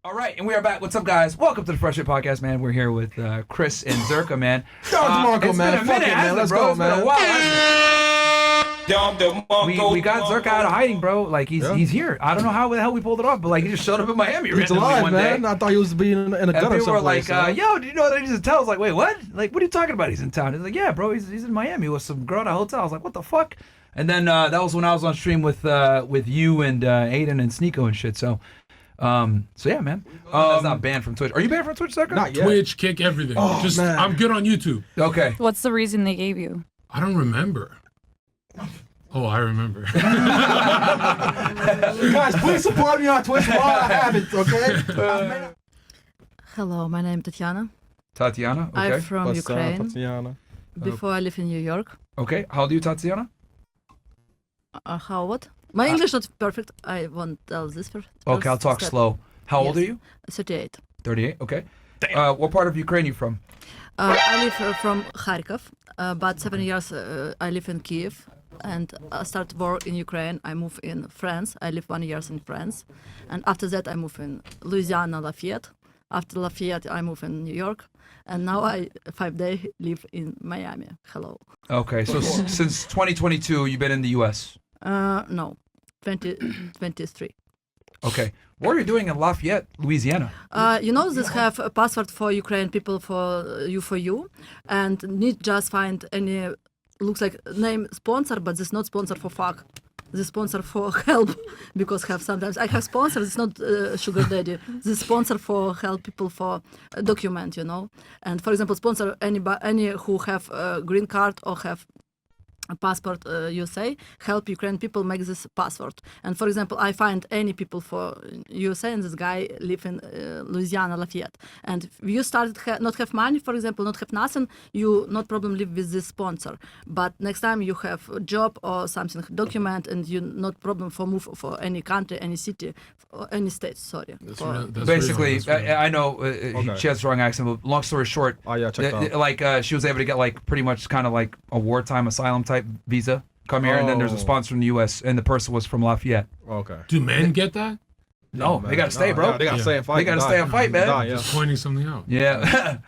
All right, and we are back. What's up, guys? Welcome to the Fresh Air Podcast, man. We're here with Chris and ZHERKA, man. Marco, it's man. been a minute, man. Let's go, man. We got ZHERKA out of hiding, bro. Like, he's here. I don't know how the hell we pulled it off, but, like, he just showed up in Miami He's alive, one man. Day. I thought he was being in a gutter people someplace. Were like, yo, did you know that he's in town? I was like, wait, what? Like, what are you talking about? He's in town. He's like, yeah, bro, he's in Miami with some girl at a hotel. I was like, what the fuck? And then that was when I was on stream with you and Aiden and Sneeko and shit, so yeah, man. That's not banned from Twitch. Are you banned from Twitch, ZHERKA? Not yet. Twitch, kick everything. Man. I'm good on YouTube. Okay. What's the reason they gave you? I don't remember. Oh, I remember. Guys, please support me on Twitch while I have it, okay? Hello, my name is Tatiana. Tatiana, okay. I'm from What's Ukraine. up, Tatiana? Before I live in New York. Okay, how old are you, Tatiana? How what? My English not perfect. I won't tell this first. Okay, I'll talk slow. How old are you? 38. 38, okay. What part of Ukraine are you from? I live from Kharkov, but 7 years I live in Kiev. And I started work in Ukraine. I moved in France. I live 1 year in France. And after that, I moved in Louisiana, Lafayette. After Lafayette, I moved in New York. And now I 5 days live in Miami. Hello. Okay, so since 2022, you've been in the U.S.? No, 2023. Okay. What are you doing in Lafayette, Louisiana? You know, this have a password for Ukraine people for you, and need just find any, looks like name sponsor, but this not sponsor for fuck. This sponsor for help, because sometimes I have sponsors, it's not sugar daddy. This sponsor for help people for document, you know. And for example, sponsor any who have a green card or have a passport USA, help Ukrainian people make this password. And for example, I find any people for USA, and this guy live in Louisiana, Lafayette. And if you started not have money, for example, not have nothing, you not problem live with this sponsor. But next time you have a job or something document, and you not problem for move for any country, any city, or any state. Sorry. That's Basically, real. I know she has the wrong accent, but long story short, she was able to get like pretty much kind of like a wartime asylum type visa, come here, and then there's a sponsor from the U.S. and the person was from Lafayette. Okay. Do men get that? No, they gotta stay, bro. Yeah, they gotta stay and fight. They gotta stay and fight, man. Just pointing something out. Yeah.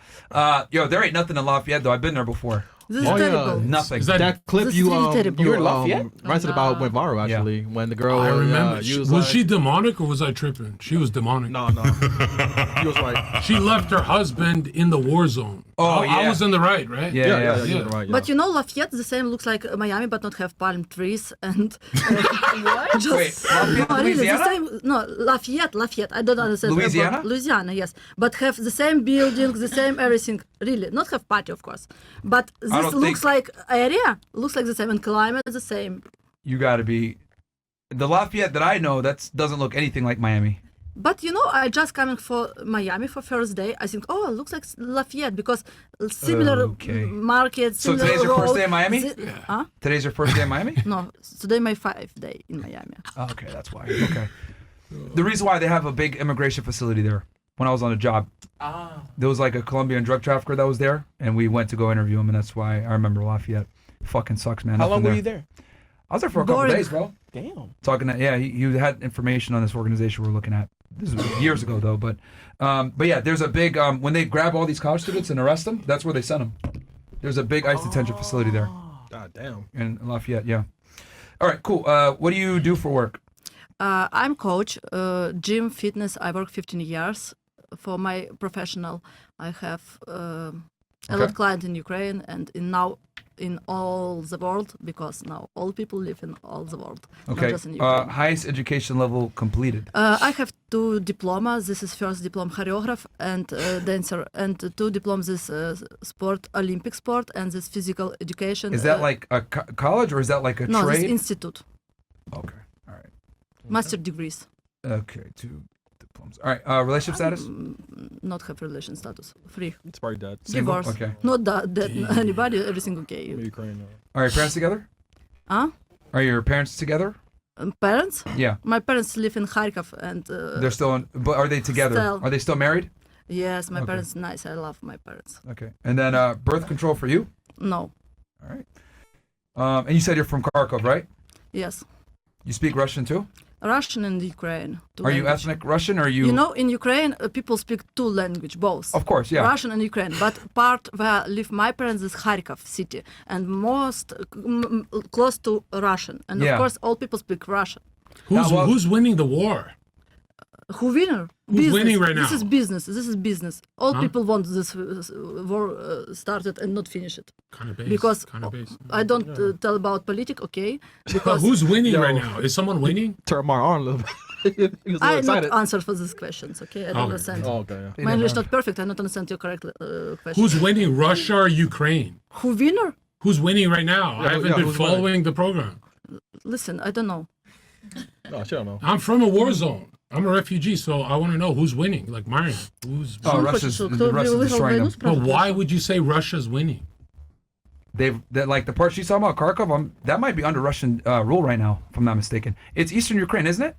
Yo, there ain't nothing in Lafayette though. I've been there before. This is terrible. Nothing. Is that clip This you is really terrible. You were in Lafayette? ranted about went viral actually when the girl. I remember. she was like, she demonic or was I tripping? She was demonic. No. He was like, She left her husband in the war zone. Oh, I yeah. was in the right, right? Yeah. you're right. But you know, Lafayette the same looks like Miami, but not have palm trees and. What? Wait, Lafayette, No, really, the Louisiana? same. No, Lafayette. I don't understand. Louisiana? Louisiana, yes, but have the same building, the same everything. Really, not have party, of course, but this don't looks think- like area. Looks like the same, and climate is the same. You gotta be. The Lafayette that I know, doesn't look anything like Miami. But you know, I just coming for Miami for first day. I think, oh, it looks like Lafayette because similar Okay. markets. So similar today's your first road. day in Miami? Huh? Today's your first day in Miami? No, today my 5 day in Miami. Oh, okay, that's why. Okay. The reason why they have a big immigration facility there, when I was on a job, there was like a Colombian drug trafficker that was there, and we went to go interview him, and that's why I remember Lafayette. Fucking sucks, man. How long were you there? I was there for a couple Boring. days, bro. Damn. Talking to, he had information on this organization we're looking at. This was years ago, though, but yeah, there's a big, when they grab all these college students and arrest them, that's where they send them. There's a big ICE detention facility there God damn. in Lafayette, yeah. All right, cool. What do you do for work? I'm coach, gym, fitness. I work 15 years. For my professional, I have a lot of clients in Ukraine and now in all the world, because now all people live in all the world, not Okay. just in Ukraine. Highest education level completed. I have 2 diplomas. This is first diploma choreograph and dancer, and 2 diplomas this sport, Olympic sport, and this physical education. Is that like a college or is that like a no, trade? this institute, Okay, all right. master degrees. Okay, 2 diplomas. All right, relationship status? Not have relation status, free. It's probably dead. Single? Divorce. Okay. Not that anybody, everything okay. Ukraine. Are your parents together? Huh? Are your parents together? Parents? Yeah. My parents live in Kharkov and. They're still in, but are they together? Still. Are they still married? Yes, my Okay. parents nice. I love my parents. Okay. And then birth control for you? No. All right. And you said you're from Kharkov, right? Yes. You speak Russian too? Russian and Ukraine. Are you ethnic Russian or are you? You know, in Ukraine, people speak two languages, both. Of course, yeah. Russian and Ukraine. But part where live my parents is Kharkov city, and most close to Russian. And Yeah. of course, all people speak Russian. Who's winning the war? Who winner? Who's winning right This now? is business. This is business. All Huh? people want this war started and not finish it. Kind of base. Because kind of base. I don't tell about politics, okay? But Because who's winning Yo. right now? Is someone winning? Turn my arm a little bit. He was a little I not excited. answer for these questions, okay? I don't Okay. understand. Oh, okay. Yeah. My English not perfect. I not understand your correct question. Who's winning, Russia or Ukraine? Who winner? Who's winning right now? I haven't been who's following the program. Listen, I don't know. No, she don't know. I'm from a war zone. I'm a refugee, so I want to know who's winning. Like Marion, who's? Oh, Russia's destroying them. But why would you say Russia's winning? That like the part she's talking about, Kharkov. That might be under Russian rule right now, if I'm not mistaken. It's Eastern Ukraine, isn't it?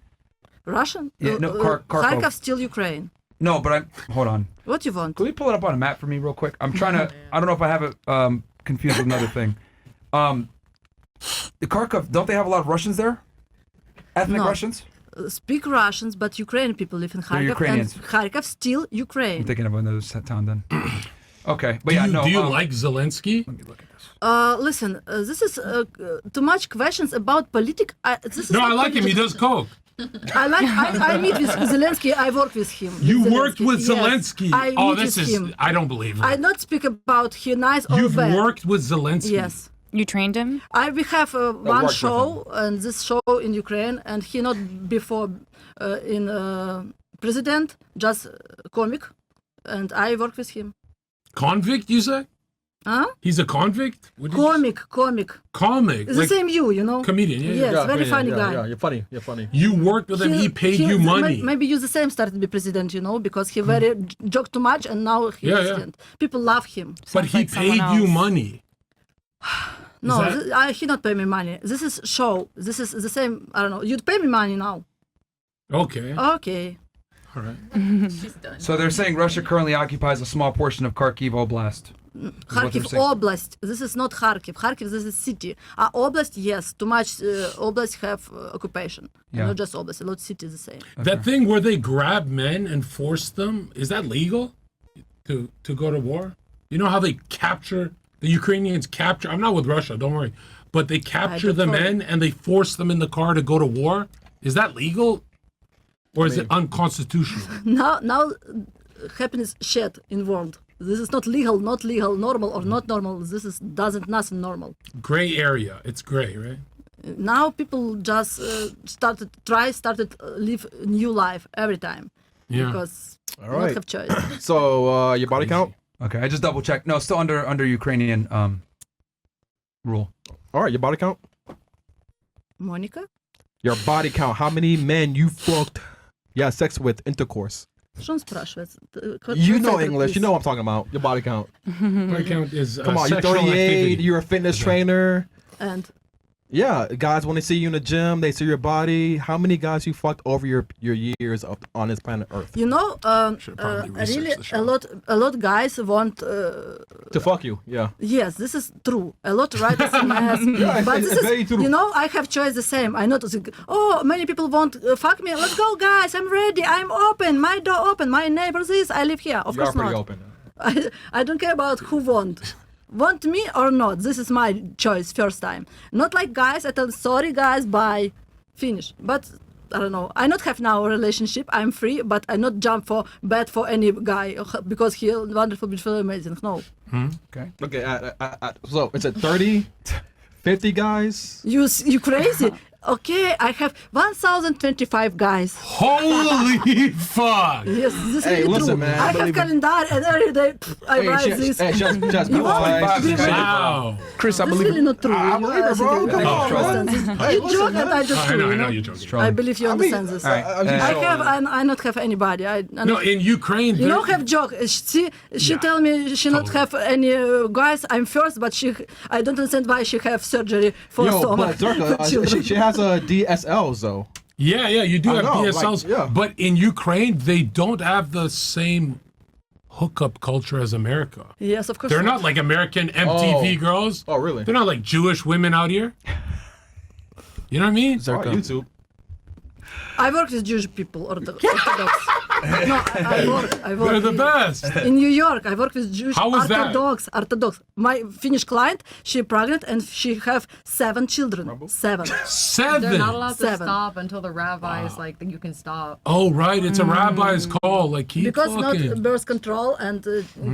Russian? Yeah, no, Kharkov. Kharkov still Ukraine. No, but hold on. What you want? Can we pull it up on a map for me real quick? I'm trying to. I don't know if I have it confused with another thing. The Kharkov, don't they have a lot of Russians there? Ethnic No. Russians? Speak Russians, but Ukrainian people live in Kharkov. Ukrainians. And Kharkov still Ukraine. I'm thinking of another town then. Okay, but yeah, no. Do you like Zelensky? Let me look at this. Listen, this is too much questions about politics. This is No, not I like him. He does coke. I meet with Zelensky. I work with him. You Zelensky. worked with Yes, Zelensky. I Oh, meet this with is. him. I don't believe it. I not speak about he nice or You've bad. worked with Zelensky. Yes. You trained him? We have one worked with show, and this show in Ukraine, and he not before in president, just comic, and I work with him. Convict, you say? Huh? He's a convict? What did you Comic. say? Comic. It's the same you know. Comedian, yeah. Yes, very funny guy. Yeah, you're funny. You're funny. You worked with him. He paid you money. Maybe you the same started to be president, you know, because he very joke too much, and now he Yeah, yeah. president. People love him. But Sounds he like someone paid you else. money. No, that- he not pay me money. This is show. This is the same. I don't know. You'd pay me money now. Okay. Okay. All right. So they're saying Russia currently occupies a small portion of Kharkiv Oblast. Kharkiv Oblast. This is not Kharkiv. Kharkiv, this is city. Oblast, yes. Too much Oblast have occupation. Yeah. Not just Oblast. A lot of city the same. That thing where they grab men and force them, is that legal to go to war? You know how they capture, the Ukrainians capture, I'm not with Russia, don't worry, but they capture the don't know. men and they force them in the car to go to war? Is that legal? Or is it unconstitutional? Now happiness shed in world. This is not legal, normal or not normal. This is doesn't nothing normal. Gray area. It's gray, right? Now people just started live new life every time Yeah. because All not right. have choice. So, your body count? Okay, I just double checked. No, still under Ukrainian rule. All right, your body count? Monica, Your body count. How many men you fucked? Yeah, sex with intercourse. что он спрашивает? You know English. You know what I'm talking about. Your body count. My count is Come on, you're sexual 38. activity. You're a fitness trainer. And Yeah, guys, when they see you in the gym, they see your body. How many guys you fucked over your years on this planet Earth? you know, Should probably research really the show. a lot guys want. To fuck you, yeah. Yes, this is true. A lot write SMS, Yeah, but it's this is very true. you know I have choice the same. I not think, oh many people want fuck me. Let's go, guys. I'm ready. I'm open. My door open. My neighbors is. I live here. Of You are course pretty not. open. I don't care about who want me or not. This is my choice first time. Not like guys. I tell sorry guys, bye, finish. But I don't know. I not have now a relationship. I'm free, but I not jump for bad for any guy because he wonderful, beautiful, amazing. No. Okay. Okay, so it's at 30, 50 guys. You crazy? Okay, I have 1,025 guys. Holy fuck! Yes, this is Hey, really listen, true. man, I have believe me. calendar and every day I Hey, write this. just be wise. Wow. Chris, I This is believe really not true. I believe it, bro. Come on, understand man. this. Hey, You listen, joke and man. I just I do. know You know? you're joking. strong. I believe you understand this. All right, I not have anybody. I No, not, in Ukraine, you don't have joke. She Yeah, tell me she not totally. have any guys. I'm first, but I don't understand why she have surgery for Yo, stomach. but Zerka, children. she has a DSLs though. yeah, you do I have know, like, DSLs, yeah. but in Ukraine, they don't have the same hookup culture as America. Yes, of course. They're not like American MTV girls. Oh, really? They're not like Jewish women out here. You know what I mean? Oh, YouTube. I work with Jewish people, Orthodox. No, I They're work the best. in New York. I work with Jewish How was that? Orthodox. My Finnish client, she pregnant and she have 7 children. 7. Seven. They're not allowed to 7. stop until the rabbi is like, you can stop. Oh, right. It's a rabbi's call. Like, keep Because fucking. not birth control and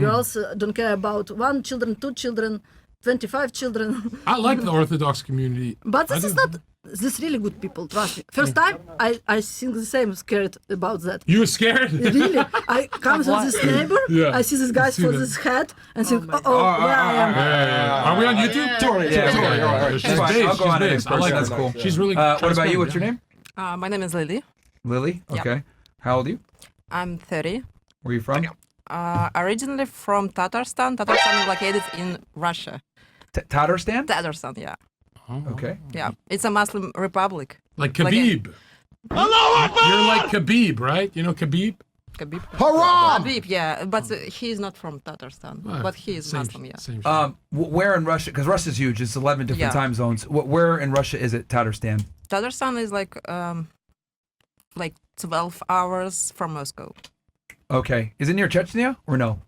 girls don't care about 1 children, 2 children, 25 children. I like the Orthodox community. But I this is do. not. This really good people. Trust me. First time I think the same scared about that. You were scared? Really, I come to this neighbor. Yeah. I see this guy See for them. this hat and think, where I am. Yeah. Are we on YouTube? Yeah, Sorry. okay. She's It's fine. big. I'll go She's on and big. expose I like her. that. That's cool. She's really. What about you? transparent, What's your yeah. name? My name is Lily. Lily. Okay. How old are you? I'm 30. Where are you from? Originally from Tatarstan. Tatarstan is located in Russia. Tatarstan. Tatarstan, yeah. Okay. Yeah. It's a Muslim republic. Like Khabib. You're like Khabib, right? You know Khabib? Khabib. Haram! Khabib, yeah. But he's not from Tatarstan. But he is Same- Muslim, yeah. Same shit. Where in Russia? Because Russia's huge. It's 11 different Yeah. time zones. Where in Russia is it? Tatarstan. Tatarstan is like 12 hours from Moscow. Okay. Is it near Chechnya or no?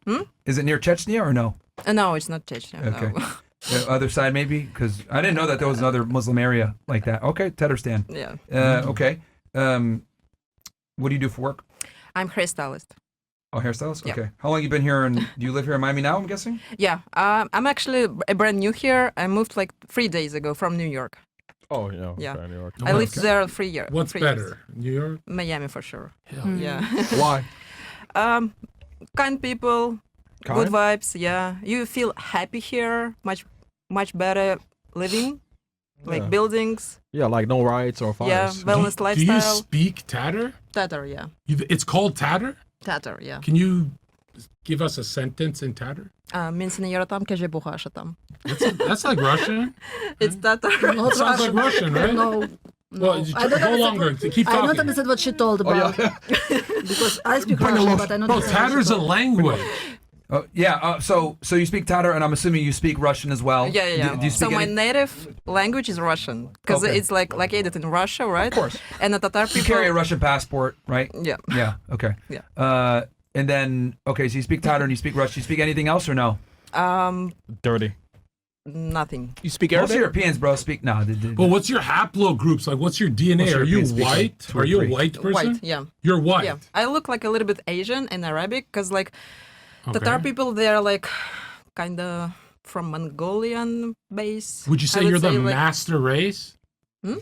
Is it near Chechnya or no? No, it's not Chechnya. Okay. No. The other side maybe? Because I didn't know that there was another Muslim area like that. Okay. Tatarstan. Yeah. Okay. What do you do for work? I'm hairstylist. Oh, hairstylist? Yeah. Okay. How long you been here and do you live here in Miami now, I'm guessing? Yeah. I'm actually brand new here. I moved like 3 days ago from New York. Oh, yeah. Yeah. Okay, New York. I lived there 3 years. What's 3 years. better, New York? Miami for sure. Hell Yeah. Why? Kind people, good vibes. Yeah, you feel happy here. Much better living, like Yeah. buildings. Yeah, like no riots or fires. Yeah, wellness Do you lifestyle. speak Tatar? Tatar, yeah. It's called Tatar? Tatar, yeah. Can you give us a sentence in Tatar? Мен се не яратам, каже бухаша там. That's like Russian. It's Tatar. Not Sounds like Russian, right? No. Well, I don't go understand longer. Keep I don't talking. understand what she told about. Because I speak Russian, but I don't Bro, understand. what she Tatar's a told. language. Oh, yeah. So you speak Tatar, and I'm assuming you speak Russian as well. Yeah. Do you So speak my any? native language is Russian because Okay. it's like located in Russia, right? Of course. And the Tatar You people. carry a Russian passport, right? Yeah. Yeah. Okay. Yeah. And then okay, so you speak Tatar and you speak Russian. You speak anything else or no? Dirty. Nothing. You speak Most Arabic? Europeans, bro, speak no. But what's your haplogroups? Like, what's your DNA? Most Are you Europeans speak like white? 2 or Are you a 3. white person? White, yeah. You're white. Yeah. I look like a little bit Asian and Arabic because like Okay. Tatar people, they're like kind of from Mongolian base. Would you I say you're the like, master race? Hmm?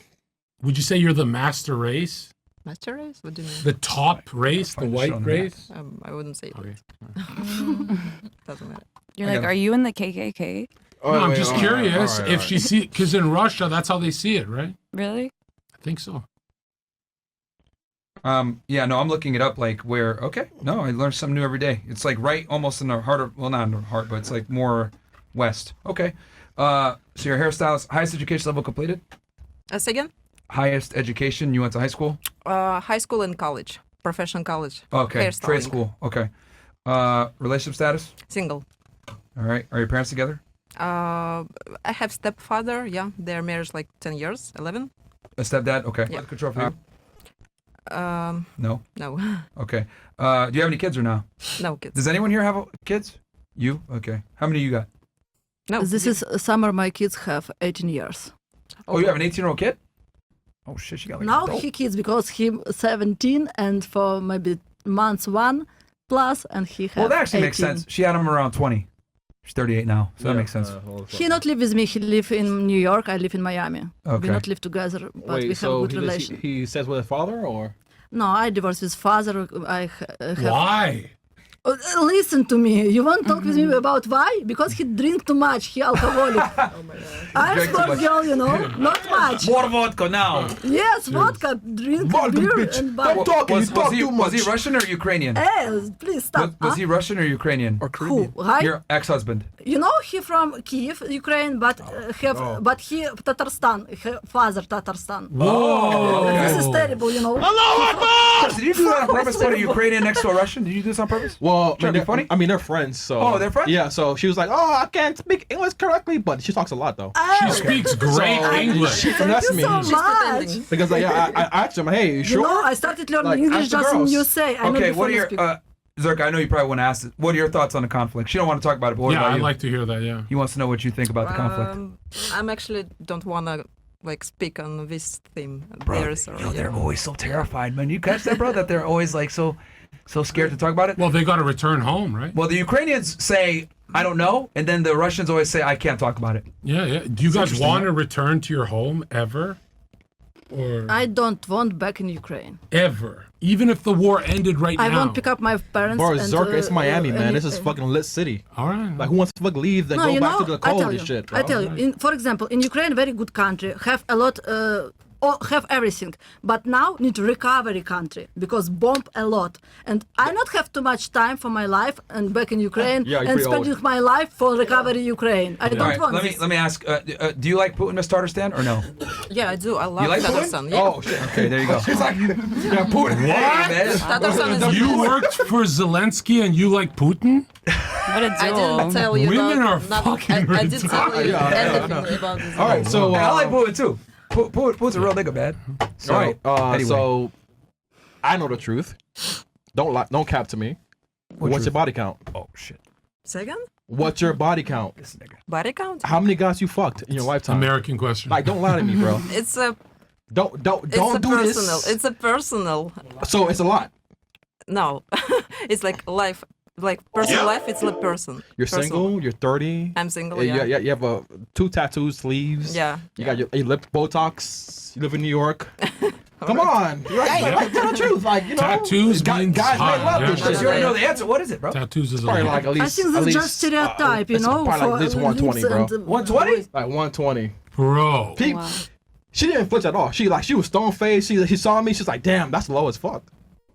Would you say you're the master race? master race? What do you mean? The top race? The Find it white on the map. race? I wouldn't say Okay. that. Doesn't matter. You're I like, got are you in the KKK? Oh, No, I'm wait, just all right, curious all right, if all she right. see, because in Russia, that's how they see it, right? Really? I think so. Yeah, no, I'm looking it up. Like where? Okay, no, I learn something new every day. It's like right, almost in the heart of, well, not in the heart, but it's like more west. Okay, so your hairstylist, highest education level completed? Say again? Highest education? You went to high school? High school and college. Professional college. Okay, Hairstyling. trade school. Okay, relationship status? Single. All right, are your parents together? I have stepfather. Yeah, they're married like 10 years, 11. A stepdad? Okay. Yeah. Control for you? No. No, Okay. Do you have any kids or no? no kids. Does anyone here have kids? You? Okay. How many you got? No. This is summer. My kids have 18 years. Oh, you have an 18-year-old kid? Oh shit, she got like Now adult. he kids because he 17 and for maybe months 1 plus and he have Well, that actually makes 18. sense. She had him around 20. She's 38 now, so that makes sense. He not live with me. He live in New York. I live in Miami. Okay. We not live together, but Wait, we have so good he, relation. he says with his father or? No, I divorced with father. I have. Why? Listen to me. You want to talk with me about why? Because he drink too much. He alcoholic. I'm Drink too smart much. girl, you know. Not much. More vodka now. Yes, vodka, drink Vodka, beer bitch. and Stop bar. talking. You talk he, too was he much. Russian or Ukrainian? Please stop. Was he Russian or Ukrainian? Or Who? Caribbean? Right? Your ex-husband. You know he from Kiev, Ukraine, but but he Tatarstan. He father Tatarstan. Whoa. This is terrible, you know. Did you do that on purpose? Put a Ukrainian next to a Russian? Did you do this on purpose? Whoa, Well, Trying to be funny? I mean, they're friends. So. Oh, they're friends? Yeah. So she was like, "Oh, I can't speak English correctly," but she talks a lot though. She speaks great English. She finessed Thank you me so She's much. pretending. because like, I asked him, "Hey, you You sure?" know, I started learning Like, English ask the just in girls. USA. I know Okay, before what are you your speak. Zerka? I know you probably want to ask this. What are your thoughts on the conflict? She don't want to talk about it, but what Yeah, about I'd you? like to hear that. Yeah. He wants to know what you think about the conflict. I'm actually don't wanna like speak on this theme. Bro, There, so, yo, they're yeah. always so terrified, man. You catch that, bro? That they're always like so scared to talk about it. Well, they got to return home, right? Well, the Ukrainians say, "I don't know," and then the Russians always say, "I can't talk about it." Yeah, yeah. Do you guys interesting, want huh? to return to your home ever? Or I don't want back in Ukraine. ever? Even if the war ended right I now? won't pick up my parents. Bro, and, Zerka, it's Miami, man. and- This is fucking lit city. All right. Like, who wants to fucking leave then No, go you back know, to the I cold tell and you, shit, bro? I tell you. For example, in Ukraine, very good country, have a lot, have everything, but now need recovery country because bomb a lot, and I not have too much time for my life and back in Ukraine Yeah, you're and pretty old. spending my life for recovery Ukraine. I don't All right, want let this. me ask. Do you like Putin, Mr. Tatarstan, or no? Yeah, I do. I love like Putin? Tatarstan. Yeah. Oh shit. Okay, there you go. She's like, yeah, Putin. What? man. Tatarstan is You worked for Zelensky and you like Putin? What a I didn't duel. tell you. Women not, are not, fucking I didn't tell you Yeah, yeah, anything about this. All right, so I like Putin too. Putin's a real nigga, man. So, all right, anyway. so I know the truth. Don't lie, don't cap to me. What's truth? your body count? Oh shit, Second, What's your body count? this nigga. body count. How many guys you fucked in your lifetime? American question. Like, don't lie to me, bro. It's a Don't it's a do personal. this. It's a personal. So it's a lot. No, it's like life. Like personal life. It's like person. You're Personal. single. You're 30. I'm single. Yeah, Yeah. you have 2 tattoos, sleeves. Yeah. You got your lip Botox. You live in New York. Come on, right? Tell the truth, like you know. Tattoos means guys hot, may love yeah. this shit. You already know the answer. What is it, bro? Tattoos is Probably a like at least. I think at this is least, just stereotype, you it's know. probably like for this 120, bro. youths and, 120? Like 120. bro. Pe- Wow. She didn't flinch at all. She was stone faced. She saw me. She's like, damn, that's low as fuck.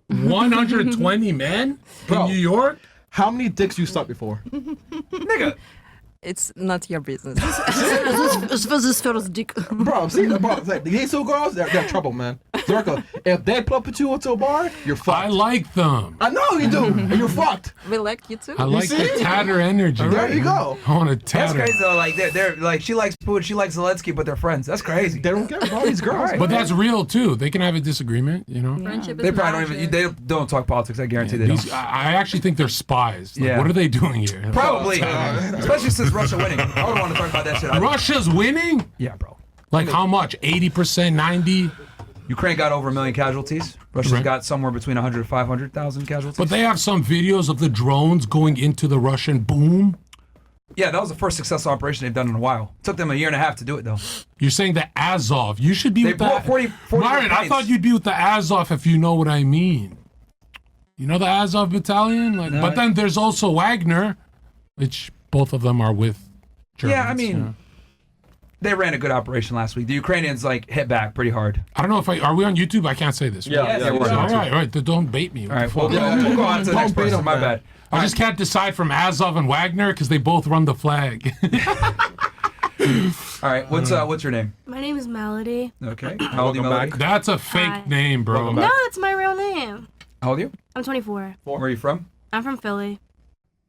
120 men Bro. in New York? How many dicks you sucked before? Nigga. It's not your business. This was his first dick. Bro, see, bro, like, these 2 girls, they're trouble, man. Zerka, if they pull up with you into a bar, you're fucked. I like them. I know you do, and you're fucked. We like you too. I like the see? tatter energy. There you go. I want to That's tatter. crazy though. Like they're like she likes Putin, she likes Zelensky, but they're friends. That's crazy. They don't care about these girls. Right. But that's real too. They can have a disagreement, you know. Friendship is They probably don't magic. even. They don't talk politics. I guarantee they These, don't. I actually think they're spies. Like, Yeah. What are they doing here? Probably, especially since Russia winning. I don't want to talk about that shit. Russia's winning? Yeah, bro. Like how much? 80%, 90? Ukraine got over 1 million casualties. Russia's Right. got somewhere between 100 and 500,000 casualties. But they have some videos of the drones going into the Russian boom. Yeah, that was the first successful operation they've done in a while. It took them a year and a half to do it, though. You're saying the Azov. You should be They with the... bought 40 Myron, I planes. thought you'd be with the Azov if you know what I mean. You know the Azov battalion? Like, No. But then there's also Wagner, which both of them are with Germans. Yeah, I mean, they ran a good operation last week. The Ukrainians, like, hit back pretty hard. I don't know if are we on YouTube? I can't say this. Yeah, right? yeah, we're on All YouTube. right, all right. Then don't bait me. All right, What the fuck? we'll go on to the next Don't bait person. them, My man. bad. I just can't decide from Azov and Wagner because they both run the flag. All right, what's your name? My name is Melody. Okay. How old are you, Welcome Melody? back. That's a fake Hi. name, bro. Welcome No, back. that's my real name. How old are you? I'm 24. Where are you from? I'm from Philly.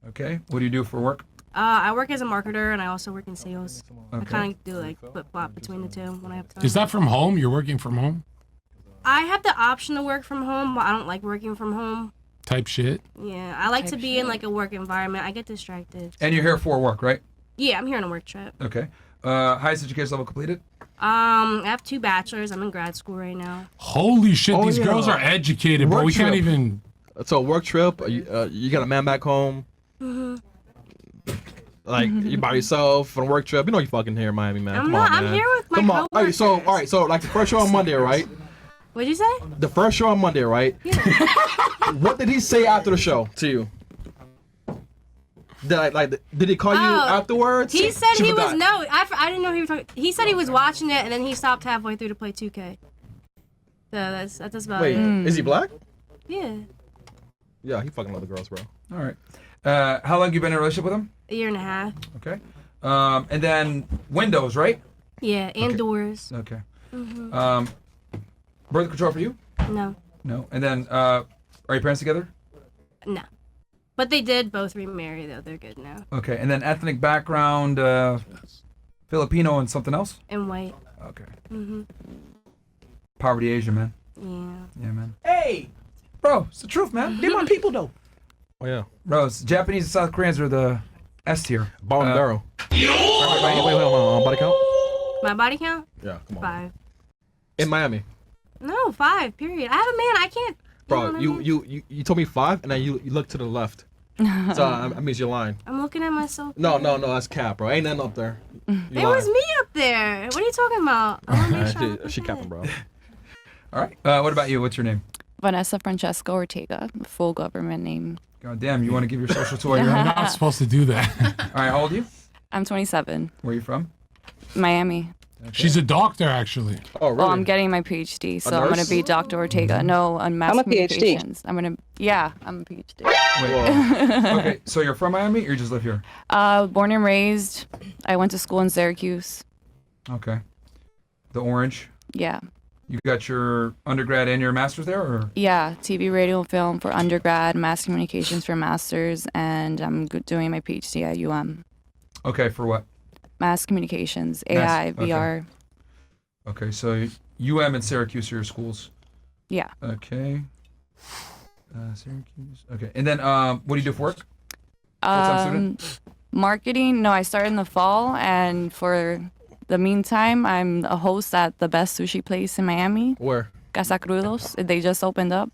Okay. What do you do for work? I work as a marketer and I also work in sales. I Okay. kind of do like flip flop between the two when I have time. Is that from home? You're working from home? I have the option to work from home, but I don't like working from home. Type shit. Yeah, I like to be in like a work environment. I get distracted. And you're here for work, right? Yeah, I'm here on a work trip. Okay. Highest education level completed? I have 2 bachelors. I'm in grad school right now. Holy shit, Oh, these yeah. girls are educated, bro. Work We can't trip. even. So work trip. You got a man back home. Like you by yourself on a work trip. You know you fucking here in Miami, man. I'm Come not. on, I'm man. here with my Come on. coworkers. All right, so like the first show on Monday, right? What'd you say? The first show on Monday, right? What did he say after the show to you? Did he call you Oh, afterwards? He said She he was forgot. I didn't know he was talking. He said he was watching it and then he stopped halfway through to play 2K. So that's about Wait, it. is he black? Yeah, Yeah, he fucking love the girls, bro. All right. How long you been in a relationship with him? a year and a half. Okay. And then windows, right? Yeah, and doors. Okay. Birth control for you? No, No. And then are your parents together? no. But they did both remarry though. They're good now. Okay, and then ethnic background, Filipino and something else. And white. Okay. Mhm. Poverty Asian, man. Yeah. Yeah, man. Hey, Bro, it's the truth, man. they're my people though. Oh yeah. Bro, it's Japanese and South Koreans are the S tier. Bondaro. Wait, hold on. Body count? My body count? Yeah, come on. 5. In Miami. No, 5. Period. I have a man. I can't. Bro, know what I mean? you told me 5 and then you look to the left. So that means you're lying. I'm looking at myself. No, that's cap, bro. Ain't nothing up there. It was me up there. What are you talking about? I want to make sure. She capping, bro. All right. What about you? What's your name? Vanessa Francesca Ortega, full government name. God damn, you want to give your social tour? You're You're not supposed to do that. All right, how old are you? I'm 27, Where are you from? Miami. She's a doctor, actually. Oh, really? Well, I'm getting my PhD, so I'm going nurse? to be Dr. Ortega. No, on mass I'm a PhD. communications. I'm a PhD. Wait. Okay, so you're from Miami or you just live here? Born and raised. I went to school in Syracuse. Okay. The Orange. Yeah. You got your undergrad and your master's there, or? Yeah, TV, radio, and film for undergrad, mass communications for master's, and I'm doing my PhD at UM. Okay, for what? Mass communications, AI, okay. VR. Okay, so UM and Syracuse are your schools. Yeah. Okay. Syracuse. Okay, and then what do you do for work? Full-time student? Marketing. No, I started in the fall, and for the meantime, I'm a host at the best sushi place in Miami, Where? Casa Crudos. They just opened up.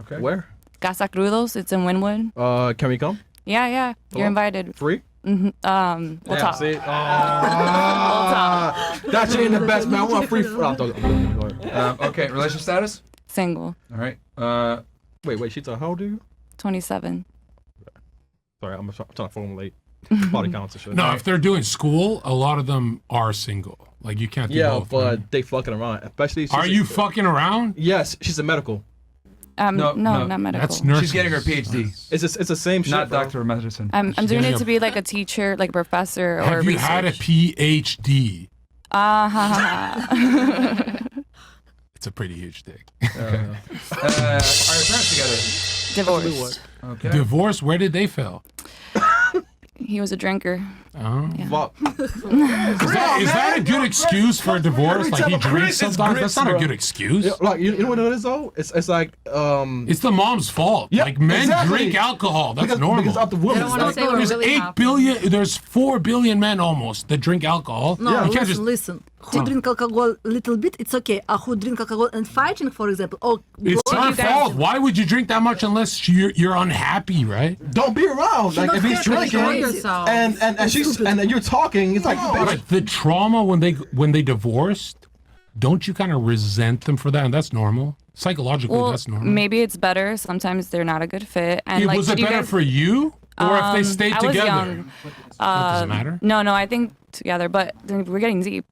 Okay. Where? Casa Crudos. It's in Wynwood. Can we come? Yeah. You're invited. Free? We'll talk. See? We'll talk. That shit ain't the best, man. I want free food. Okay, relationship status? Single. All right. Wait, she's how old are you? 27. Sorry, I'm trying to formulate body counts and shit. No, if they're doing school, a lot of them are single. Like, you can't do Yeah, both. but right? they fucking around. Especially. Are you fucking around? Yes, she's a medical. No, Not medical. That's nursing. She's getting her PhD, It's the same shit. not bro. doctor of medicine. I'm doing getting it a- to be like a teacher, like a professor, or Have you research. had a PhD? It's a pretty huge dick. Are your parents together? Divorced. Okay. Divorce, where did they fail? He was a drinker. Oh. Yeah. Fuck. Is that a good excuse for a divorce? Like, he drinks sometimes? That's not a good excuse. Yeah, like you know what it is though? It's like It's the mom's fault. Yeah, Like, men exactly. drink alcohol. That's normal. because of the woman. They don't want to Like, say what There's really 8 happened. billion, there's 4 billion men almost that drink alcohol. No, You can't listen. Who drink alcohol a little bit, it's okay. Who drink alcohol and fighting, for example, It's both her you guys- fault. Why would you drink that much unless you're unhappy, right? don't be around. Like not if he's fair to drinking enjoy yourself. and then you're talking, it's like bitch, But the trauma when they divorced, don't you kind of resent them for that? And that's normal. Psychologically, Well, that's normal. maybe it's better. Sometimes they're not a good fit. And like, Was it did you better guys, for you, or if they stayed I was together? young. That doesn't matter. No, I think together, but we're getting deep.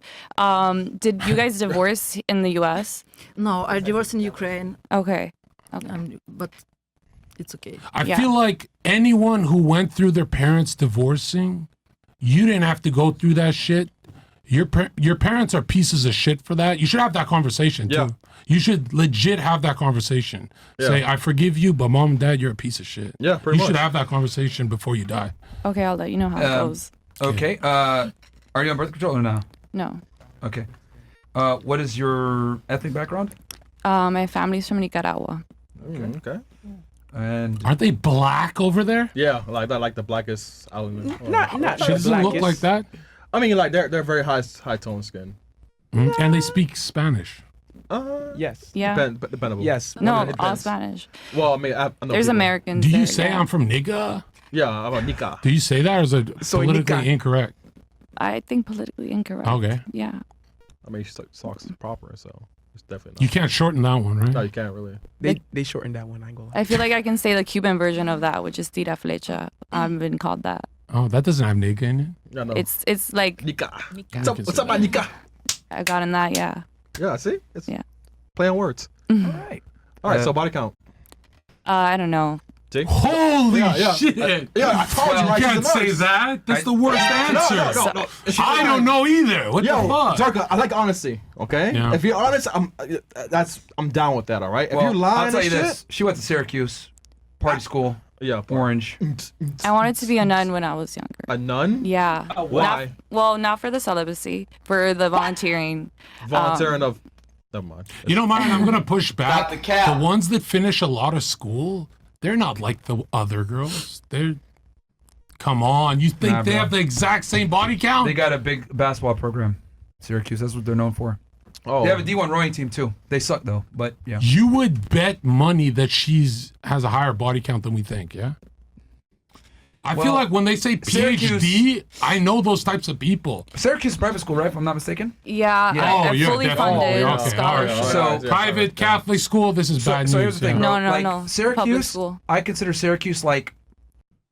Did you guys divorce in the U.S.? No, I divorced in Ukraine, Okay. but it's okay. I Yeah. feel like anyone who went through their parents divorcing, you didn't have to go through that shit. Your parents are pieces of shit for that. You should have that conversation too. Yeah. You should legit have that conversation. Yeah. Say, I forgive you, but mom and dad, you're a piece of shit. Yeah, pretty You should much. have that conversation before you die. Okay, I'll let you know how it goes. Okay. Are you on birth control or no? No. Okay. What is your ethnic background? My family's from Nicaragua. Okay. And Aren't they black over there? Yeah, like that, like the blackest element. Not She doesn't look like that. I mean, like they're very high tone skin. And they speak Spanish. Yes. Yeah. Dependable. Yes. No, It all depends. Spanish. Well, I mean, I know There's people. Americans. Do you there, say yeah. I'm from nigga? Yeah, I'm a Nika. Do you say that, or is it Soy politically nica. incorrect? I think politically incorrect. Okay. Yeah. I mean, socks is proper, so it's definitely You not. can't shorten that one, right? No, you can't really. They shortened that one. I ain't gonna lie. I feel like I can say the Cuban version of that, which is tira flecha. I've been called that. Oh, that doesn't have nigga in it. Yeah, no. It's like Nika. Nika. What's up, my Nika? I got in that. Yeah. Yeah, see, it's Yeah. play on words. all right. All right, so body count. I don't know. See? Holy Yeah. shit! Yeah, I told you, right? You she's can't a say nurse. that. That's the worst answer. No. I don't know either. What Yo, the fuck? ZHERKA, I like honesty. Okay, Yeah. if you're honest, I'm down with that. All right. If Well, you're lying, I'll tell you and shit, this. She went to Syracuse, party school. Yeah. orange. I wanted to be a nun when I was younger. A nun? Yeah. Why? Not for the celibacy, for the volunteering. Volunteering of. Never mind. You know, Martin, I'm gonna push back. the cap. The ones that finish a lot of school, they're not like the other girls. They're. Come on, you think Nah, they bro. have the exact same body count? They got a big basketball program. Syracuse, that's what they're known for. Oh. They have a D1 rowing team too. They suck though, but yeah. You would bet money that has a higher body count than we think, yeah? I feel Well, like when they say PhD, I know those types of people. Syracuse private school, right? If I'm not mistaken. Yeah, Yeah. I yeah, fully definitely. funded Okay, all right, scholarship. all right. So- Yeah, Private okay. Catholic school, this is bad So news. here's the thing, yeah. bro. No, like, no. Public Syracuse, school. I consider Syracuse like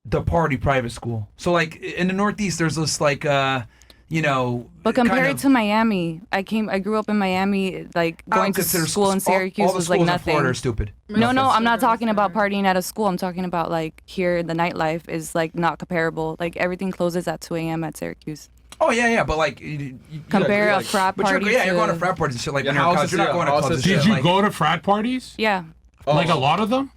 the party private school. So like in the Northeast, there's this like But compared to Miami, I grew up in Miami. Like going to school in Syracuse all the was schools like in nothing. Florida are stupid. No, I'm not Sugar, talking about sugar. partying at a school. I'm talking about like here, the nightlife is like not comparable. Like everything closes at 2 a.m. at Syracuse. Oh yeah, but like Compare like- a frat but party you're to going to frat parties and shit like Yeah, when you're in college. houses, You're not yeah, going to clubs and houses, shit. Did you like, go to frat parties? yeah. Like a lot of them?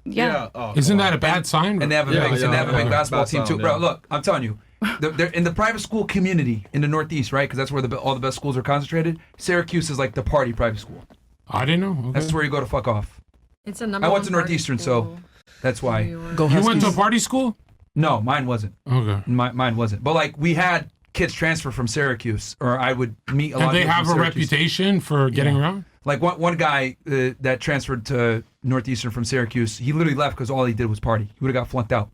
Yeah. Oh, Isn't come that on. a bad sign? And they have a Yeah, big, and yeah, they have a big yeah. basketball Bad team too, sound, bro. yeah. Look, I'm telling you, they're in the private school community in the Northeast, right? Because that's where all the best schools are concentrated. Syracuse is like the party private school. I didn't know. Okay. That's where you go to fuck off. It's a number. I went to one party Northeastern, school so that's why. in New York. Go You went to a Huskies. party school? No, mine wasn't. Okay. Mine wasn't. But like we had kids transfer from Syracuse, or I would meet a lot And of they people have a from Syracuse. reputation for getting around? Like one guy that transferred to Northeastern from Syracuse, he literally left because all he did was party. He would have got flunked out.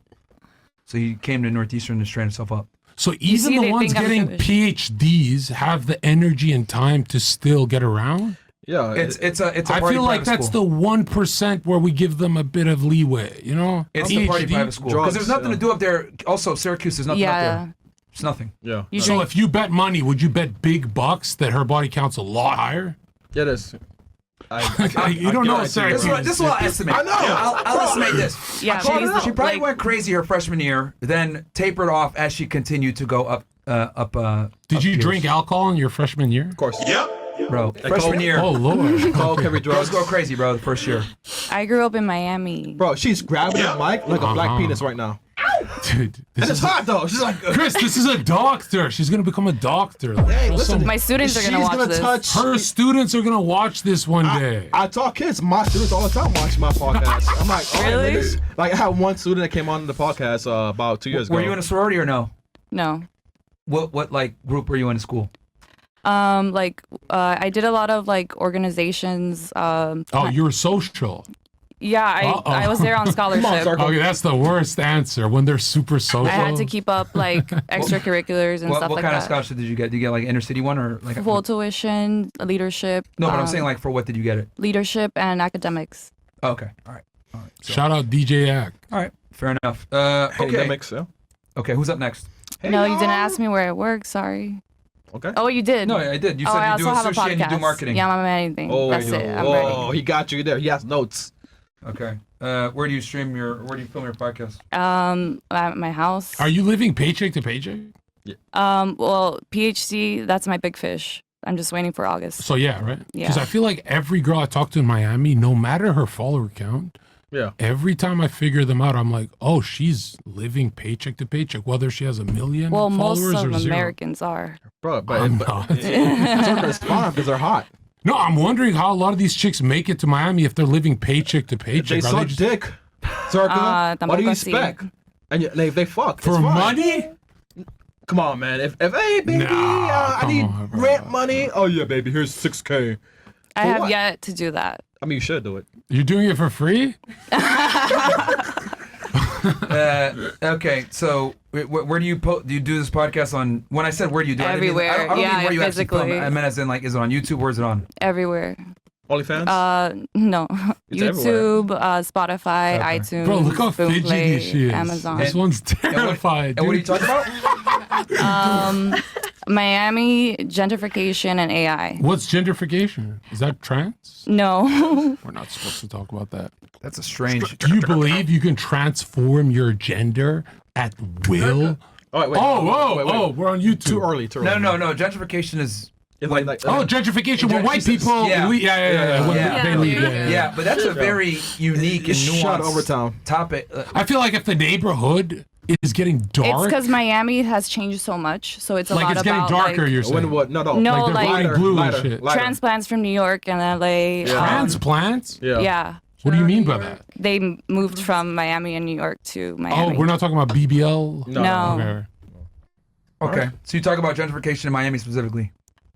So he came to Northeastern to train himself up. So even see, the they ones think I'm getting Jewish. PhDs have the energy and time to still get around? Yeah. It's a I party feel like private that's school. the 1% where we give them a bit of leeway, you know? It's the party PhD. private school drugs, because there's nothing to do up there. Also, Syracuse is nothing up Yeah. there. It's nothing. Yeah. You So drink. if you bet money, would you bet big bucks that her body count's a lot higher? Yeah, it is. You don't know guarantee Syracuse. This is what I estimate. I know. I'll estimate this. Yeah, She she's probably like- went crazy her freshman year, then tapered off as she continued to go up. Did you years. drink alcohol in your freshman year? Of course. bro? Freshman year, Oh, Lord. Coke, heavy girls drugs. go crazy, bro. The first year. I grew up in Miami. Bro, she's grabbing the mic like a black Uh-huh. penis right now. Dude, And this it's is, hot though. She's like, Chris, this is a doctor. She's going to become a doctor. hey, Well, listen. My students are she's gonna watch gonna this. touch. Her students are going to watch this one day. I talk kids. My students all the time watch my podcast. I'm like, all right, Really? niggas. Like I had one student that came on the podcast about 2 years ago. Were you in a sorority or no? No. What like group were you in school? I did a lot of like organizations. Oh, you're social. Yeah, Uh-oh. I was there on scholarship. Zarko. Okay, that's the worst answer when they're super social. I had to keep up like extracurriculars and What stuff like kind of that. scholarship did you get? Did you get like inner city one or like? Full tuition, leadership. No, but I'm saying like for what did you get it? leadership and academics. Oh, okay, all right, So, Shout out DJ Ack. all right, fair enough. Okay, Okay, that makes sense. okay, who's up next? No, you didn't ask me where I work. Sorry. Okay. Oh, you did. No, I did. You oh, said I you do also have a sushi and you do podcast. marketing. Yeah, I'm anything. Oh, That's it. I'm ready. he got you there. He has notes. Okay. Where do you film your podcast? At my house. Are you living paycheck to paycheck? Well, PhD. That's my big fish. I'm just waiting for August. So yeah, right? Yeah. Because I feel like every girl I talk to in Miami, no matter her follower count, Yeah. every time I figure them out, I'm like, oh, she's living paycheck to paycheck, whether she has a million Well, most followers of or zero. Americans are. Bro, but, I'm but not. it's fine because they're hot. No, I'm wondering how a lot of these chicks make it to Miami if they're living paycheck to They paycheck. Are suck just- dick. Zarka, what do you tampoco así. expect? And they fuck. for It's fine. money? Come on, man. If hey baby, Nah, I come need on, bro. rent money. Oh yeah, baby. Here's $6K. I have what? yet to do that. I mean, you should do it. You're doing it for free? Okay, so where do you do you do this podcast on? When I said where do you do it, Everywhere. I don't Yeah, mean where you actually film. physically. I meant as in like, is it on YouTube? Where's it on? Everywhere. OnlyFans. No. It's YouTube, Spotify, Okay. iTunes, Bro, look how Boomplay, fidgety she is. Amazon. This one's terrified. And what are you dude. talking about? Miami, gentrification, and AI. What's gentrification? Is that trans? No. We're not supposed to talk about that. That's a strange. Do you believe you can transform your gender at will? Oh, wait, Oh, whoa, wait, wait. oh, we're on YouTube. Too early. No. Gentrification is It's gentrification when white people Yeah. leave. Yeah. When Yeah. they leave. Yeah, but that's a very unique and Shut nuanced over town. topic. I feel like if the neighborhood is getting It's dark, because Miami has changed so much, so it's a like lot it's getting about darker. like, You're saying When what? No. No, like they're like- lighting blue and lighter, shit. lighter. transplants from New York and LA. Transplants? Yeah. Yeah, What do you mean by that? they moved from Miami and New York to Oh, Miami. we're not talking about BBL. No. Okay. Okay, so you talk about gentrification in Miami specifically.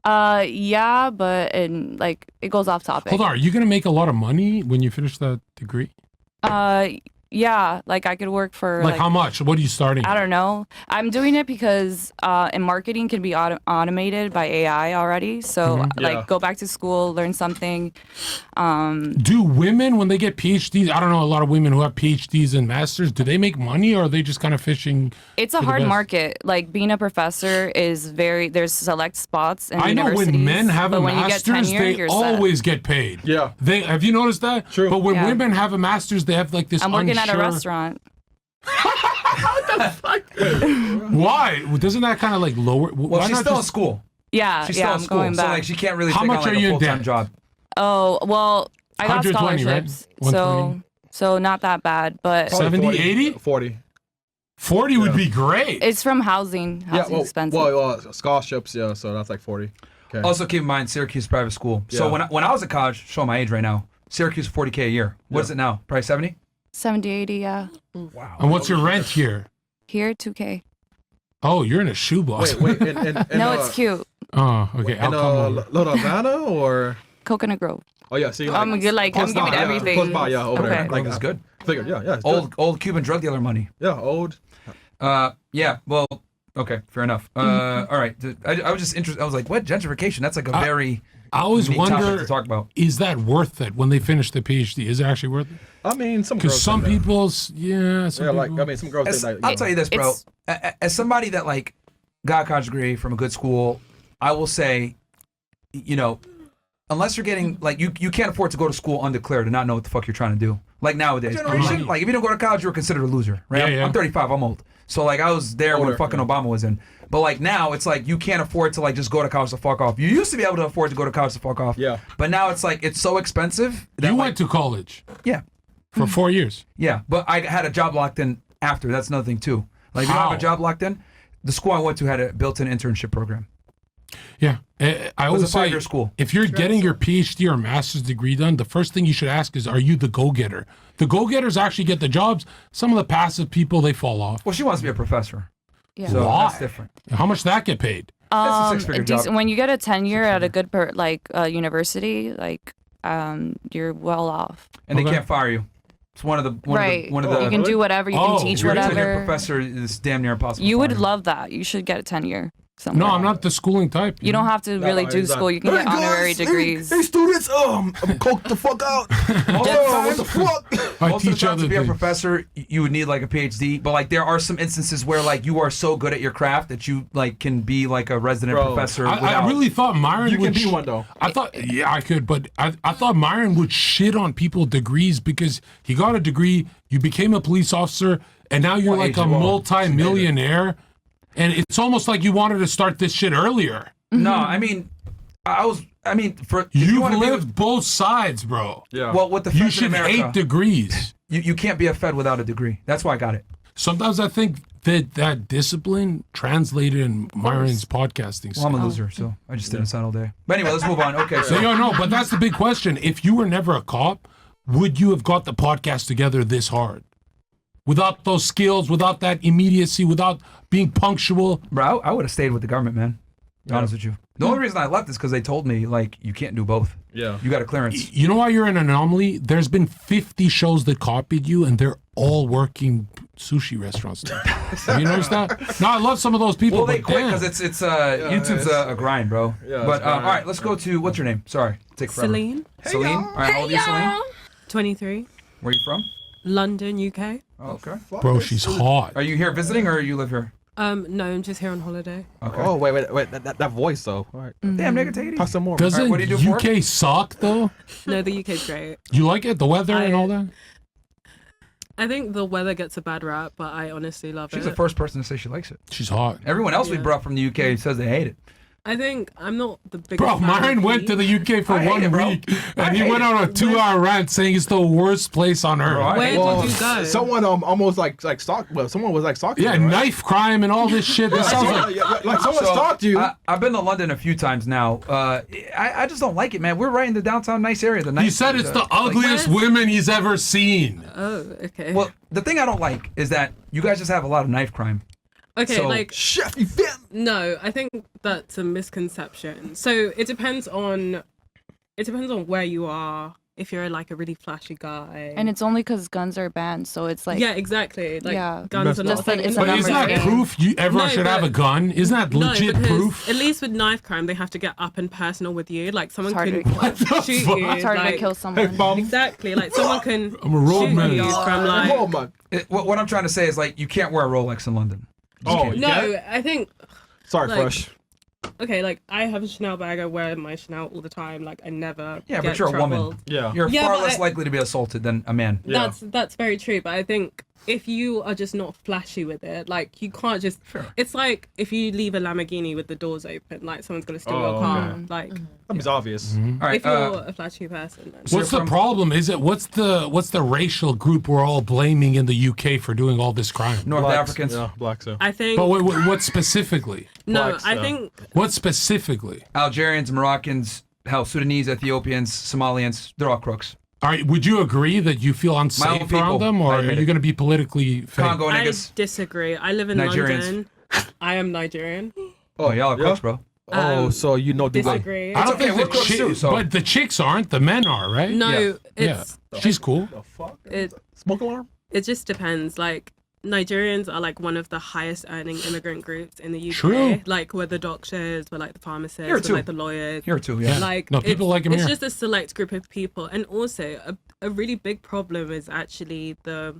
Yeah, but like it goes off topic. Hold on. Are you gonna make a lot of money when you finish that degree? Yeah, like I could work for Like how much? What are you starting? I don't know. I'm doing it because in marketing can be automated by AI already. So Mm-hmm. like go back to school, learn something. Do women, when they get PhDs, I don't know, a lot of women who have PhDs and masters, do they make money or are they just kind of fishing? It's a for the hard best? market. Like being a professor is there's select spots in I know universities. when men have a but when you get master's, tenure, they you're set. always get paid. Yeah. Have you noticed that? True. But when Yeah. women have a master's, they have like this I'm working at a unsure- restaurant. Why? Doesn't that kind of like lower? Well, why she's not still in just- school. Yeah, She's yeah, still I'm in school, going so back. like she can't really How take much on like are you a in full-time debt? job. Oh, well, I got 120, right? scholarships. 120? So not that bad, but 70, 80? 40. 40 would be great. it's from housing. Housing's expensive. Well, scholarships, yeah, so that's like 40. Okay. Also, keep in mind, Syracuse private school. So Yeah. when I was at college, show my age right now, Syracuse $40K a year. What is it now? Probably 70. 70, 80, yeah. Wow. And what's your rent here? Here, 2K. Oh, you're in a shoebox. Wait, No, it's cute. Oh, okay. I'll In come over. Little Havana or? Coconut Grove. Oh yeah, see, I'm good. Like I'm close giving by, yeah, everything. close by, yeah, over there. Okay. Like, it's good. Figured, yeah, it's good. Old Cuban drug dealer money. Yeah, old. Yeah. Well, okay, fair enough. All right. I was just interested. I was like, what gentrification? That's like a very I always unique topic wonder, to talk about. is that worth it when they finish the PhD? Is it actually worth it? I mean, some Because girls some say that. people's, Yeah, some like people. I mean, some girls say that. I'll tell you this, bro. It's- As somebody that like got a college degree from a good school, I will say, you know, unless you're getting like you can't afford to go to school undeclared and not know what the fuck you're trying to do. Like nowadays, Generation. like if you don't go to college, you're considered a loser, right? Yeah, yeah. I'm 35. I'm old. So like I was there when Older, fucking yeah. Obama was in. But like now, it's like you can't afford to like just go to college to fuck off. You used to be able to afford to go to college to fuck off. Yeah. But now it's like it's so expensive. That, You like, went to college yeah. for 4 years. Yeah, but I had a job locked in after. That's another thing too. Like if you don't have How? a job locked in, the school I went to had a built-in internship program. Yeah. I It was always a say, 5-year school. if you're getting your PhD or master's degree done, the first thing you should ask is, are you the go-getter? The go-getters actually get the jobs. Some of the passive people, they fall off. Well, she wants to be a professor, Yeah. so Why? that's different. How much that get paid? That's a six-figure job. When you get a tenure at a good university, like you're well off. And Okay. they can't fire you. It's one of the Right. one of the. You can do whatever. You Oh, can teach You're a tenure whatever. professor is damn near impossible. You to would fire. love that. You should get a tenure somewhere. No, I'm not the schooling type. You don't have to really do he's not. school. You can get honorary degrees. Hey, students, I'm coked the fuck out. What the fuck? I Most of the teach time, other to be a things. professor, you would need like a PhD. But like, there are some instances where like you are so good at your craft that you like can be like a resident Bro, professor. I without- really thought Myron You would can be one though. I thought, yeah, I could, but I thought Myron would shit on people degrees because he got a degree, you became a police officer, and now you're What like age a you are? multi-millionaire, and it's almost like you wanted to start this shit earlier. No, I mean, for if You've wanna be lived both sides, bro. Yeah. well with the You feds in should America, hate degrees. you can't be a Fed without a degree. That's why I got it. Sometimes I think that discipline translated in Myron's podcasting. Well, I'm a style. loser, so I just didn't sign all day. But anyway, let's move on. Okay, So, no, but that's the big question. If you were never a cop, would you have got the podcast together this hard? Without those skills, without that immediacy, without being punctual? bro, I would have stayed with the government, man. To be honest with you. The only reason I left is because they told me like you can't do both. Yeah. You got a clearance. You know why you're an anomaly? There's been 50 shows that copied you, and they're all working sushi restaurants now. Have you noticed that? No, I love some of those people. Well, they but quit damn. because it's YouTube's a grind, bro. Yeah, but it's grind. all right, let's go to what's your name? Sorry, take forever. Celine, Celine. All right, how old are you, Celine? 23, Where are you from? London, UK. Oh, okay. Bro, she's hot. Are you here visiting or you live here? No, I'm just here on holiday. Okay. Oh wait, that voice though. All right. Damn, nigga, take it Talk easy. some more. Doesn't what do you do for UK suck, though? No, the UK's great. You like it? The weather and all that? I think the weather gets a bad rap, but I honestly love She's it. the first person to say she likes it. She's hot. Everyone else we Yeah. brought from the UK says they hate it. I think I'm not the biggest. Bro, fan Myron of went to the UK for I hate 1 it, bro. week, I and he hate went it. on a 2-hour rant saying it's the worst place on earth. Bro, I Where hate did it. you go? Someone almost like stalked. Well, someone was like stalking. Yeah, you, right? knife crime and all this shit. That sounds like like someone So, stalked you. I've been to London a few times now. I just don't like it, man. We're right in the downtown nice area. he said it's the ugliest women he's ever seen. Oh, okay. Well, the thing I don't like is that you guys just have a lot of knife crime. okay, so- like Chef, you fit. no, I think that's a misconception. So it depends on where you are. If you're like a really flashy guy, And it's only because guns are banned, so it's like yeah, exactly. Like Yeah. guns are not Just a thing. that it's in a But the isn't numbers that game. proof everyone No, should have but- a gun? Isn't that legit because proof? at least with knife crime, they have to get up and personal with you. Like someone It's harder can to kill. shoot fuck? you. it's harder like, to kill someone. Exactly. Like someone can I'm a road shoot man. you from like. Oh my. What I'm trying to say is like you can't wear a Rolex in London. Oh, No, I think Sorry, like- Fresh. okay. Like I have a Chanel bag. I wear my Chanel all the time. Like I never. Yeah, get but you're a woman. troubled. Yeah. You're Yeah, far but less I- likely to be assaulted than a man. Yeah. That's very true. But I think if you are just not flashy with it, like you can't just. It's like if you leave a Lamborghini with the doors open, like someone's gonna steal your car. okay. Like That was obvious. All right. if you're a flashy person. Then. What's the problem? Is it what's the racial group we're all blaming in the UK for doing all this crime? North Blacks. Africans, Yeah, black so. I think But what specifically? no. blacks, I though. think What specifically? Algerians, Moroccans, hell, Sudanese, Ethiopians, Somalians, they're all crooks. All right, would you agree that you feel own unsafe people. around them, or I are admit you it. going to be politically fake? Congo I niggas. disagree. I live in Nigerians. London. I am Nigerian. Oh, y'all are crooks, bro. Oh, so you know Dubai. Disagree. I don't okay, think we're the crooks too, so- but the chicks aren't. The men are, right? No, Yeah. it's She's cool. The fuck? it. Smoke alarm? It just depends. Like Nigerians are like one of the highest earning immigrant groups in the UK. True. Like we're the doctors, we're like the pharmacists, Here we're too. like the lawyers. Here too, yeah. Like No, people it's, like 'em it's here. just a select group of people, and also a really big problem is actually the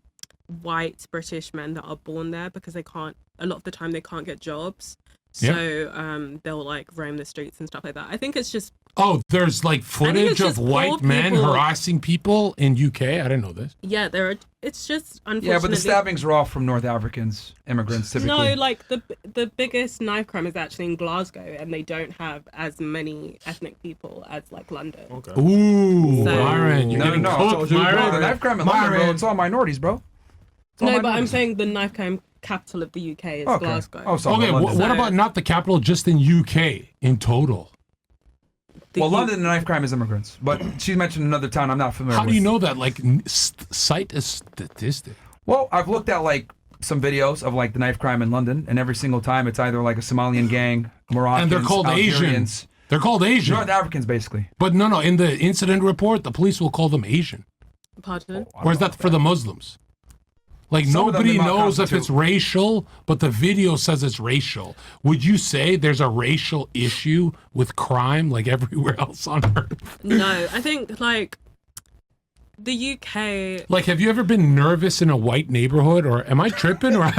white British men that are born there because they can't. A lot of the time they can't get jobs, so they'll like roam the streets and stuff like that. I think it's just Oh, there's like footage just of poor white men people. harassing people in UK. I didn't know this. yeah, there are. It's just unfortunately. Yeah, but the stabbings are all from North Africans, immigrants typically. No, like the biggest knife crime is actually in Glasgow, and they don't have as many ethnic people as like London. Okay. Ooh, So- Myron, you're No, getting no, cooked, no. Myron. The knife crime in London, bro, it's all minorities, bro. It's all No, but I'm minorities. saying the knife crime capital of the UK is Okay. Glasgow. Oh, sorry. Okay, London. what about not the capital, just in UK in total? The Well, U- London, the knife crime is immigrants, but she mentioned another town I'm not familiar How with. do you know that? Like, cite a statistic. Well, I've looked at like some videos of like the knife crime in London, and every single time it's either like a Somalian gang, Moroccans, And they're called Asian. Algerians, They're called Asian. North Africans, basically. But no, in the incident report, the police will call them Asian. Pardon? Or is that for the Muslims? Like, Some of them nobody do not knows if constitute. it's racial, but the video says it's racial. Would you say there's a racial issue with crime like everywhere else on earth? No, I think like the UK. Like, have you ever been nervous in a white neighborhood, or am I tripping? Or I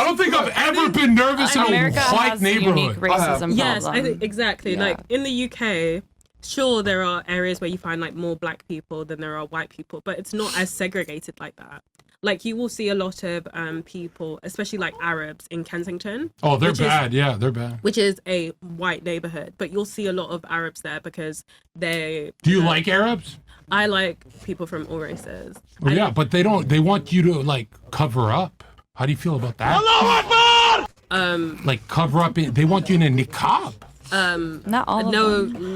don't think I've ever been nervous in America a white has a unique neighborhood. racism Yes, problem. I think exactly. Yeah. Like in the UK, sure there are areas where you find like more black people than there are white people, but it's not as segregated like that. Like you will see a lot of people, especially like Arabs in Kensington. Oh, they're which is- bad. Yeah, they're bad. Which is a white neighborhood, but you'll see a lot of Arabs there because they. Do you like Arabs? I like people from all races. Well, yeah, but they don't. They want you to like cover up. How do you feel about that? Like cover up. They want you in a niqab. Not all of them.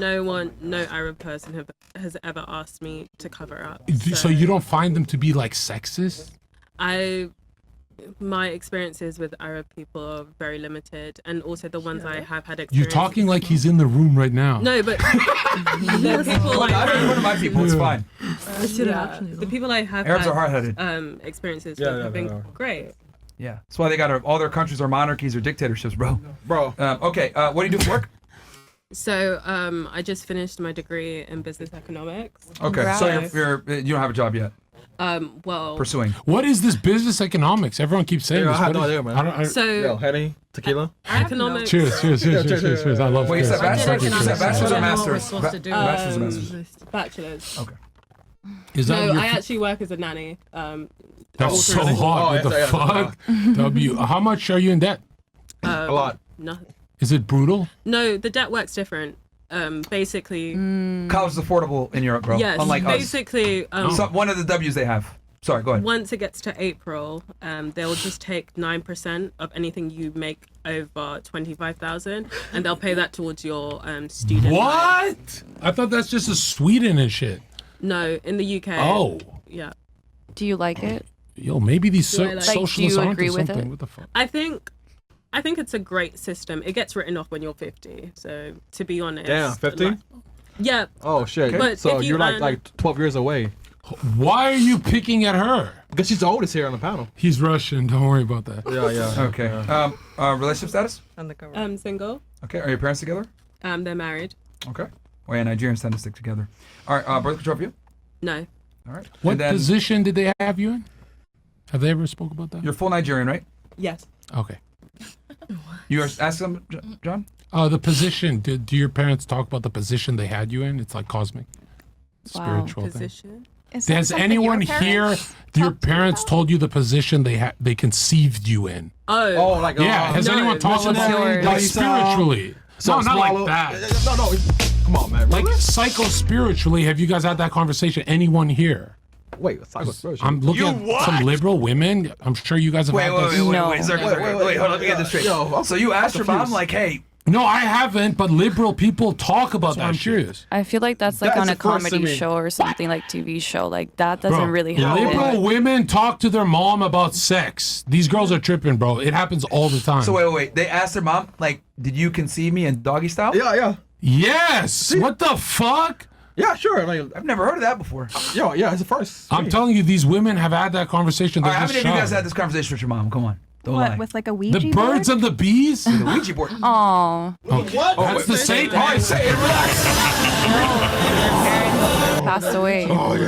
No Arab person has ever asked me to cover up. So you don't find them to be like sexist? My experiences with Arab people are very limited, and also the ones I have had You're experience. talking like he's in the room right now. No, but the people I don't know one of my people. It's fine. What's your reaction? You the know? people I have Arabs had, are hard-headed. experiences Yeah, with yeah, have they been are. great. Yeah, that's why they got all their countries are monarchies or dictatorships, bro. Bro. Okay, what do you do for work? So I just finished my degree in business economics. Okay, so Congrats. you don't have a job yet. Well, Pursuing. What is this business economics? Everyone keeps saying Yeah, this. I have What no is- idea, man. I don't- I- so Yo, Henny, tequila. economics. cheers. I love Wait, you said cheers. bachelor's? You said bachelor's or I don't know what we're master's? supposed to do. Bachelor's or master's? Bachelor's. Okay. Is that No, your I actually work as a nanny. That's so alternate. hot. Oh, What the yeah, fuck? W. How much are you in debt? A lot. Nothing. Is it brutal? No, the debt works different. Basically, College is affordable in Europe, bro. yes. Unlike us. Basically, So one of the W's they have. Sorry, go ahead. once it gets to April, they'll just take 9% of anything you make over 25,000, and they'll pay that towards your student. loan. What? I thought that's just a Sweden and shit. No, in the UK. Oh. Yeah. Do you like it? Yo, maybe these Do I like- socialists do you aren't agree with something. it? What the fuck? I think it's a great system. It gets written off when you're 50. So to be honest, Damn, 50? like- yeah. Oh shit. But So if you you're earn- like 12 years away. Why are you picking at her? Because she's the oldest here on the panel. He's Russian. Don't worry about that. Yeah. Okay. Relationship status? Undercover. Single. Okay. Are your parents together? They're married. Okay. Oh yeah, Nigerians tend to stick together. All right. Birth control for you? No. All right. What And then position did they have you in? Have they ever spoke about that? you're full Nigerian, right? Yes. Okay. You are asking them, John? The position. Do your parents talk about the position they had you in? It's like cosmic, Wow. spiritual thing. Position. Is that Has something anyone your here, parents your talked to you parents about? told you the position they conceived you in? Oh. like Yeah. Has no, anyone talked about missionary, like like, spiritually? No, not like that. No. Come on, man. Like psycho-spiritually, have you guys had that conversation? Anyone here? Wait, psycho-spiritual. I'm looking at some liberal women. I'm sure you guys have had this. Wait, No. Zerka, wait, hold on, let me get this straight. Yo, So you asked your mom, confused. like, hey, No, I haven't, but liberal people talk about that. I'm curious. I feel like that's like That's on a the first to comedy me. show or something like TV show. Like that doesn't Bro, really happen. liberal women talk to their mom about sex. These girls are tripping, bro. It happens all the time. so wait. They asked their mom, like, did you conceive me in doggy style? Yeah. Yes. What the fuck? Yeah, sure. Like, I've never heard of that before. yeah, it's the first. I'm telling you, these women have had that conversation. All They're right, how just many of you guys shocked. had this conversation with your mom? Come on. Don't lie. What, with like a Ouija The birds board? and the bees? The Ouija board. Oh, What? That's the same. All right, say it, relax. passed away. Where'd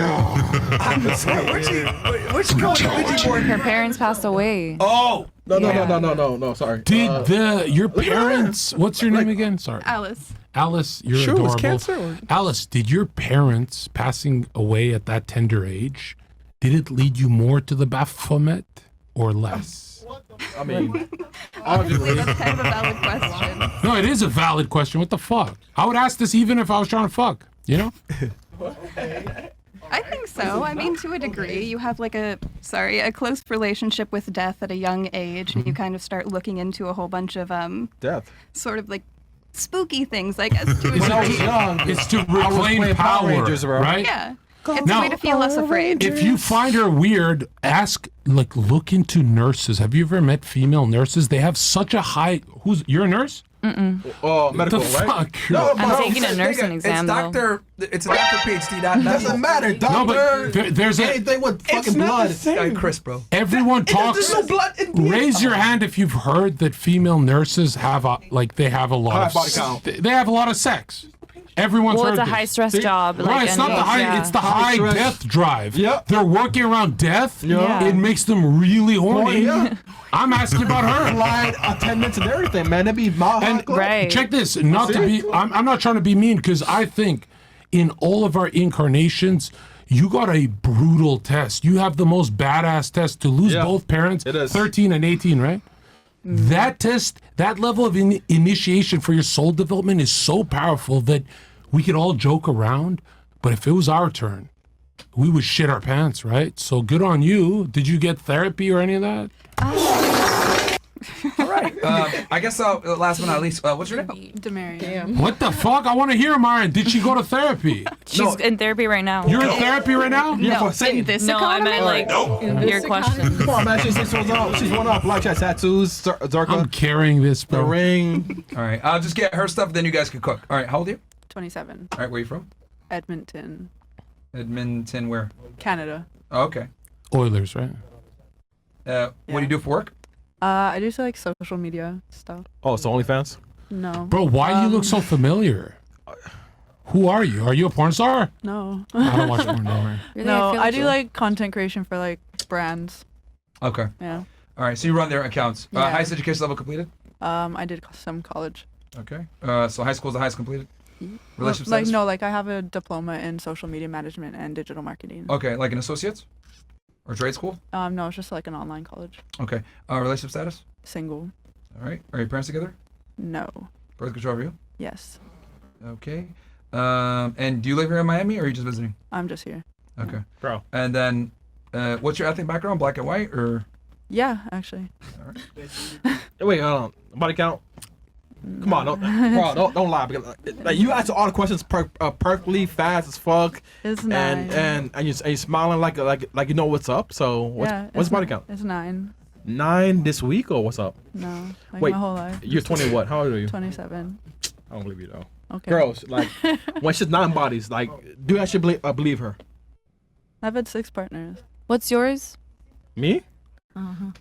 you go with the Ouija board? Her parents passed away. Oh. No. Sorry. Did your parents? What's your name again? Sorry, Alice. Alice. You're Sure, it was adorable. cancer. Or... Alice, did your parents passing away at that tender age, did it lead you more to the Baphomet or less? I mean, Honestly, that's kind of a valid question. No, it is a valid question. What the fuck? I would ask this even if I was trying to fuck. You know? I think so. I mean, to a degree, you have like a close relationship with death at a young age, and you kind of start looking into a whole bunch of death. sort of like spooky things, I guess. To a When I was degree. young, It's to I was reclaim playing power, Rangers, bro. right? Yeah. It's Now- a way to feel less afraid. If you find her weird, look into nurses. Have you ever met female nurses? They have such a high. You're a nurse? Oh, medical, the right? fuck? No, I'm bro, taking a nursing exam though. It's a doctor PhD. Not doesn't matter, No, doctor. but there's a. Anything with fucking not blood. the same. Chris, bro. Everyone talks. There's no blood in blood. Raise your hand if you've heard that female nurses have they have a lot High of body count. they have a lot of sex. Everyone's Well, heard it's a this. high stress job. Like, Right, it's not the high. yeah. It's the High high stress. death drive. Yep. They're working around death. Yeah. It makes them really horny. yeah. I'm asking about her. Flight attendants and everything, man. That'd be my And Right. check this. Not to be. I'm not trying to be mean because I think in all of our incarnations, you got a brutal test. You have the most badass test to lose Yeah, both parents. it is. 13 and 18, right? That test, that level of initiation for your soul development is so powerful that we could all joke around, but if it was our turn, we would shit our pants, right? So good on you. Did you get therapy or any of that? All right. I guess last but not least, what's your name? Demaria. What the fuck? I want to hear, Myron. Did she go to therapy? She's in therapy right now. You're in therapy right now? No, Satan. in this No, I economy? meant like your question. Come on, man. She's one up. Black chat tattoos, ZHERKA, I'm carrying this, the bro. ring. All right. I'll just get her stuff, then you guys can cook. All right. How old are you? 27. All right. Where are you from? Edmonton, Edmonton, where? Canada. Oh, okay. Oilers, right? What do you do for work? I do like social media stuff. Oh, so OnlyFans? No. Bro, why do you look so familiar? Who are you? Are you a porn star? No. I don't watch porn, don't worry. Really, No, feel I like do you- like content creation for like brands. Okay. Yeah. All right. So you run their accounts. Yeah. Highest education level completed? I did some college. Okay. So high school is the highest completed? Relationship Like status? no, like I have a diploma in social media management and digital marketing. Okay. Like an associate's? Or trade school? No, it's just like an online college. Okay. Relationship status? Single. All right. Are your parents together? No. Birth control for you? Yes. Okay. And do you live here in Miami, or are you just visiting? I'm just here. Okay. Bro. And then, what's your ethnic background? Black and white, or? Yeah, actually. Wait, body count. Come on, don't lie. Because, like you answer all the questions perfectly, fast as fuck. It's 9. And you're smiling like you know what's up. So what's body count? It's 9. 9 this week or what's up? No, like Wait, my whole life. You're 20 what? How old are you? 27. I don't believe you though. Okay. Girls, like when she's 9 bodies, like do you actually believe her? I've had 6 partners. What's yours? Me? Uh-huh.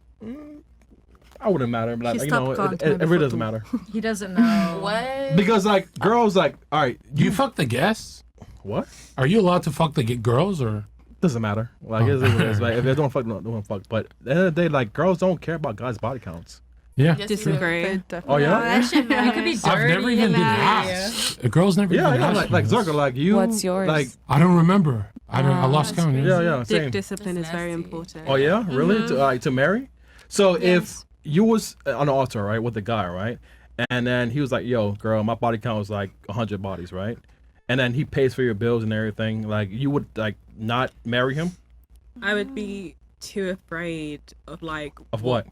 I wouldn't matter, but He like, you know, stopped it counting really doesn't before matter. He doesn't know. What? Because like girls, like all right, Do you fuck the guests? what? Are you allowed to fuck the girls or? Doesn't matter. Like Oh. it's like if they don't fuck, they don't fuck. But at the end of the day, like girls don't care about guys' body counts. Yeah. Disagree. They Oh definitely. yeah. that shit It could be matters. I've never even been matters. asked. A girl's never Yeah, even yeah, asked. like me Zerka, this. like you. What's yours? Like I don't remember. I lost count. yeah, same. Dick discipline is very important. Oh yeah, really? To marry? So if you was on the altar, right, with the guy, right, and then he was like, "Yo, girl, my body count was like 100 bodies, right?" And then he pays for your bills and everything. Like, you would like not marry him? I would be too afraid of like Of what?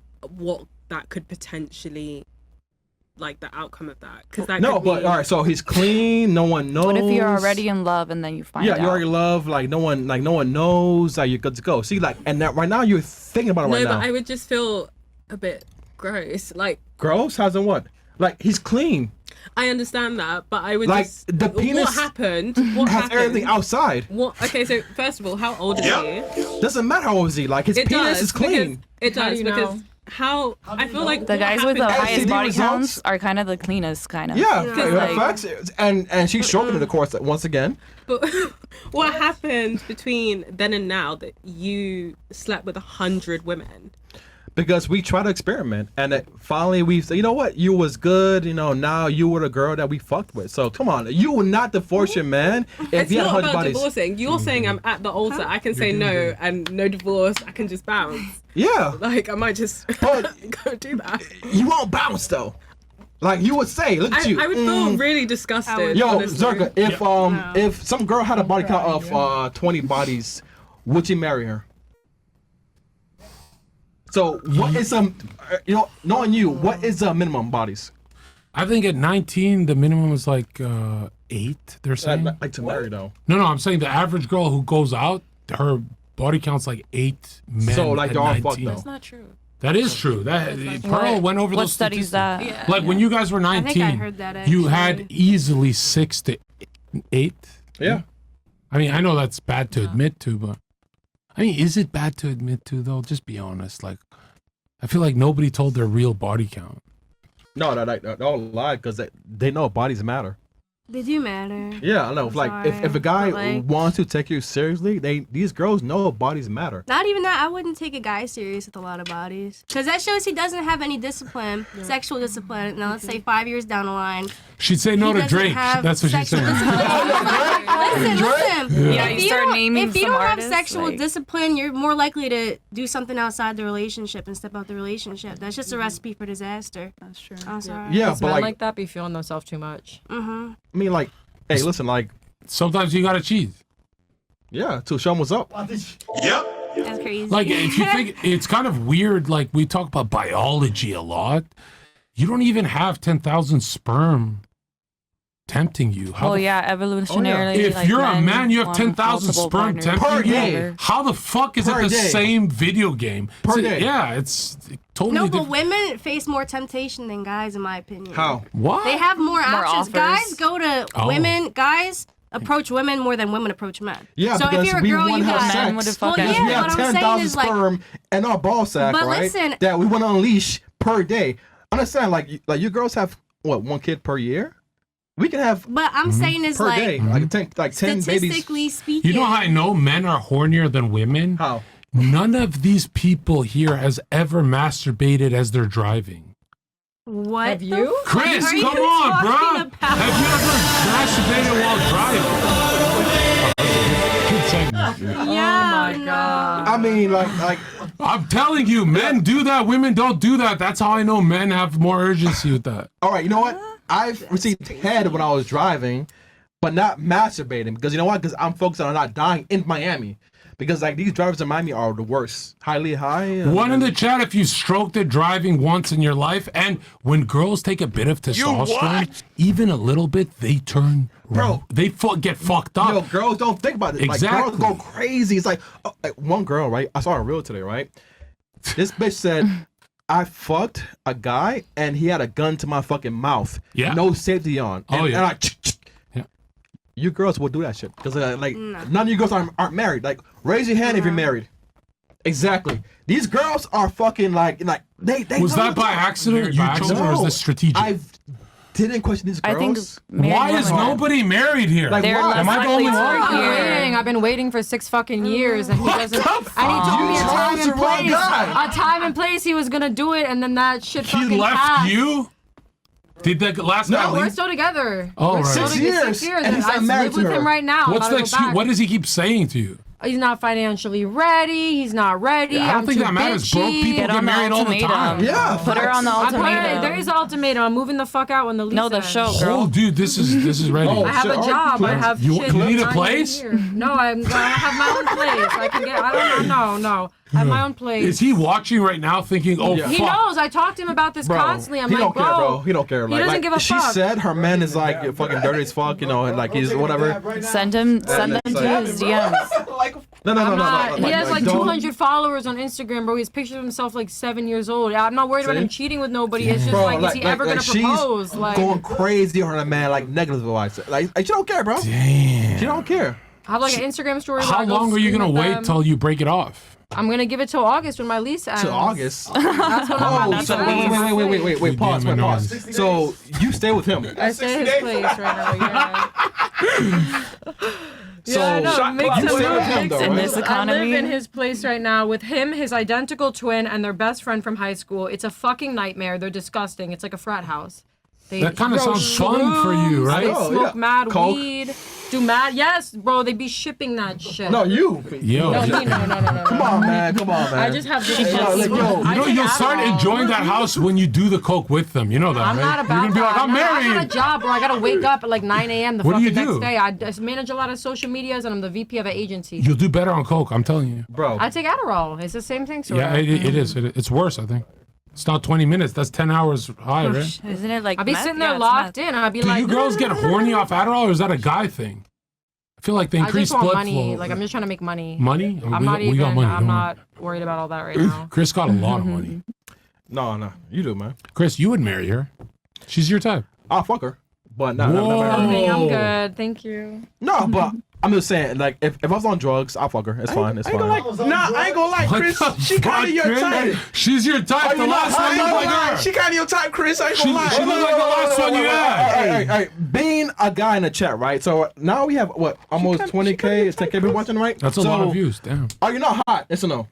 that could potentially, like the outcome of that, because that No, could but be, all right. So he's clean. No one knows. What if you're already in love and then you find Yeah, out? you already love. Like no one knows. Like you're good to go. See, like, and that right now you're thinking about it no, right but now. I would just feel a bit gross. Like Gross? How's it what? Like he's clean. I understand that, but I would Like, just the penis What happened? What Has happened? everything outside. What? Okay, so first of all, how old is he? Doesn't matter how old is he. Like his It penis does, is clean. It How do does you because know? how I feel like The what guys with the happened- highest STD body results? counts are kind of the cleanest, kind of. Yeah, Like- facts. And she's shortened it, of course, once again. But what happened between then and now that you slept with 100 women? Because we try to experiment, and finally we say, you know what, you was good. You know, now you were the girl that we fucked with. So come on, you will not divorce your man if It's he had not 100 about bodies. divorcing. You're saying I'm at the altar. I can say no and no divorce. I can just bounce. Yeah, Like I might just But- go do that. you won't bounce though. Like you would say, look at you. I would feel really disgusted. Yo, honestly. Zerka, if some girl had a body count of 20 bodies, would you marry her? So what is knowing you, what is minimum bodies? I think at 19 the minimum is like 8. They're saying. Like to marry though. No, I'm saying the average girl who goes out, her body count's like 8 men. So, like, at they're all 19. fucked, though. That's not true. That is true. That Pearl went over what those study's statistics. that? Like when you guys were I 19, think I heard that, you actually. had easily 6 to 8. Yeah. I mean, I know that's bad to admit to, but I mean, is it bad to admit to though? Just be honest. Like, I feel like nobody told their real body count. No, they all lie because they know bodies matter. They do matter. Yeah, I know. I'm Like if a sorry, guy but, like- wants to take you seriously, these girls know bodies matter. Not even that. I wouldn't take a guy serious with a lot of bodies. Because that shows he doesn't have any discipline, sexual discipline. Now, let's say 5 years down the line. She'd say no he to doesn't Drake. have That's what she's sexual saying. discipline. Listen. Yeah, you start naming If you some don't have artists, sexual like- discipline, you're more likely to do something outside the relationship and step out the relationship. That's just a recipe for disaster. That's true. I'm sorry. Yeah, Those but men like, like that be feeling themselves too much. Mm-hmm. I mean, like, hey, listen, like, Sometimes you gotta cheat. yeah, to show them what's up. That's crazy. Like if you think it's kind of weird, like we talk about biology a lot. You don't even have 10,000 sperm tempting you. How Well, the yeah, evolutionarily. If like, you're a men man, you have want 10,000 multiple sperm partners. tempting Per you. day. How the fuck is Per it the day. same video game? Per day. Yeah, it's totally No, but different. women face more temptation than guys, in my opinion. How? What? They have more options. offers. Guys go to Oh. women. Guys approach women more than women approach men. Yeah, so because if you're a we girl, want you to have got. Men sex. would've Well, fucked Because yeah, we have what I'm saying 10,000 is, like- sperm in our ball sack, But right? listen- that we want to unleash per day. Understand? Like you girls have what, 1 kid per year? We can have But I'm saying is per like day, like 10 babies. statistically speaking. You know how I know men are hornier than women? How? None of these people here has ever masturbated as they're driving. What? Have the you? fuck Chris, are you come on, talking bro. about? Have you ever masturbated while driving? Good segment. Yeah, Oh my no. God. I mean, like I'm telling you, men do that. Women don't do that. That's how I know men have more urgency with that. All right, you know what? I've received head when I was driving, but not masturbating because you know what? Because I'm focused on not dying in Miami. Because like these drivers in Miami are the worst. Highly high. One in the chat if you stroked it driving once in your life, and when girls take a bit of testosterone, even a little bit, they turn. Bro, they get fucked up. Yo, girls don't think about it. Exactly. Like girls go crazy. It's like one girl, right? I saw a reel today, right? This bitch said, "I fucked a guy and he had a gun to my fucking mouth. Yeah. No safety on. Oh, yeah. And you girls will do that shit because none of you girls aren't married. Like raise your hand if you're married. Exactly. These girls are fucking like they. Was that by accident? You chose, or is this strategic? I didn't question these girls. I think why is nobody married here? Like, why? Am I the only one? I've been waiting for 6 fucking years, and he doesn't. And he told me a time and place he was gonna do it, and then that shit fucking He left passed. you? Did the last No, night? we're still together. Oh, We're right. still 6 together, years, 6 years, and he's not I married live to with her. him right now. What's I the gotta go back. What does he keep saying to you? He's not financially ready. He's not ready. I don't I'm think too that matters. Broke bitchy. people get married all the time. Yeah. Put her on the ultimatum. There is an ultimatum. I'm moving the fuck out when the lease No, the ends. show, girl. Oh, dude, this is ready. Oh, I have a job. I have You shit. need a I'm place? here. No, I'm gonna have my own place. I can get. I don't know. No, I have my own place. Is he watching right now thinking, oh, Yeah. He fuck. knows. I talk to him about this Bro, constantly. I'm he like, don't care, bro. He don't care. He doesn't give a she fuck. said her man is like fucking dirty as fuck, you know, and like he's whatever. Send them to his DMs. No. I'm not. He has like don't- 200 followers on Instagram, bro. He's pictures of himself like 7 years old. I'm not worried about See? him cheating with nobody. It's just Bro, like, is he ever gonna propose? She's Like, going crazy on her man, like negative wise. Like she don't care, bro. Damn. She don't care. I have like an Instagram story. where How I go long are you scream going to at wait them. till you break it off? I'm gonna give it till August when my lease ends. To August. That's when Oh, so wait. Pause. Damn, Pause. So you stay with him. I stay at his place right now. Yeah. So Yeah, I know. Mix you and stay with match. him though, in right? this I economy. live in his place right now with him, his identical twin, and their best friend from high school. It's a fucking nightmare. They're disgusting. It's like a frat house. They That kinda grow sounds fun for you, shrooms, right? They Oh, smoke yeah. mad Coke. weed. Do mad? Yes, bro. They be shipping that shit. No, you. Yo, No, me, no. Come on, man. I just have this. you'll start enjoying that house when you do the coke with them. You know that, I'm right? not You're about gonna be like, that. I'm I got a married. job where I gotta wake up at like 9 a.m. the What do you fucking do? next day. I just manage a lot of social medias and I'm the VP of an agency. You'll do better on coke. I'm telling you. Bro. I take Adderall. It's the same thing, sort Yeah, of. it is. It's worse, I think. It's not 20 minutes. That's 10 hours high, right? Isn't it like I'd be meth? sitting Yeah, there it's locked meth. in. I'd be Do like, you girls get horny off Adderall, or is that a guy thing? I feel like they I increase just want blood money. flow. Like I'm just trying to make money. Money? I'm not we even. got money. I'm don't not worried about all that right worry. now. Chris got a lot of money. No. You do, man. Chris, you would marry her. She's your type. I'll fuck her. But not Whoa. Okay, I'm Oh. good. Thank you. No, but I'm just saying, like, if I was on drugs, I'll fuck her. It's fine. It's fine. Nah, I ain't gonna lie, What Chris. the She kind fuck, of your Chris? type. She's your type. Are The you not- last I one ain't looked gonna like lie. her. She kind of your type, Chris. I ain't gonna lie. She looked like the last one you had. Hey, being a guy in the chat, right? So now we have what, almost 20K, 10K people watching, right? That's a so, lot of views. Damn. Are you not hot? Yes or no?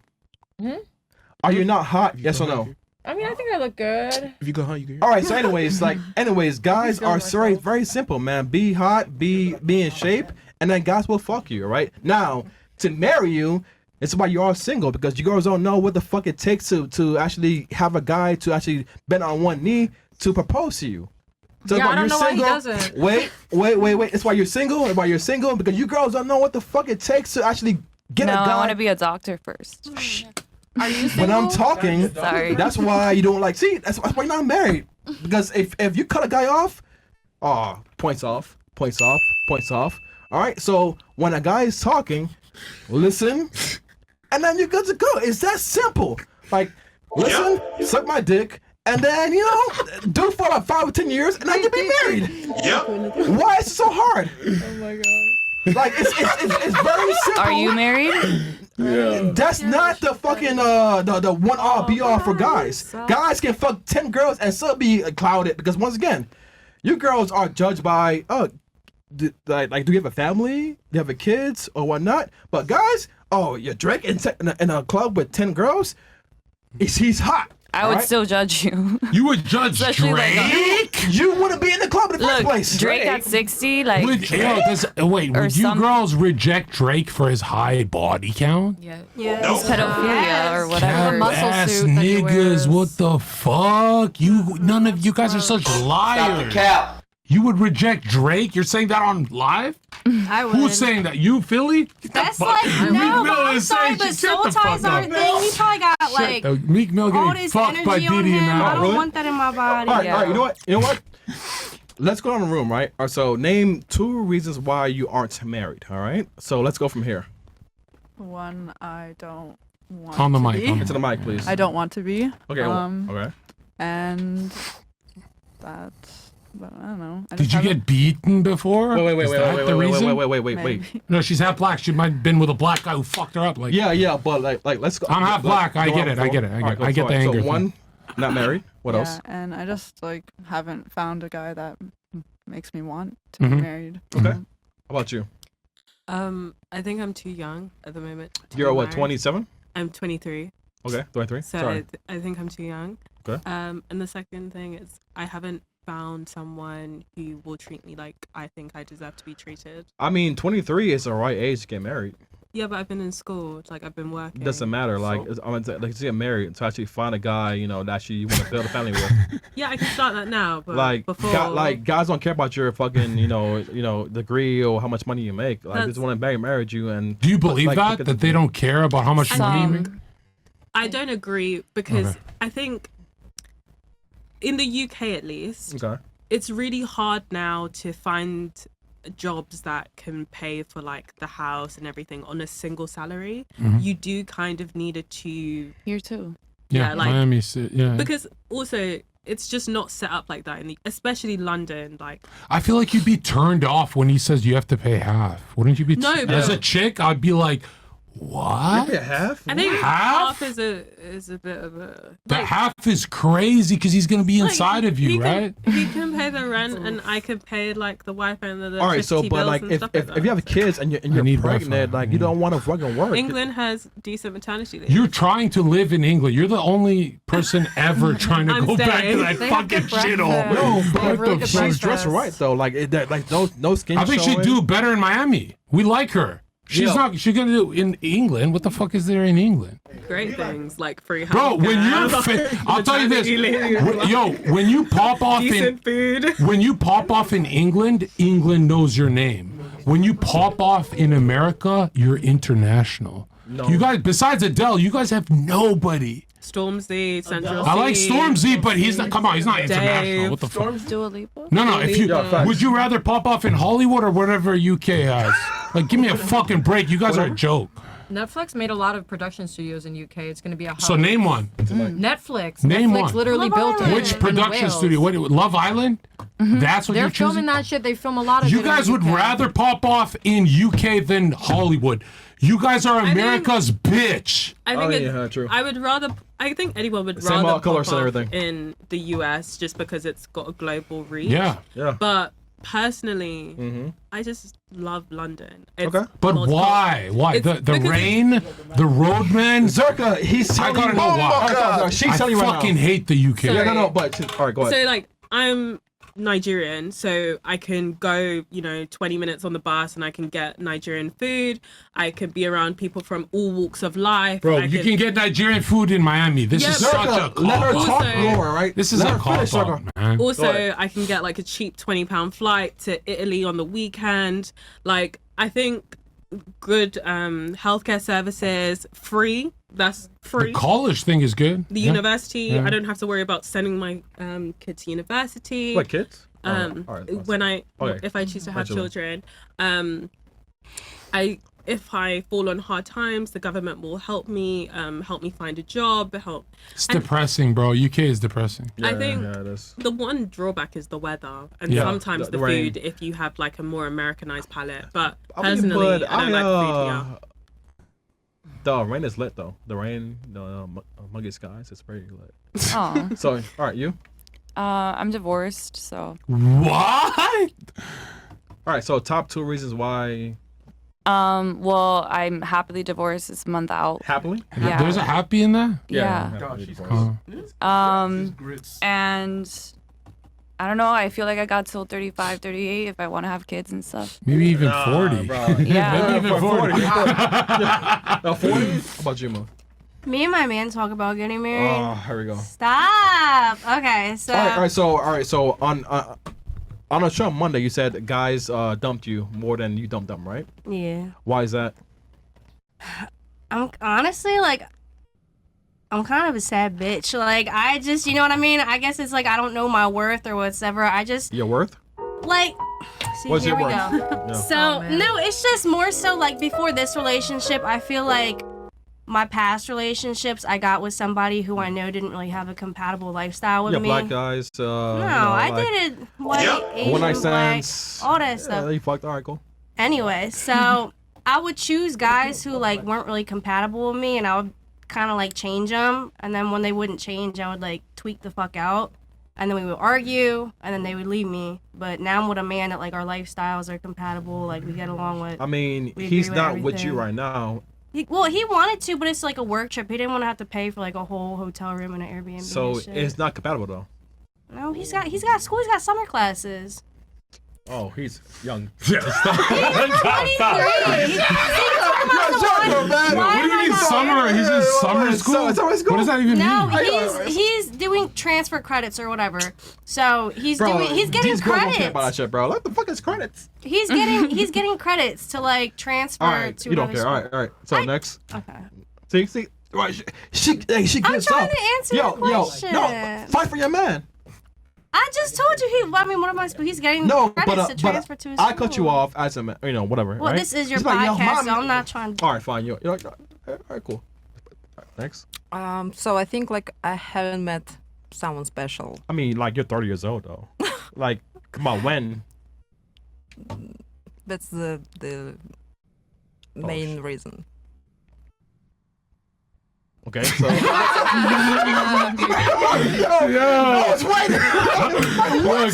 Are you not hot? Yes or no? I mean, I think I look good. If you go home, you can. All right. So, anyways, guys are very simple, man. Be hot, be in shape, and then guys will fuck you. All right. Now, to marry you, it's why you're all single because you girls don't know what the fuck it takes to actually have a guy to actually bend on one knee to propose to you. So Yeah, while I don't you're know why he single- doesn't. Wait. It's why you're single. And why you're single because you girls don't know what the fuck it takes to actually get No, a guy. I want to be a doctor first. Are you When I'm talking, Sorry. that's why you don't like. See, that's why you're not married. Because if you cut a guy off, points off. All right. So when a guy is talking, listen, and then you're good to go. It's that simple. Like, listen, suck my dick, and then do it for like 5 or 10 years, and then you be married. Yep. Why is it so hard? Oh my god. Like it's very simple. Are you married? That's not the fucking the one all be all for guys. Guys can fuck 10 girls and still be clouded because once again, you girls are judged by do you have a family? Do you have a kids or whatnot? But guys, you're drinking in a club with 10 girls. He's hot. I would still judge you. You would judge Especially like Drake? You wouldn't be in the club in the first Look, place. Drake at 60, like Would you girls reject Drake for his high body count? yeah, it's pedophilia or whatever. Cap ass niggas, what the fuck? None of you guys are such liars. You would reject Drake? You're saying that on live? I would. Who's saying that? You, Philly? That's like, no, Meek Mill I'm is sorry, saying but shut soul the ties fuck are a up. thing. He probably got like Meek Mill all getting this fucked by energy on Diddy him. and I now. don't want that in my body. All right, you know what? Let's go down the room, right? All right, so name 2 reasons why you aren't married, all right? So let's go from here. One, I don't want On the to mic, be. on the Into the mic, please. I don't want to be. Okay, okay. And that, but I don't know. I Did just you haven't- get beaten before? Wait, Is that the reason? wait. No, she's half black. She might have been with a black guy who fucked her up. Like, Yeah, but like let's go. I'm half black. I go get on it. before. I get it. All right, I get the so anger. So one, not married. What else? And I just like haven't found a guy that makes me want to be Mhm. married. Okay. How about you? I think I'm too young at the moment. You're what, 27? I'm 23. Okay, 23. So Sorry. I think I'm too young. Okay. And the second thing is I haven't found someone who will treat me like I think I deserve to be treated. I mean, 23 is the right age to get married. Yeah, but I've been in school. Like I've been working. It doesn't matter. Like, I'm to get married to actually find a guy, you know, that actually you want to build a family with. Yeah, I can start that now. But Like, before, guys don't care about your fucking, you know, degree or how much money you make. Like, they just want to marry you. And do you believe like, that they don't care about how much money you make? I don't agree because Okay. I think in the UK at least, Okay. it's really hard now to find jobs that can pay for like the house and everything on a single salary. Mhm. You do kind of need a two. Here too. Yeah, like Miami. Yeah. because also it's just not set up like that in the, especially London. Like I feel like you'd be turned off when he says you have to pay half. Wouldn't you be? No, As but- a chick, I'd be like, what? You pay half? I think Half? half is a bit of a That half is crazy because he's gonna be like, inside of he you, can- right? He can pay the rent and I can pay like the Wi-Fi and the All right, so electricity but bills like and if stuff if, like if you have kids and you're need pregnant, Wi-Fi, like you don't want to fucking work. England has decent maternity leave. You're trying to live in England. You're the only person ever trying to I'm go back to staying. that They have fucking good shithole. No, What but the fuck? she's dressed right though. Like like no skin. I think she'd showing. do better in Miami. We like her. She's Yeah. not. She's gonna do in England. What the fuck is there in England? Great things like free Bro, when you're, I'll tell you this, when you pop off decent food. when you pop off in England, England knows your name. When you pop off in America, you're international. No. You guys, besides Adele, you guys have nobody. Stormzy, Central. I like C, Stormzy, but he's not. Come on, he's not international. Dave. What the fuck? Dua Lipa? No. If you Yeah, facts. would you rather pop off in Hollywood or whatever UK has? Like, give me a fucking break. You guys are a joke. Netflix made a lot of production studios in UK. It's going to be a hub. So name one. Netflix. Name Netflix one. literally built it. Which in production Wales. studio? What? Love Island? That's what They're you're choosing. filming that shit. They film a lot of You it in guys would UK. rather pop off in UK than Hollywood. You guys are America's bitch. I think yeah, true. I would rather. I think anyone would Same rather colors pop and off everything. in the US just because it's got a global reach. Yeah. But personally, I just love London. It's Okay. But multicultural. why? Why? It's The because rain? The roadman? ZHERKA, he's I telling gotta you. know why. No, she's I telling you right fucking now. hate the UK. So- Yeah, no, but all right, go ahead. So like I'm Nigerian, so I can go, 20 minutes on the bus and I can get Nigerian food. I can be around people from all walks of life. Bro, I you can get Nigerian food in Miami. This is Yeah, such a ZHERKA, let her cop talk Also- more, right? This is Let a her finish, cop ZHERKA. man. Go Also, ahead. I can get like a cheap £20 flight to Italy on the weekend. Like, I think good healthcare services, free. That's free. The college thing is good. The Yeah. university, Yeah. I don't have to worry about sending my kid to university. What, kids? Um, all right, when I Okay. if I choose to have Absolutely. children, if I fall on hard times, the government will help me find a job. It's and depressing, bro. UK is depressing. I think yeah, it is. the one drawback is the weather and Yeah. sometimes The the rain. food if you have like a more Americanized palate. But I mean, personally, but I don't like food here. The rain is lit though. The rain, the muggy skies, it's pretty lit. Oh. So, all right, you. I'm divorced, so What? All right, so top 2 reasons why Well, I'm happily divorced. It's a month out. Happily? Yeah. There's a happy in there? Yeah. And I don't know. I feel like I got till 35, 38 if I want to have kids and stuff. Maybe even 40. Bro. Yeah. Maybe even 40. No, 40? How about you, Mo? Me and my man talk about getting married. Oh, here we go. Stop. Okay, so. All right. So on a show on Monday, you said guys dumped you more than you dumped them, right? Yeah. Why is that? I'm honestly like, I'm kind of a sad bitch. Like, I just, you know what I mean? I guess it's like I don't know my worth or whatever. I just Your worth? like. See, What's here your we worth? go. Yeah. So no, it's just more so like before this relationship, I feel like my past relationships I got with somebody who I know didn't really have a compatible lifestyle with Yeah, me. black guys. No, you know, I like, dated white, Asian, one night black, stands. all that stuff. Yeah, you fucked. All right, cool. Anyway, so I would choose guys who like weren't really compatible with me, and I would kind of like change them. And then when they wouldn't change, I would like tweak the fuck out, and then we would argue, and then they would leave me. But now I'm with a man that like our lifestyles are compatible, like we get along with. I mean, we he's agree not with everything. you right now. He wanted to, but it's like a work trip. He didn't want to have to pay for like a whole hotel room and an Airbnb. So and shit. it's not compatible though. No, he's got school. He's got summer classes. Oh, he's young. He's 23. What do you mean summer? He's in summer school? What does that even No, mean? he's doing transfer credits or whatever. So he's Bro, getting these girls don't care about credits. that shit, bro. What the fuck is credits? He's getting credits to like transfer All right, to you don't another care. school. All right. So next. Okay. See. Right, she gets I'm trying up. to answer your question. No, fight for your man. I just told you what am I supposed? He's getting No, credits but to transfer to his I school. cut you off as a man, whatever. Well, right? this is your She's like, yo, podcast, mom- so I'm not trying to. All right, fine. You're like, all right, cool. All right, next. So I think like I haven't met someone special. I mean, like you're 30 years old though. Like, come on, when? That's the main reason. Okay, so. Yo,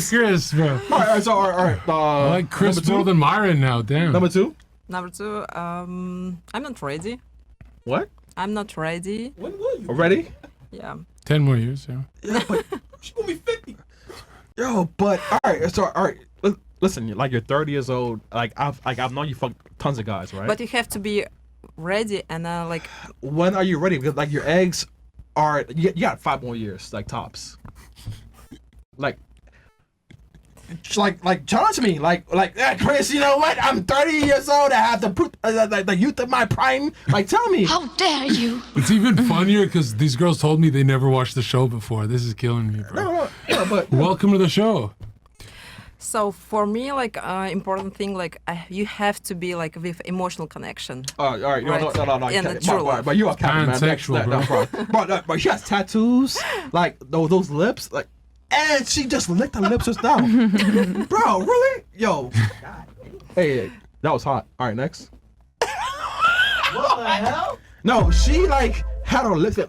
Chris, bro. All right, so all right. I like Chris number two? more than Myron now. Damn. Number two. Number two, I'm not ready. What? I'm not ready. When will you? Ready? Yeah. 10 more years, yeah. She's gonna be 50. Yo, but all right. So all right. Listen, like you're 30 years old. Like I've known you fuck tons of guys, right? But you have to be ready and like. When are you ready? Because like your eggs are you got 5 more years, like tops. Like challenge me, like Chris. You know what? I'm 30 years old. I have the youth of my prime. Like tell me. How dare you? It's even funnier because these girls told me they never watched the show before. This is killing me, bro. No, but Welcome to the show. So for me, like important thing, like you have to be like with emotional connection. all right. No. And the true love. But you are Captain Man. Pansexual, But she has tattoos, like those lips, like, and she just licked her lips just now. Bro, really? Yo. Hey, that was hot. All right, next. What the hell? No, she like had her lips.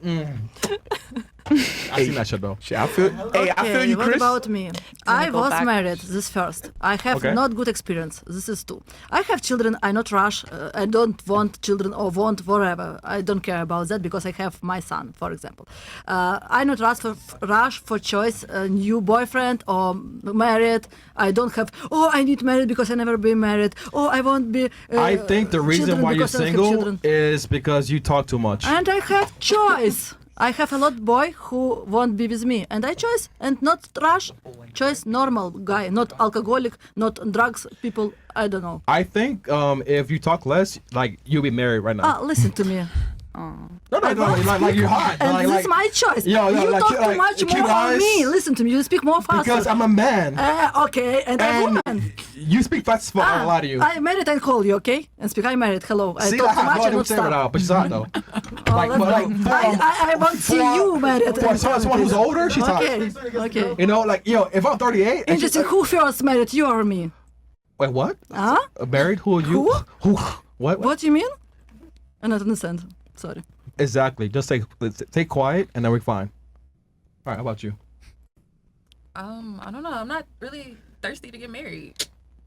I seen that shit though. I feel you, what Chris. about me? I go was back. married. This first. I have Okay. not good experience. This is two. I have children. I not rush. I don't want children or want whatever. I don't care about that because I have my son, for example. I not rush for choice a new boyfriend or married. I don't have. Oh, I need married because I never been married. Oh, I won't be. I think the reason children why you're because I have single children. is because you talk too much. And I have choice. I have a lot boy who won't be with me, and I choose and not rush. Choice normal guy, not alcoholic, not drugs people. I don't know. I think if you talk less, like you'll be married right now. Listen to me. No, like you're hot. And like, this is my choice. Yo, you like, talk too much cute more on eyes. me. Listen to me. You speak more fast. Because I'm a man. Okay, and I'm a woman. You speak fast for a lot of you. I married and call you, okay? And speak. I married. Hello. I See, talk I too have much no and idea not what you're saying stop. about, but she's hot though. I want to see you married. For someone who's older, she's hot. Okay. You know, like if I'm 38. and she's Interesting. Who first married, you or me? Wait, what? Huh? Married? Who are you? Who? What? What do you mean? I don't understand. Sorry. Exactly. Just stay quiet, and then we're fine. All right. How about you? I don't know. I'm not really thirsty to get married.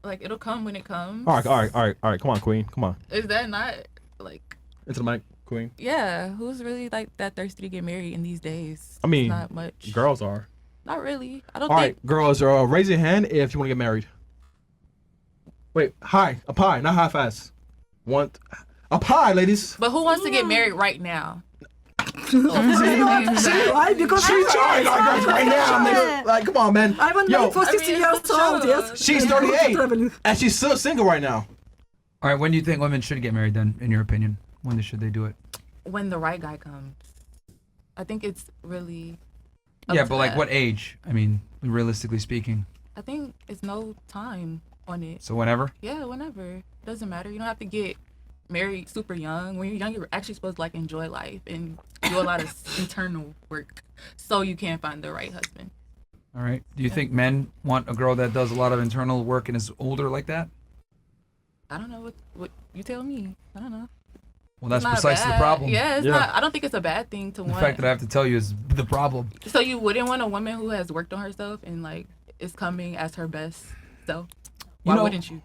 Like it'll come when it comes. All right. Come on, Queen. Come on. Is that not like? Into the mic, Queen. Yeah, who's really like that thirsty to get married in these days? I mean, It's not much. girls are. Not really. I don't All think. right, girls, raise your hand if you want to get married. Wait, high, up high, not half ass. Up high, ladies. But who wants to get married right now? Why? Because She's alright, right now. Man. Like, come on, man. I'm Yo, married for 60 years old. Yes. she's 38, and she's still single right now. All right, when do you think women should get married then, in your opinion? When should they do it? When the right guy comes. I think it's really. up Yeah, to but like that. what age? I mean, realistically speaking. I think it's no time on it. So whenever? Yeah, whenever. Doesn't matter. You don't have to get married super young. When you're young, you're actually supposed to like enjoy life and do a lot of internal work so you can find the right husband. All right. Do you think men want a girl that does a lot of internal work and is older like that? I don't know what you tell me. I don't know. Well, that's It's not precisely the bad. problem. Yeah, it's not. I don't think it's a bad thing to The want. fact that I have to tell you is the problem. So you wouldn't want a woman who has worked on herself and like is coming as her best self? Why wouldn't you?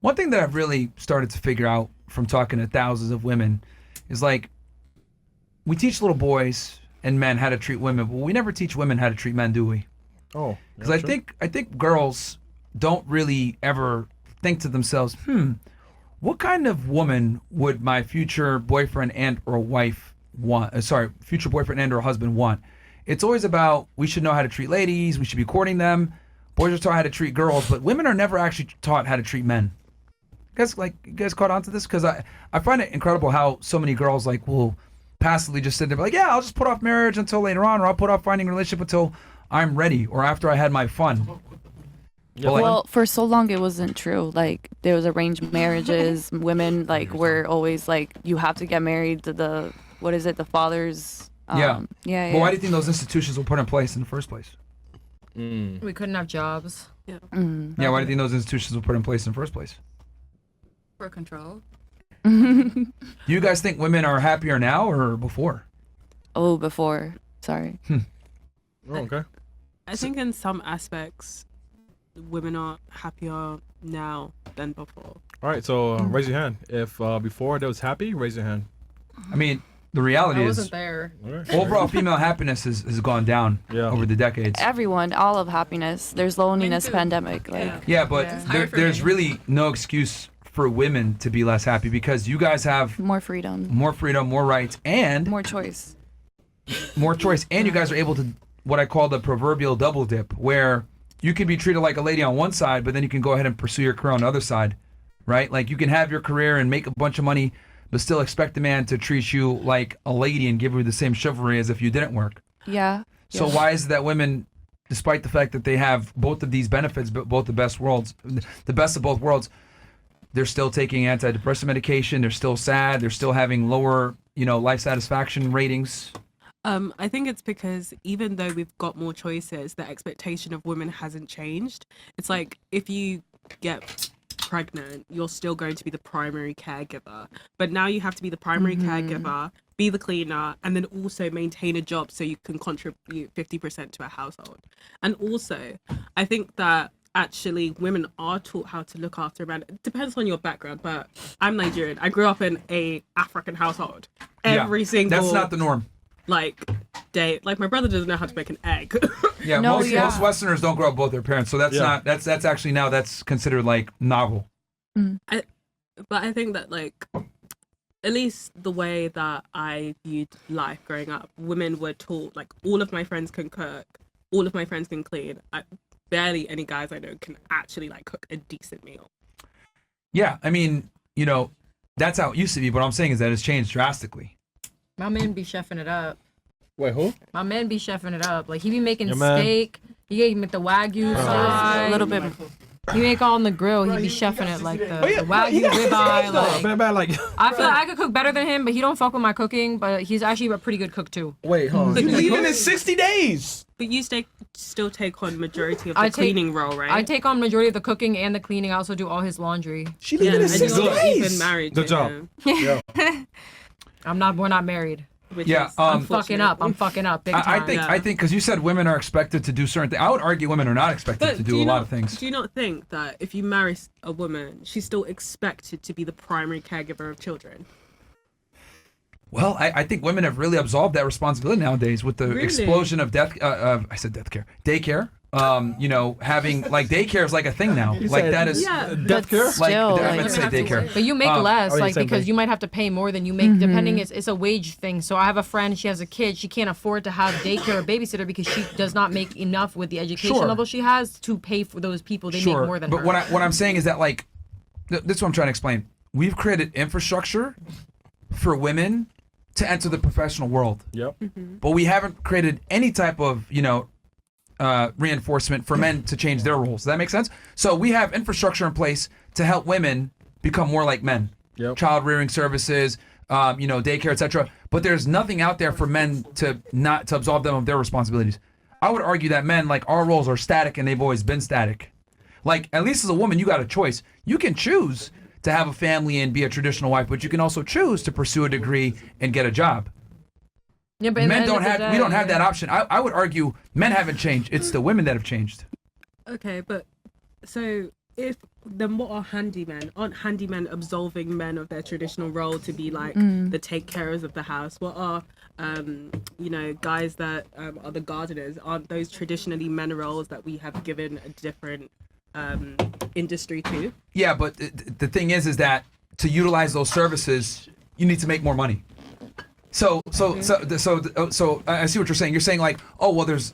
One thing that I've really started to figure out from talking to thousands of women is like, we teach little boys and men how to treat women, but we never teach women how to treat men, do we? Oh, Because I think girls don't really ever think to themselves, what kind of woman would my future boyfriend and or wife want? Future boyfriend and or husband want? It's always about, we should know how to treat ladies, we should be courting them. Boys are taught how to treat girls, but women are never actually taught how to treat men. You guys caught on to this? Because I find it incredible how so many girls like will passively just sit there like, yeah, I'll just put off marriage until later on, or I'll put off finding a relationship until I'm ready, or after I had my fun. Well, for so long it wasn't true. Like there was arranged marriages. Women like were always like, you have to get married to the father's. Yeah. Yeah. But why do you think those institutions were put in place in the first place? We couldn't have jobs. Yeah. Yeah, why do you think those institutions were put in place in the first place? For control. Do you guys think women are happier now or before? Oh, before. Sorry. Oh, okay. I think in some aspects, women are happier now than before. All right, so raise your hand. If before they was happy, raise your hand. I mean, the reality I is wasn't there. overall female happiness has gone down over the decades. Everyone, all of happiness. There's loneliness pandemic. Like Yeah, but there's really no excuse for women to be less happy because you guys have more freedom, more rights, and more choice. And you guys are able to what I call the proverbial double dip, where you can be treated like a lady on one side, but then you can go ahead and pursue your career on the other side, right? Like you can have your career and make a bunch of money, but still expect a man to treat you like a lady and give you the same chivalry as if you didn't work. Yeah. So why is it that women, despite the fact that they have both of these benefits, but both the best of both worlds, they're still taking antidepressant medication, they're still sad, they're still having lower, life satisfaction ratings? I think it's because even though we've got more choices, the expectation of women hasn't changed. It's like if you get pregnant, you're still going to be the primary caregiver. But now you have to be the primary caregiver, be the cleaner, and then also maintain a job so you can contribute 50% to a household. And also, I think that actually women are taught how to look after a man. It depends on your background, but I'm Nigerian. I grew up in a African household. Every single That's not the norm. Day, my brother doesn't know how to make an egg. Yeah, most Westerners don't grow up with both their parents, so that's not that's actually now that's considered like novel. But I think that at least the way that I viewed life growing up, women were taught all of my friends can cook, all of my friends can clean. Barely any guys I know can actually cook a decent meal. Yeah, I mean, that's how it used to be. But what I'm saying is that it's changed drastically. My man be chefing it up. Wait, who? My man be chefing it up. He be making Your man. steak. He make the wagyu side. A little bit. He make on the grill. He be chefing it the wagyu ribeye. I feel like I could cook better than him, but he don't fuck with my cooking. But he's actually a pretty good cook too. Wait, hold on. You leaving in 60 days. But you still take on majority of the cleaning role, right? I take on majority of the cooking and the cleaning. I also do all his laundry. She leaving in 6 you're not days. even married. Good job. We're not married. Which Yeah, is I'm unfortunate. fucking up big time. I think because you said women are expected to do certain things. I would argue women are not expected But to do do a you lot not- of things. Do you not think that if you marry a woman, she's still expected to be the primary caregiver of children? Well, I think women have really absolved that responsibility nowadays with the Really? explosion of I said death care, daycare. Having like daycare is like a thing now. You Like said that is death care? Like Still, I like- meant to say daycare. But you make less, oh, you like said because make- you might have to pay more than you make, depending. It's a wage thing. So I have a friend. She has a kid. She can't afford to have daycare or babysitter because she does not make enough with the education Sure. level she has to pay for those people. They Sure, make more than but her. what I'm saying is that like this is what I'm trying to explain. We've created infrastructure for women to enter the professional world. Yep. But we haven't created any type of, reinforcement for men to change their roles. Does that make sense? So we have infrastructure in place to help women become more like men. Yep. Child rearing services, daycare, etc. But there's nothing out there for men to absolve them of their responsibilities. I would argue that men, like our roles are static and they've always been static. Like at least as a woman, you got a choice. You can choose to have a family and be a traditional wife, but you can also choose to pursue a degree and get a job. Yeah, but at the Men end don't of the have. We day, don't have that option. I would argue men haven't changed. It's the women that have changed. Okay, but so if then what are handymen? Aren't handymen absolving men of their traditional role to be like the take carers of the house? What are guys that are the gardeners? Aren't those traditionally men roles that we have given a different industry to? Yeah, but the thing is that to utilize those services, you need to make more money. So I see what you're saying. You're saying like, oh well, there's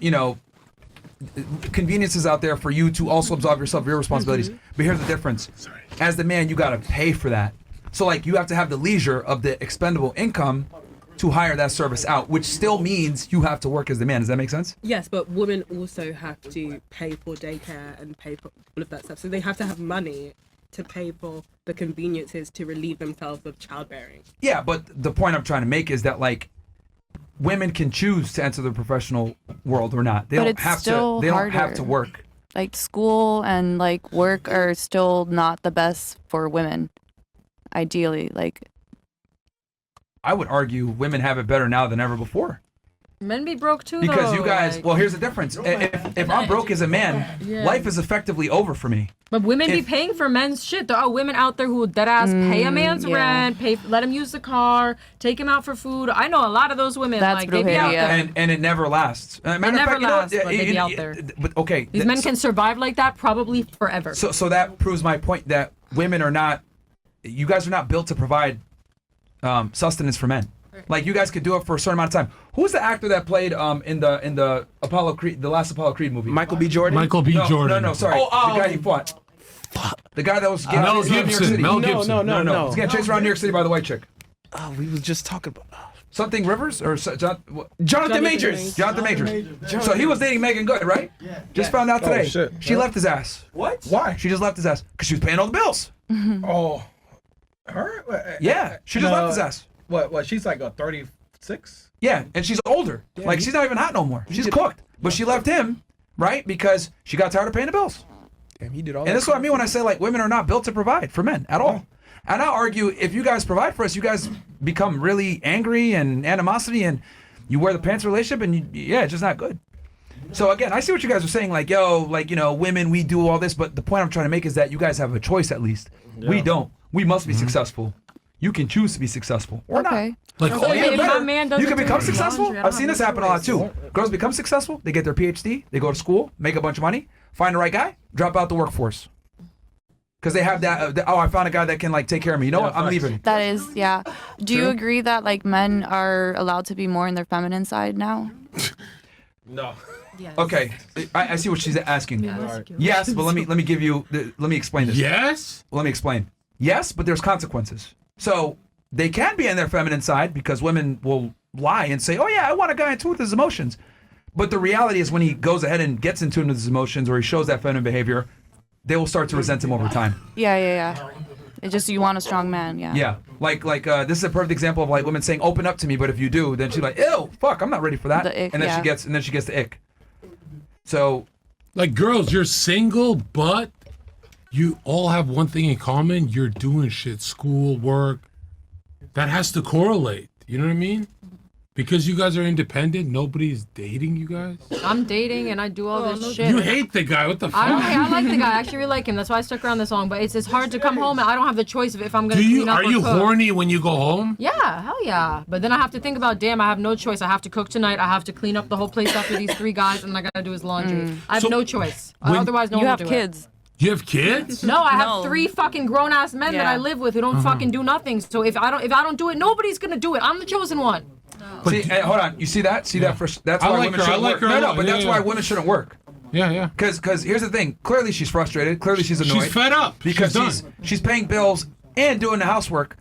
conveniences out there for you to also absolve yourself of your responsibilities. But here's the difference. As the man, you got to pay for that. So like you have to have the leisure of the expendable income to hire that service out, which still means you have to work as the man. Does that make sense? Yes, but women also have to pay for daycare and pay for all of that stuff. So they have to have money to pay for the conveniences to relieve themselves of childbearing. Yeah, but the point I'm trying to make is that like women can choose to enter the professional world or not. They But don't it's have still to. They don't have harder. to work. Like school and like work are still not the best for women. Ideally, like I would argue women have it better now than ever before. men be broke too. Because though, you guys, like- well, here's the difference. If I'm broke as a man, Yeah. life is effectively over for me. But women be If- paying for men's shit. There are women out there who will dead ass pay a man's yeah. rent, let him use the car, take him out for food. I know a lot of those women. That's like they be out brutal, there. And it never lasts. Matter of never fact, you know what? lasts, but they be out there. But okay, These men can survive like that probably forever. So that proves my point that women are not. You guys are not built to provide sustenance for men. Like you guys could do it for a certain amount of time. Who's the actor that played in the Apollo Creed, the last Apollo Creed movie? Michael B. Jordan. Michael B. Jordan. No, sorry. The guy he fought. The guy that was getting Mel chased around New York Gibson. City. Mel Gibson. No. He's getting chased around New York City by the white chick. Oh, we was just talking about Something Rivers or Jonathan Majors. Jonathan Majors. So he was dating Megan Good, right? Yeah. Just found out today. shit. She left his ass. What? Why? She just left his ass because she was paying all the bills. Oh, her? Yeah, she just left his ass. What? She's like a 36. Yeah, and she's older. Like she's not even hot no more. She's cooked. But she left him, right? Because she got tired of paying the bills. Damn, he did all And that. that's what I mean when I say like women are not built to provide for men at all. And I argue if you guys provide for us, you guys become really angry and animosity, and you wear the pants relationship, and it's just not good. So again, I see what you guys are saying, like women, we do all this, but the point I'm trying to make is that you guys have a choice at least. We don't. We must be successful. You can choose to be successful or okay. Like, not. If my man doesn't You can do become his successful. laundry, I don't I've seen have this no happen a lot choice. too. Girls become successful. They get their PhD. They go to school, make a bunch of money, find the right guy, drop out the workforce. Because they have that. I found a guy that can like take care of me. You know what? I'm leaving. That is, yeah. Do you agree that like men are allowed to be more in their feminine side now? No. Okay, I see what she's asking. Yes, but let me give you. Let me explain this. yes? Let me explain. Yes, but there's consequences. So they can be in their feminine side because women will lie and say, "Oh yeah, I want a guy in tune with his emotions." But the reality is, when he goes ahead and gets in tune with his emotions, or he shows that feminine behavior, they will start to resent him over time. Yeah. It's just you want a strong man, yeah. Yeah, like this is a perfect example of like women saying, "Open up to me," but if you do, then she's like, "Ew, fuck, I'm not ready for that," The ick, and then yeah. she gets the ick. So Like, girls, you're single, but you all have one thing in common. You're doing shit, school, work. That has to correlate. You know what I mean? Because you guys are independent, nobody's dating you guys? I'm dating and I do all this shit. You hate the guy. What the fuck? I don't hate. I like the guy. I actually really like him. That's why I stuck around this long. But it's hard to come home and I don't have the choice of if I'm gonna clean up Are or you cook. horny when you go home? Yeah, hell yeah. But then I have to think about, damn, I have no choice. I have to cook tonight. I have to clean up the whole place after these 3 guys, and I gotta do his laundry. I have no choice. Otherwise, no one will do it. You have kids. You have kids? No, I have 3 fucking grown ass men that I live with who don't fucking do nothing. So if I don't do it, nobody's gonna do it. I'm the chosen one. See, hey, hold on. You see that? See that? That's why women shouldn't work. No, but that's why women shouldn't work. Yeah. Because here's the thing. Clearly she's frustrated. Clearly she's annoyed. She's fed up. Because she's paying bills and doing the housework.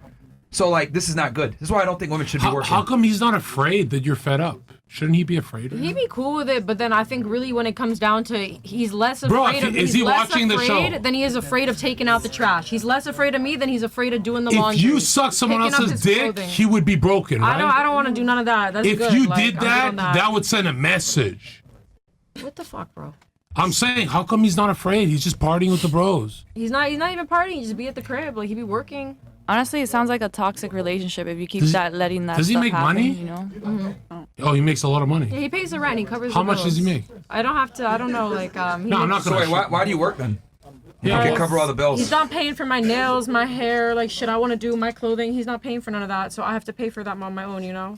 So like this is not good. This is why I don't think women should be working. How come he's not afraid that you're fed up? Shouldn't he be afraid of He'd you? be cool with it, but then I think really when it comes down to he's less Bro, afraid of is he watching the show? than he is afraid of taking out the trash. He's less afraid of me than he's afraid of doing the laundry. If you suck someone picking up else's his dick, clothing. he would be broken, right? I don't want to do none of that. That's if good. you Like, did I'm good on that would send a message. What the fuck, bro? I'm saying, how come he's not afraid? He's just partying with the bros. He's not even partying. He just be at the crib. Like he be working. Honestly, it sounds like a toxic relationship if you keep letting that. Does he stuff make happen, money? You know. Oh, he makes a lot of money. Yeah, he pays the rent. He covers. How the much bills. does he make? I don't have to. I don't know. Like No, I'm not So gonna. wait, why do you work then? You Yeah. can cover all the bills. He's not paying for my nails, my hair, like shit I want to do, my clothing. He's not paying for none of that, so I have to pay for that on my own, you know.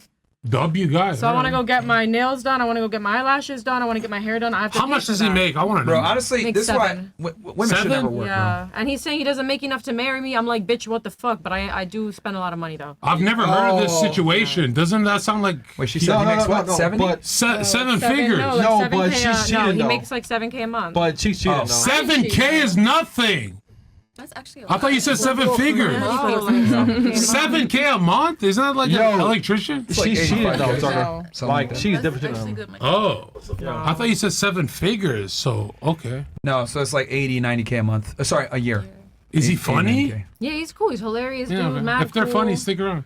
W guy. So I want to go get my nails done. I want to go get my eyelashes done. I want to get my hair done. I have to. How pay much for does he that. make? I want to know. Bro, honestly, Make this is why $7. women should never work. Yeah, and he's saying he doesn't make enough to marry me. I'm like, bitch, what the fuck? But I do spend a lot of money though. I've never heard of this situation. Doesn't that sound like? Wait, she said he makes what? 70? Seven figures. No, like No, 7K, but she's no, cheating, he though. makes like 7K a month. But she's cheating though. 7K is nothing. That's actually. I thought you said 7 figures. 7K a month? Isn't that like an electrician? She's cheating though, Tucker. Something Like that. she's different than him. Good money. Oh, I thought you said 7 figures. So okay. No, so it's like 80, 90K a month. Sorry, a year. Is he 80, funny? 90K. Yeah, he's cool. He's hilarious, Yeah, dude. man. Mad If they're cool. funny, stick around.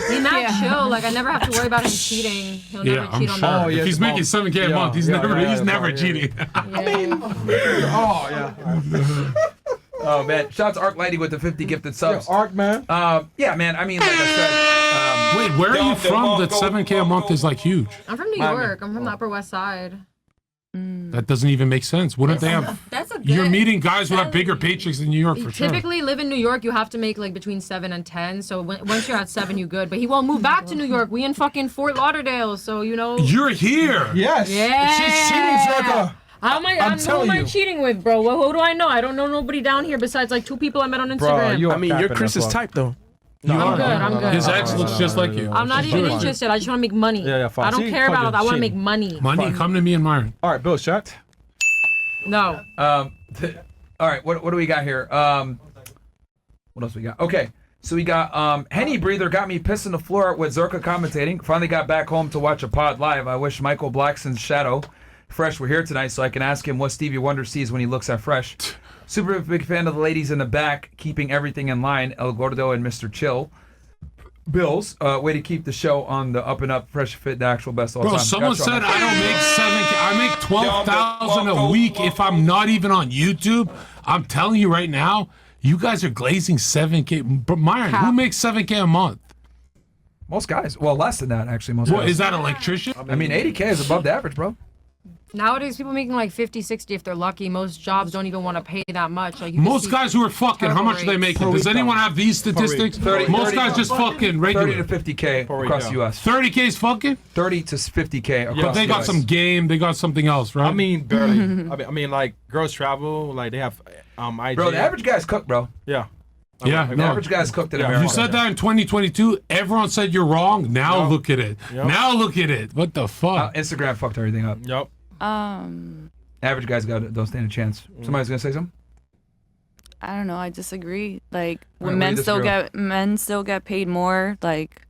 He's mad chill. Like I never have to worry about him cheating. He'll Yeah, never I'm cheat sure. on me. Oh, yeah, if he's making 7K a month, he's never cheating. Oh yeah. Oh man, shout out to Arc Lady with the 50 gifted subs. Arc man. Yeah, man. I mean, like I said, Wait, where are you from that 7K a month is like huge? I'm from New York. I'm from the Upper West Side. That doesn't even make sense. Wouldn't they have? That's a good. You're meeting guys who have bigger paychecks in New York for sure. Typically, live in New York, you have to make like between 7 and 10. So once you're at 7, you good. But he won't move back to New York. We in fucking Fort Lauderdale, so you know. You're here. Yes. Yeah. She's cheating, ZHERKA. How am I? I'm who telling am I you. cheating with, bro? Well, who do I know? I don't know nobody down here besides like 2 people I met on Instagram. Bro, you I mean, you're capping, Chris's that's type though. I'm good. I'm good. His ex looks just like you. I'm not even interested. I just want to make money. Yeah, fine. I don't See, care about all that. I want to make cheating. money. Money, come to me and Myron. All right, Bill, shot. No. all right, what do we got here? What else we got? Okay, so we got Henny Breather got me pissing the floor with ZHERKA commentating. Finally got back home to watch a pod live. I wish Michael Blackson's shadow, Fresh, were here tonight so I can ask him what Stevie Wonder sees when he looks at Fresh. Super big fan of the ladies in the back, keeping everything in line. El Gordo and Mr. Chill. Bills, way to keep the show on the up and up. Fresh Fit, the actual best all Bro, time. someone Got you on said that. I don't make 7K. I make 12,000 a week if I'm not even on YouTube. I'm telling you right now, you guys are glazing 7K. But Myron, who makes 7K a month? Most guys. Well, less than that, actually. Most What, guys. is that electrician? I mean, 80K is above the average, bro. Nowadays, people making like 50, 60 if they're lucky. Most jobs don't even want to pay that much. Like you Most see guys who are fucking, how much are they making? Does anyone have these statistics? 30, Most guys just fucking regular. 30 to 50K across the U.S. 30K is fucking? 30 to 50K across But they the got US. some game, they got something else, right? I mean, barely. I mean, like girls travel, like they have IG. Bro, the average guy's cooked, bro. Yeah. Yeah, The no. average guy's cooked in Yeah, America. You said that in 2022. Everyone said you're wrong. Now Yep. look at it. Yep. Now look at it. What the fuck? Instagram fucked everything up. Yep. Average guys don't stand a chance. Somebody's gonna say something. I don't know. I disagree. Like Why when do you disagree? men still get paid more. Like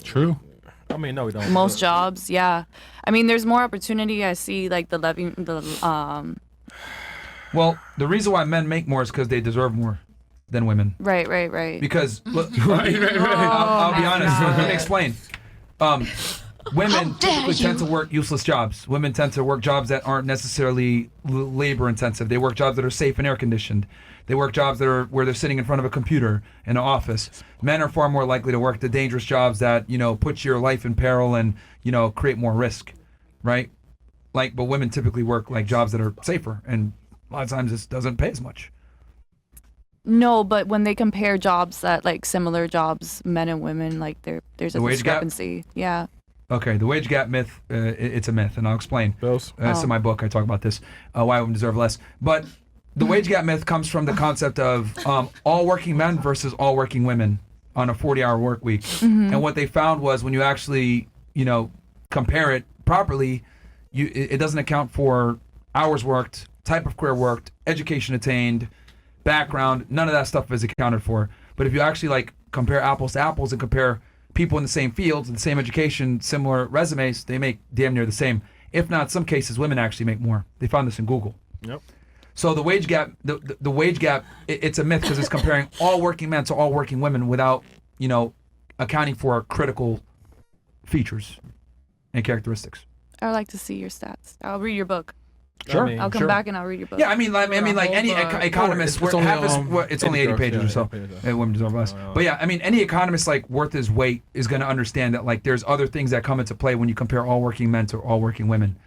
True. I mean, no, we don't. most jobs, yeah. I mean, there's more opportunity. I see like Well, the reason why men make more is because they deserve more than women. right. Because look, Right. I'll be honest. God. Let me explain. women typically tend to work useless jobs. Women tend to work jobs that aren't necessarily labor intensive. They work jobs that are safe and air conditioned. They work jobs that are where they're sitting in front of a computer in an office. Men are far more likely to work the dangerous jobs that, put your life in peril and, create more risk, right? But women typically work like jobs that are safer, and a lot of times this doesn't pay as much. No, but when they compare jobs that like similar jobs, men and women, like there's a discrepancy. Yeah. Okay, the wage gap myth, it's a myth, and I'll explain. Bills. It's in my book. I talk about this, why women deserve less. But the wage gap myth comes from the concept of all working men versus all working women on a 40-hour work week. Mm-hmm. And what they found was when you actually, compare it properly, it doesn't account for hours worked, type of career worked, education attained, background. None of that stuff is accounted for. But if you actually compare apples to apples and compare people in the same fields, the same education, similar resumes, they make damn near the same. If not, some cases, women actually make more. They found this in Google. Yep. So the wage gap, the wage gap, it's a myth because it's comparing all working men to all working women without, accounting for critical features and characteristics. I would like to see your stats. I'll read your book. Sure. I'll come back and I'll read your book. Yeah, I mean, like any economist, it's only 80 pages or so. Women deserve less. But yeah, I mean, any economist worth his weight is going to understand that there's other things that come into play when you compare all working men to all working women.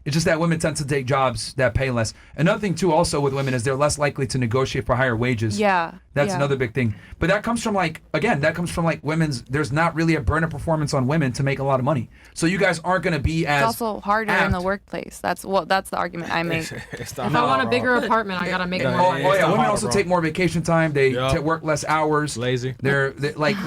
It's just that women tend to take jobs that pay less. Another thing too, also with women, is they're less likely to negotiate for higher wages. Yeah. That's another big thing. But that comes from women's. There's not really a burden of performance on women to make a lot of money. So you guys aren't going to be as. It's also harder in the workplace. That's the argument I make. If I want a bigger apartment, I gotta make more money. Oh yeah, women also take more vacation time. They work less hours. Lazy. They're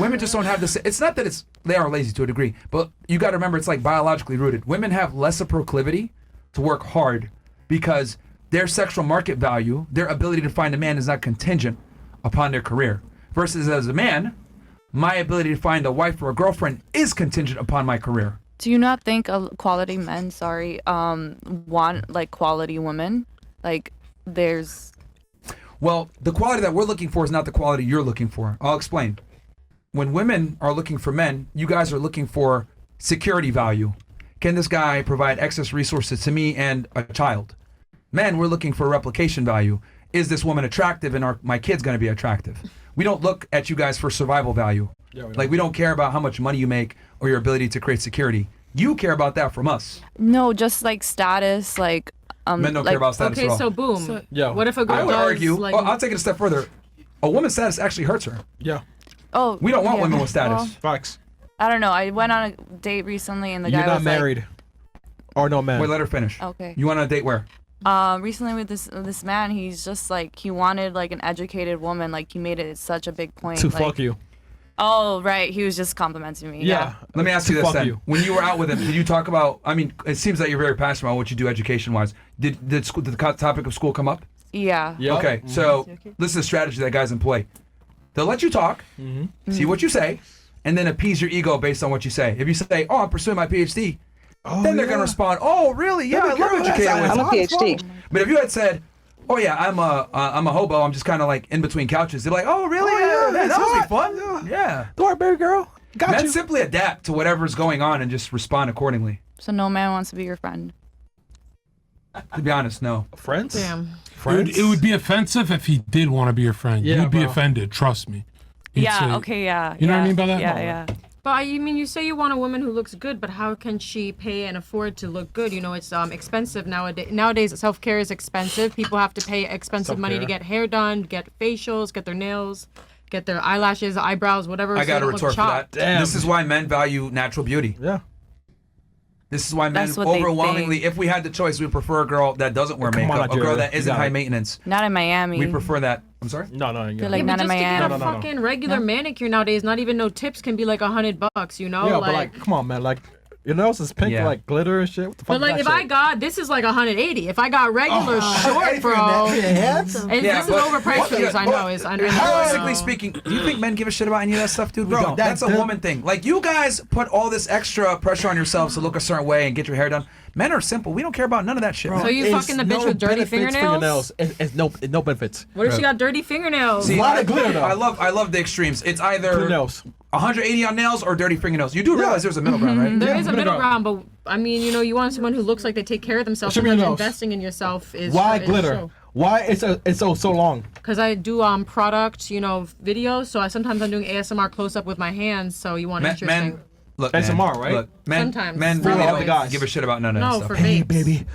women just don't have this. It's not that they are lazy to a degree, but you got to remember it's biologically rooted. Women have less a proclivity to work hard because their sexual market value, their ability to find a man, is not contingent upon their career. Versus as a man, my ability to find a wife or a girlfriend is contingent upon my career. Do you not think quality men, want quality women? There's. Well, the quality that we're looking for is not the quality you're looking for. I'll explain. When women are looking for men, you guys are looking for security value. Can this guy provide excess resources to me and a child? Men, we're looking for replication value. Is this woman attractive and are my kids going to be attractive? We don't look at you guys for survival value. Yeah, we don't care about how much money you make or your ability to create security. You care about that from us. No, just status, Men don't care about status at all. Okay, so boom. Yeah. What if a girl I would does, argue, I'll take it a step further. A woman's status actually hurts her. Yeah. Oh. We don't want women with status. Well, Facts. I don't know. I went on a date recently and the guy was You're not married. Or no man. Wait, let her finish. Okay. You went on a date where? Recently with this man, he's just he wanted an educated woman. He made it such a big point. To fuck you. Oh, right. He was just complimenting me. Yeah. Let me ask you this then. When you were out with him, did you talk about, it seems that you're very passionate about what you do education-wise. Did the topic of school come up? Yeah. Okay, so this is a strategy that guys employ. They'll let you talk, see what you say, and then appease your ego based on what you say. If you say, I'm pursuing my PhD, then they're going to respond, oh, really? Yeah, I love educating women. I'm a PhD. But if you had said, oh, yeah, I'm a hobo, I'm just kind of in between couches, they're like, oh, really? Oh, yeah, that would be fun. Yeah. Don't worry, baby girl. Men simply adapt to whatever's going on and just respond accordingly. So no man wants to be your friend? To be honest, no. Friends? Damn. It would be offensive if he did want to be your friend. Yeah, You'd be bro. offended, trust me. You'd say, Okay, yeah. You know what I mean by that? Yeah, No. yeah. But you say you want a woman who looks good, but how can she pay and afford to look good? It's expensive nowadays. Nowadays, self-care is expensive. People have to pay expensive money to get hair done, get facials, get their nails, get their eyelashes, eyebrows, whatever. I got a retort for that. Damn. This is why men value natural beauty. Yeah. This is why men That's what they overwhelmingly, if we had the choice, we prefer a girl that doesn't wear Come on, makeup, a girl Nigeria. that isn't You got high it. maintenance. Not in Miami. We prefer that. I'm sorry? No. Feel like Yeah, not but in just to get Miami. a fucking regular manicure nowadays, not even no tips can be $100, you know? Yeah, but come on, man. Your nose is pink, Yeah. glitter and shit. What the fuck? But if I got this is 180. If I got regular short, bro, this is overpriced for this. I know. It's under. Realistically speaking, do you think men give a shit about any of that stuff, dude? We don't. That's a woman thing. You guys put all this extra pressure on yourselves to look a certain way and get your hair done. Men are simple. We don't care about none of that shit. So you fucking the bitch with dirty fingernails? It's no benefits. What if she got dirty fingernails? See, Why the glitter though? I love the extremes. It's either Glitter nails. 180 on nails or dirty fingernails. You do realize there's a middle ground, right? There is a middle ground, but I mean, you want someone who looks like they take care of themselves. Show me And your nose. investing in yourself is Why glitter? Why it's so long? Because I do product, videos. So sometimes I'm doing ASMR close up with my hands. So you want interesting. Men, look, ASMR, man, right? Look, men, Sometimes. men Not really always. don't give a shit about none of that No, stuff. for Hey, vapes. baby.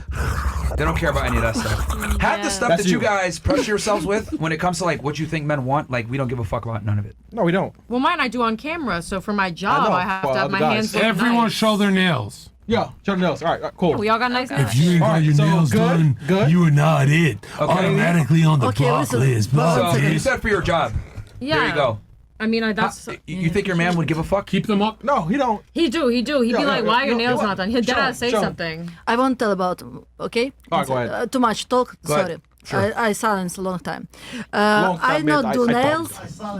They don't care about any of that stuff. Half the stuff That's that you you. guys pressure yourselves with when it comes to like what you think men want, like we don't give a fuck about none of it. No, we don't. Well, mine I do on camera. So for my job, know, I have for to have other my guys. hands look Everyone nice. show their nails. Yeah, show the nails. All right, cool. We all got nice nails. If you ain't got Alright, your so nails good, done, you are not it. Okay. Automatically on the Okay, block listen, list. Block So you list. said for your job. Yeah. There you go. I mean, that's. You think your man would give a fuck? Keep them up. No, he don't. He'd do. He'd be like, "Why are your nails not done?" He'd Show dead him, ass say show him. something. I won't tell about, okay? All right, go ahead. Too much talk, Go sorry. ahead. Sure. I silence a long time. Long I time, not man, do I nails,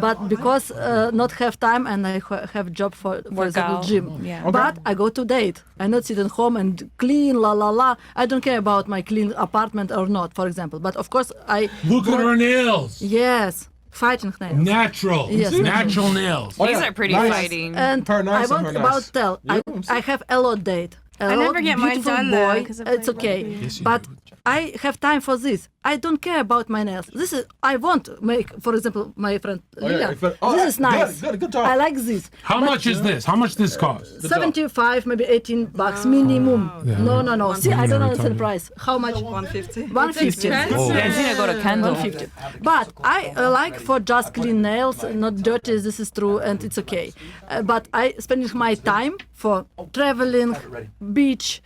but because not have time and I have job for example, Workout. gym. Yeah. But I go to date. I not sit at home and clean, la la la. I don't care about my clean apartment or not, for example. But of course I Look at her nails. Yes, fighting nails. Natural. Yes. Natural nails. Oh, These are pretty Nice. fighting. And Her nice I and want her about nice. tell. I have a lot date. I never get mine beautiful done, though, boy. 'cause I It's play okay, rugby. Yes, you but do. I have time for this. I don't care about my nails. This is I want to make. For example, my friend Lilian. This is nice. Good job. I like this. How much is this? How much this cost? 75, maybe 18 bucks minimum. No. See, I don't understand the price. How much? 150. 150. expensive. Yeah, you need to go to Kendall. 150. But I like for just clean nails, not dirty. This is true, and it's okay. But I spending my time for traveling, beach,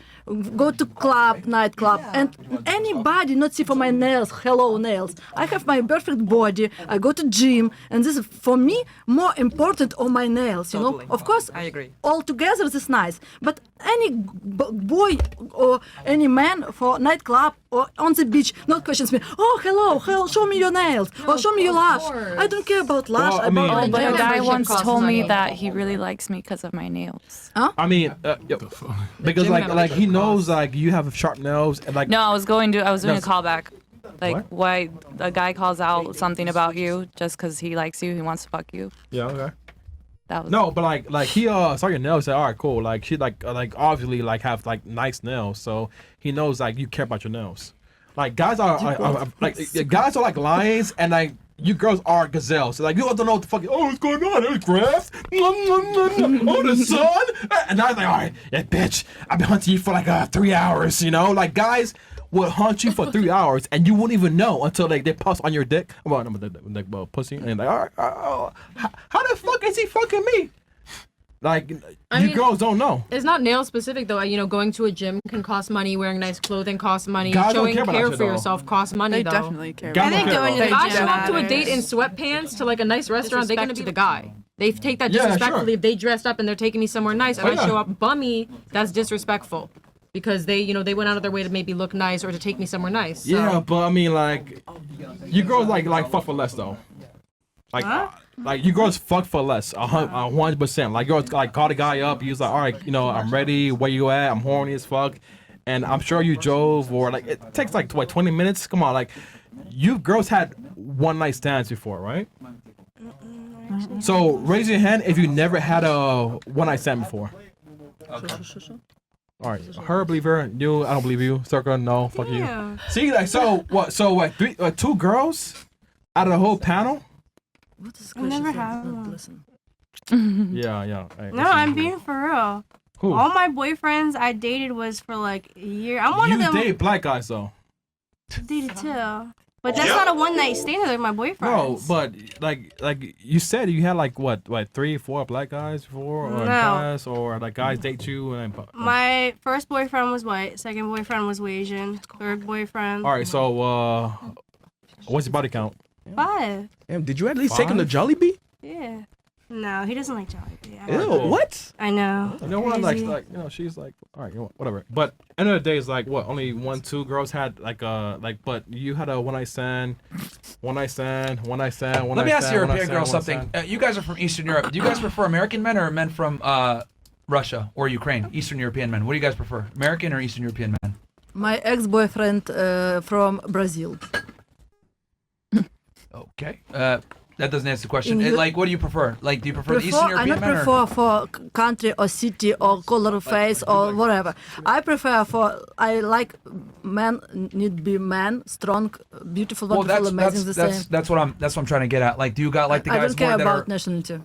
go to club, nightclub, and anybody not see for my nails. Hello nails. I have my perfect body. I go to gym, and this is for me more important on my nails. You know, Totally. of course. I agree. All together this is nice, but any boy or any man for nightclub or on the beach not questions me. Oh, hello, show me your nails or show me your lash. I don't care about lash. Well, I mean- about Oh, but a nails. guy membership once costs told me money. that he really likes me because of my nails. I mean, because gym like membership he knows like you have sharp nails and like No, I was doing a No. callback. Like, What? why a guy calls out something about you just because he likes you, he wants to fuck you. yeah, okay. That was No, but like he saw your nails, said, all right, cool. Like she like obviously like have like nice nails, so he knows like you care about your nails. Like guys are like guys are like lions, and like you girls are gazelles. So, like you don't know what the fuck. Oh, what's going on? There's grass. Oh, the sun. And I was like, all right, yeah, bitch. I've been hunting you for like 3 hours. You know, like guys would hunt you for 3 hours, and you wouldn't even know until like they puss on your dick. Well, like pussy, and like, all right, how the fuck is he fucking me? Like you mean, girls don't know. It's not nail specific though. You know, going to a gym can cost money. Wearing nice clothing costs money. Guys don't Showing care about care that shit, for though. yourself costs money They though. definitely care. Guys I think don't care going about to If the I gym show up to a matters. date in sweatpants to like a nice restaurant, they're gonna be the guy. They take that Yeah, disrespectfully. sure. If they dressed up and they're taking me somewhere nice, and Oh, I yeah. show up bummy, that's disrespectful. Because they went out of their way to maybe look nice or to take me somewhere nice. So. Yeah, but I mean, like, you girls like fuck for less though. Like you girls fuck for less, 100%. Like you girls like call the guy up. He's like, all right, I'm ready. Where you at? I'm horny as fuck, and I'm sure you drove or like it takes like what 20 minutes. Come on, like you girls had one night stands before, right? So raise your hand if you never had a one night stand before. All right, her believer, you, I don't believe you. Circa, no, fuck Yeah. you. See, like, so what? So what? Two girls out of the whole panel? What is I never question? had Not one. listen. Yeah. Hey, No, I'm being for real. Who? All my boyfriends I dated was for like a year. I'm one You of them. date black guys though. Dated too. But that's not a one night stand. They're my boyfriends. No, but like you said, you had like what 3, 4 black guys before, or in No. class, or like guys date you and. My first boyfriend was white. Second boyfriend was Asian. Third boyfriend. All right, so what's your body count? 5. Damn, did you at least take him to 5? Jollibee? Yeah. No, he doesn't like Jollibee. Ew, what? I know. You know what? Like Crazy. she's like, all right, whatever. But end of the day, it's like what? Only 1, 2 girls had but you had a one night stand. Let me ask the European girl something. You guys are from Eastern Europe. Do you guys prefer American men or men from Russia or Ukraine? Eastern European men. What do you guys prefer? American or Eastern European men? My ex-boyfriend from Brazil. Okay. That doesn't answer the question. In Like, what do you prefer? Like, do you prefer the Eastern I European not men? prefer for country or city or color of face or whatever. I prefer I like men need to be man, strong, beautiful, wonderful, amazing. That's what I'm trying to get at. Like, do you got like the I guys don't care more that about are nationality.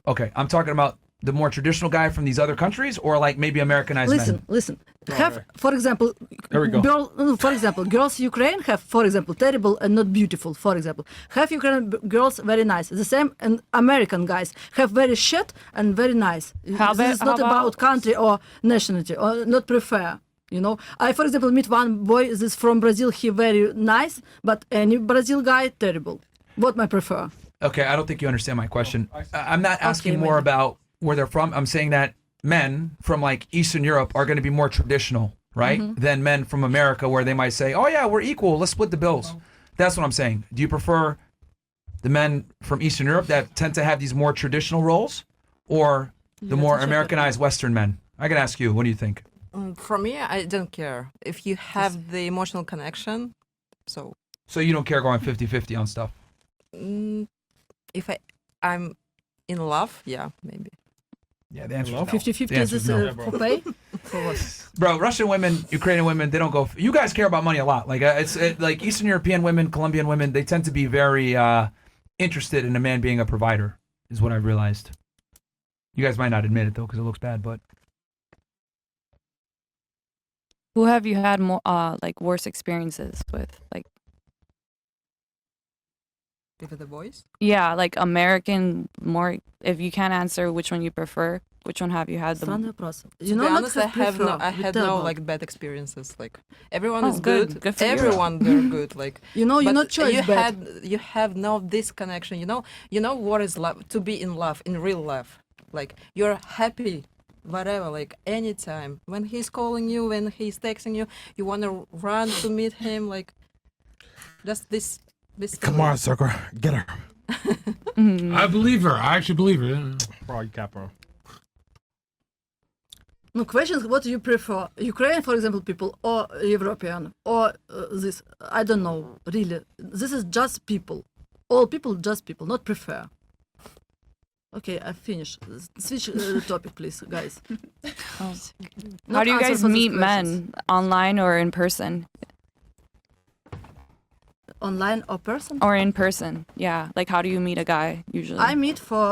okay? I'm talking about the more traditional guy from these other countries, or like maybe Americanized men. Listen. Have, for example, There we go. for example, girls Ukraine have, for example, terrible and not beautiful. For example, have Ukrainian girls very nice. The same and American guys have very shit and very nice. This is not about country or nationality or not prefer. You know, I for example meet one boy. This from Brazil. He very nice, but any Brazil guy terrible. What I prefer? Okay, I don't think you understand my question. I'm not asking more about where they're from. I'm saying that men from like Eastern Europe are going to be more traditional, right? Than men from America where they might say, oh yeah, we're equal. Let's split the bills. That's what I'm saying. Do you prefer the men from Eastern Europe that tend to have these more traditional roles or the more Americanized Western men? I can ask you, what do you think? For me, I don't care. If you have the emotional connection, so... So you don't care going 50-50 on stuff? If I'm in love, yeah, maybe. Yeah, the answer is no. 50-50 The answer is is no. for pay? For what? Bro, Russian women, Ukrainian women, they don't go. You guys care about money a lot. Like like Eastern European women, Colombian women, they tend to be very interested in a man being a provider. Is what I realized. You guys might not admit it though, because it looks bad. But Who have you had more like worse experiences with? Like, With the boys? yeah, like American more. If you can't answer which one you prefer, which one have you had the Странный вопрос. To You be know, honest, I had no terrible. like bad experiences. Like everyone Oh, is good. good. Good for you. Everyone they're good. Like You know, you're but not choice you bad. you have no this connection. You know what is love? To be in love, in real love. Like you're happy, whatever. Like anytime when he's calling you, when he's texting you, you wanna run to meet him. Like just this. Come on, ZHERKA, get her. I believe her. I actually believe her. Yeah. Bro, you cap, bro. No, questions, what do you prefer? Ukrainian, for example, people, or European, or this? I don't know, really. This is just people. All people, just people, not prefer. Okay, I finished. Switch topic, please, guys. How Not do you answer guys for these meet questions. men? Online or in person? Online or person? Or in person, yeah. Like, how do you meet a guy usually? I meet for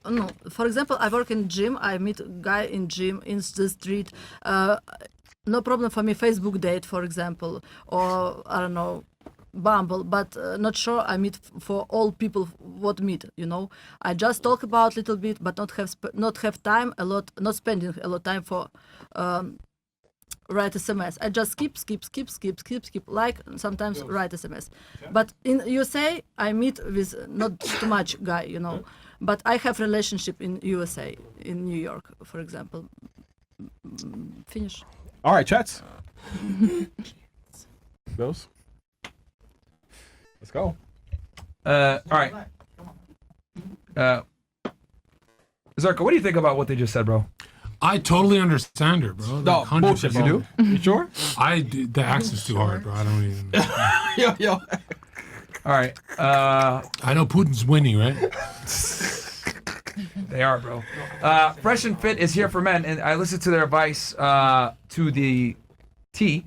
no. For example, I work in gym. I meet a guy in gym in the street. No problem for me. Facebook date, for example, or I don't know, Bumble. But not sure. I meet for all people. What meet? You know. I just talk about little bit, but not have time a lot. Not spending a lot time for. Write SMS. I just skip. Like sometimes write SMS. But in USA, I meet with not too much guy, you know. But I have relationship in USA, in New York, for example. Finish. All right, chats. Bills. Let's go. all right. ZHERKA, what do you think about what they just said, bro? I totally understand her, bro. No, Like, bullshit. You 100%. do? You sure? The accent's too hard, bro. I don't even. Yo. All right. I know Putin's winning, right? They are, bro. Fresh and Fit is here for men, and I listened to their advice to the T.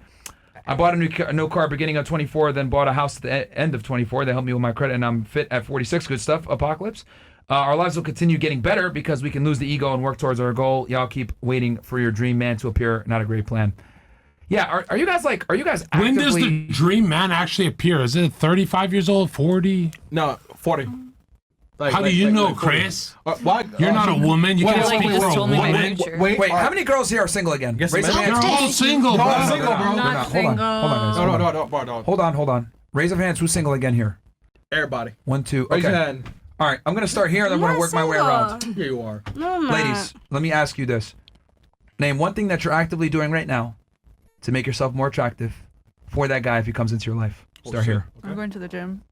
I bought a new car beginning of 24, then bought a house at the end of 24. They helped me with my credit, and I'm fit at 46. Good stuff, Apocalypse. Our lives will continue getting better because we can lose the ego and work towards our goal. Y'all keep waiting for your dream man to appear. Not a great plan. Yeah, are you guys actively... When does the dream man actually appear? Is it 35 years old, 40? No, 40. How do you know, Chris? Why? You're not a woman. You can't speak for a woman. Wait, how many girls here are single again? Raise your They're hands. all single, bro. I'm single, bro. Not single. Hold on. Raise of hands. Who's single again here? Everybody. 1, 2. Raise Okay. your hand. All right, I'm gonna start here, and I'm gonna work my way around. Here you are. Ladies, let me ask you this: name one thing that you're actively doing right now to make yourself more attractive for that guy if he comes into your life. Start here. I'm going to the gym.